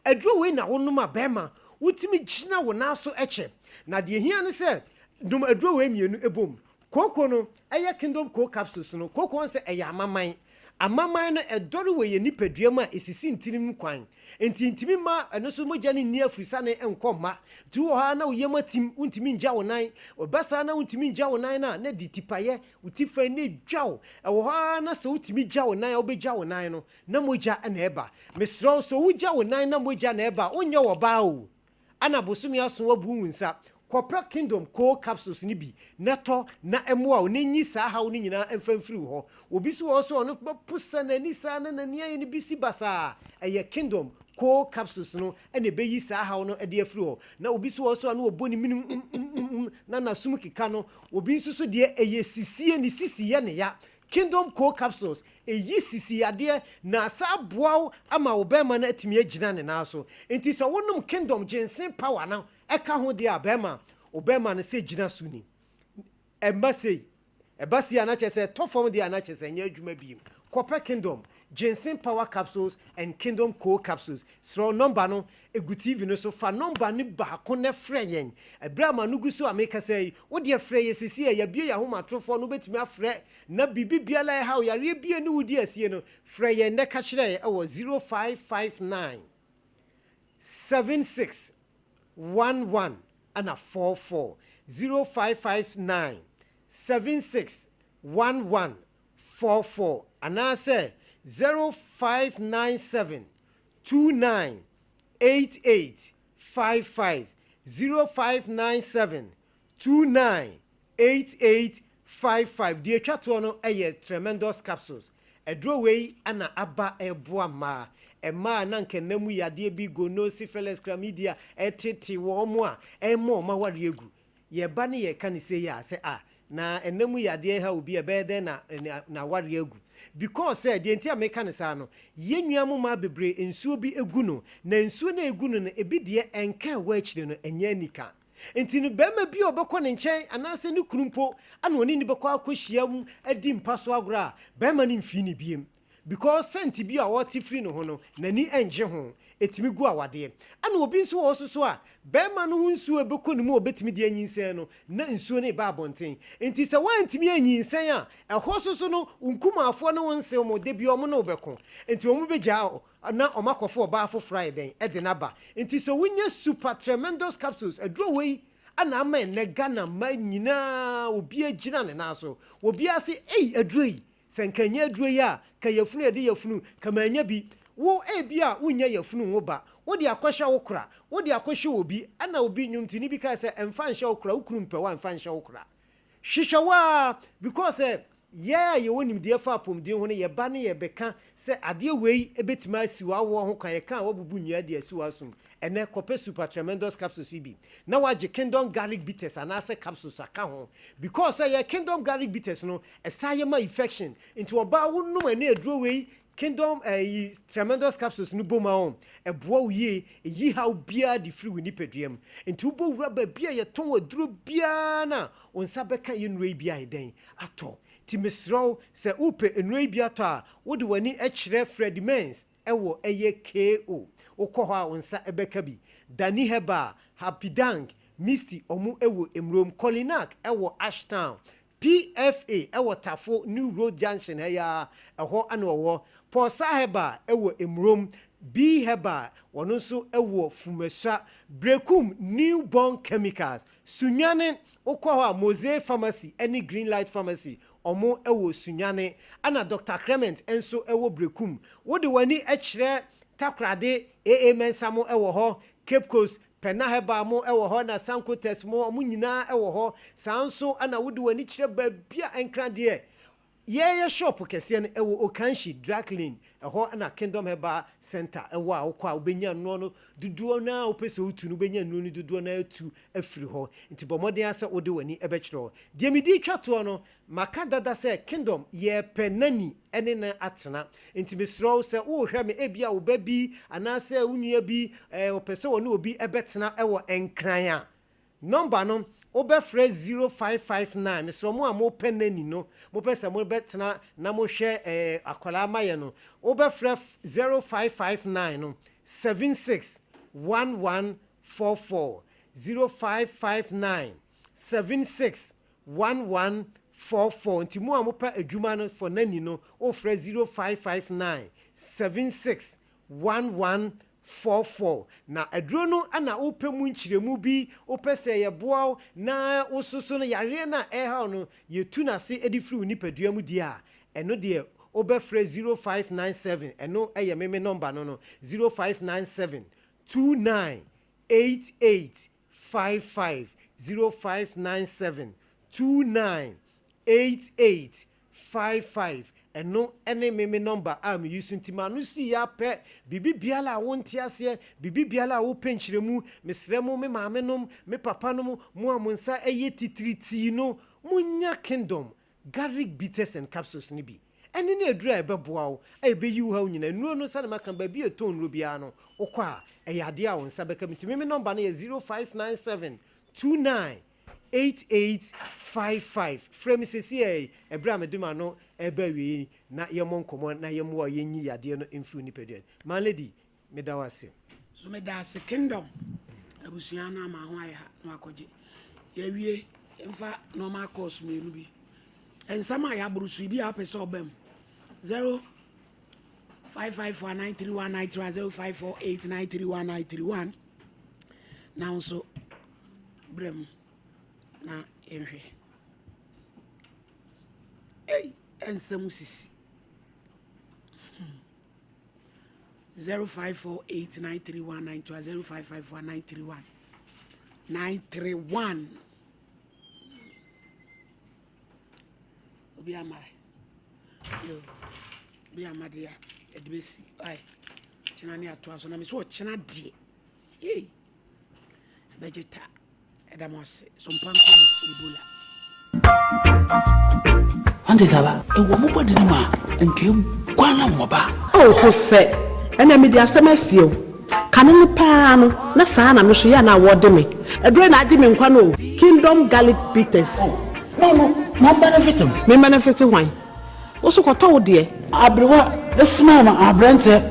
aduro we na wonuma bema wutimi gina wona so eche na de hia ne se dum aduro we mienu ebom koko no eye Kingdom cold capsules no koko on se eye amaman no edoro we ye nipadua ma esisi ntirim kwan ntintimi ma eno so moja ne ni afrisa ne enkoma tu ha na uyema tim untimi nja wonan obasa na untimi nja wonan na ditipaye utifa ne dwaw ewo ha na so utimi nja wonan obeja wonan no na moja na eba mesro so uja wonan na moja na eba onye wo ba o ana bosumi aso wabu nsa Copper Kingdom cold capsules ni bi neto na emoa o nenyi sa ha o ni nyina emfamfiri ho obi so wo so no pusa na ni sa na ni aye ni bisi basa eye Kingdom cold capsules no ene be yi sa ha o no e de afiri ho na obi so wo so no oboni minim na sum kika no obi so de eye sisie ni sisiye ne ya Kingdom cold capsules eyi sisi ade na sa boaw ama obema na atimi agina ne na so enti so wonum Kingdom ginseng power na eka ho de abema obema na se gina suni embasi anache se tofom de anache se nya adwuma bi Copper Kingdom ginseng power capsules and Kingdom cold capsules so number no egutive no so fa number ni ba ko na frɛ yen ebrama no guso ameka sei wo de frɛ ye sisi ya bie ya homa trofo no betimi afrɛ na bibi biala ha yare bie ni wudi asie no frɛ yen na ka kyerɛ e wo 0559 7611 ana 44 0559 761144 ana say 0597 29 8855 0597 29 8855 die twato no eye tremendous capsules edro wei ana aba eboa ma ema na nkenamu yade bi go no syphilis chlamydia etete wo mo a emo ma ware egu ye ba ne ye kan se ya se na enemu yade ha obi ebede na ware agu because said the entire mechanics no yenua mo ma bebre ensuo bi egu no na ensuo na egu no ebi de enka wa akire no enya nika enti no bema bi obekọ ne nchen anase ne kurumpo ana oni ni bekọ akohyiam adi mpaso agora bema ne mfi ni biem because senti bi a woti free no ho no nani enje ho etimi gu awade ana obi nso wo soso a bema no ho nsuo ebekọ ne mu obetimi de anyinsen no na nsuo ne ba abonten enti se wantimi anyinsen a ɛhɔ soso no nkumafo ne wonse mo de bi omo no obekọ enti omo begya na omakofo oba afo Friday ede na ba enti so wunya super tremendous capsules adro wei ana ama ne Ghana ma nyina obi agina ne na so obi ase adro yi senkanya adro yi a ka yafunu ede yafunu kama anya bi wo bi a wunya yafunu wo ba wo de akwahya wo kra wo de akwahya obi ana obi nyumtini bi ka se emfa nhya wo kra wo kuru mpɛ wa emfa nhya wo kra hwehwa because yeah ye wonim de fa apomdin ho ne ye ba ne ye beka se ade wei ebetima asiwa wo ho kan ye kan wo bubu nua de asiwa asum ene kope super tremendous capsules bi na waje kingdom garlic bitters anase capsules aka ho because ye kingdom garlic bitters no esaye ma infection into oba wonum ene aduro wei kingdom tremendous capsules no boma on eboa wie yi how bia di free wini peduam into bo wura ba bia ye ton aduro bia na onsa beka ye nwe bia eden ato Timisro se upe enwe biata wode wani ekire Fred Mens ewo eye KO ukọ ha onsa ebeka bi Dani Heba Happy Dank Misty omu ewo Emrom Colinac ewo Ashtown PFA ewo Tafo New Road Junction ya eho anowo Paul Saheba ewo Emrom B Heba wono nso ewo Fumesa Brekum Newborn Chemicals Sunyane ukọ ha Mose Pharmacy any Green Light Pharmacy omo ewo sunyane ana Dr. Clement enso ewo Brekum wode wani ekire takrade mensamo ewo ho Cape Coast Penaheba mo ewo ho na Sanko Test mo omo nyina ewo ho sanso ana wode wani kire babia enkrade ye shop kese ne ewo Okanshi Dry eho na Kingdom Heba Center ewo a wokọ a obenya no duduo na opese otu no benya no ni duduo na atu afiri ho nti bomoden ase wode wani ebekiro de medi twato no maka dada se Kingdom ye penani ene na atena nti mesro se wo hwe me ebia wo babi anase unua bi opese wo ne obi ebetena ewo enkran a number no obefre 0559 mesro mo amo penani no mo pese mo betena na mo hwe akola amaye no obefre 0559 no 761144 0559 761144 nti mo amopa adwuma no for nani no ofre 0559 761144 na aduro no ana opemu nchiremu bi opese ye boa na osusu no yare na eha no yetu na se edifri nipadua mu dia eno de obefre 0597 eno eye meme number no 0597 298855 0597 298855 eno ene meme number am using timanu si ya pe bibi biala wonti ase bibi biala wo penchiremu mesremu me maame nom me papa nom mo amonsa eye titriti no munya Kingdom garlic bitters and capsules ni bi ene ne adura ebeboa wo ebeyi wo ha nyina nuo no sane maka ba bi eton ro bia no okọ a eyade a wonsa beka mitimi me number na 0597 298855 frame sisi ebra meduma no ebawi na yemo nkomo na yemo yenyi yade no influ ni peduen man lady medawase so medase Kingdom abusuan na ma ho aya no akoje yawie emfa normal course me no bi ensama ya burusu bi apese obam 0554931931 now so brem na enhwe ensam sisi 0548931931 0554931931 obi amai yo bi amadia edbesi ai china ni ato so na me so china die bejeta edamose Sompa Nkomo Ebola Ante saba, e wo mo body ma nke kwana mo ba. O ko se, ena me di asem asiew. Kanu ni pa no, na saa na me so ya na wo de me. Edre na adi me nkwa no, Kingdom Garlic Bitters. No, benefit him. Me benefit wine. Oso ko to wo de. Abrewa, this man abrante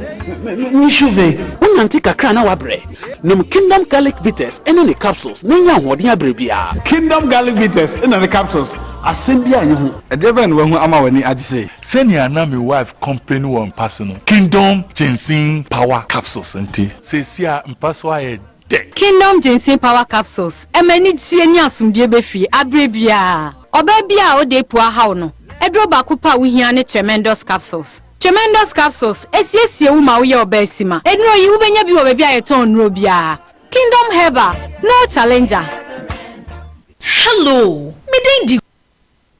me shuve. Won anti kakra na wabre. Nom Kingdom Garlic Bitters ene ne capsules. Nenya hoden abrebia. Kingdom Garlic Bitters ene ne capsules. Asembia nyehu. Edeben wo hu ama wani agise. Senior na my wife company one personal. Kingdom Ginseng Power Capsules nti. Se sia mpaso aye de. Kingdom Ginseng Power Capsules. Emani tie ni asumdie befi abrebia. Obabia o de po aha no. Edro ba kupa wo hia ne tremendous capsules. Tremendous capsules esiesie wo ma wo ye obasima. Enro yi wo benya bi wo bia ye ton nro bia. Kingdom Herbal, no challenger. Hello, me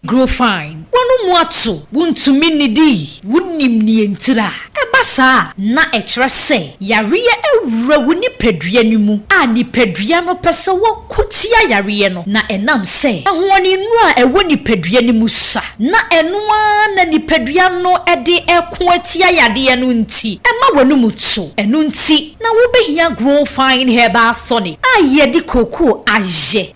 grow fine. Wonu muatu, wuntumi nidi, wunim ni entira. Ebasa na echre se, yariye ewura woni pedua nimu. A ni pedua no pese wo kutia yariye no. Na enam se, ahwoni nu a ewo ni pedua nimu sa. Na enua na ni pedua no ede eko atia yade no nti. Ema wonu mutu, enu nti. Na wo behia grow fine herbal tonic. A yedi koko aje.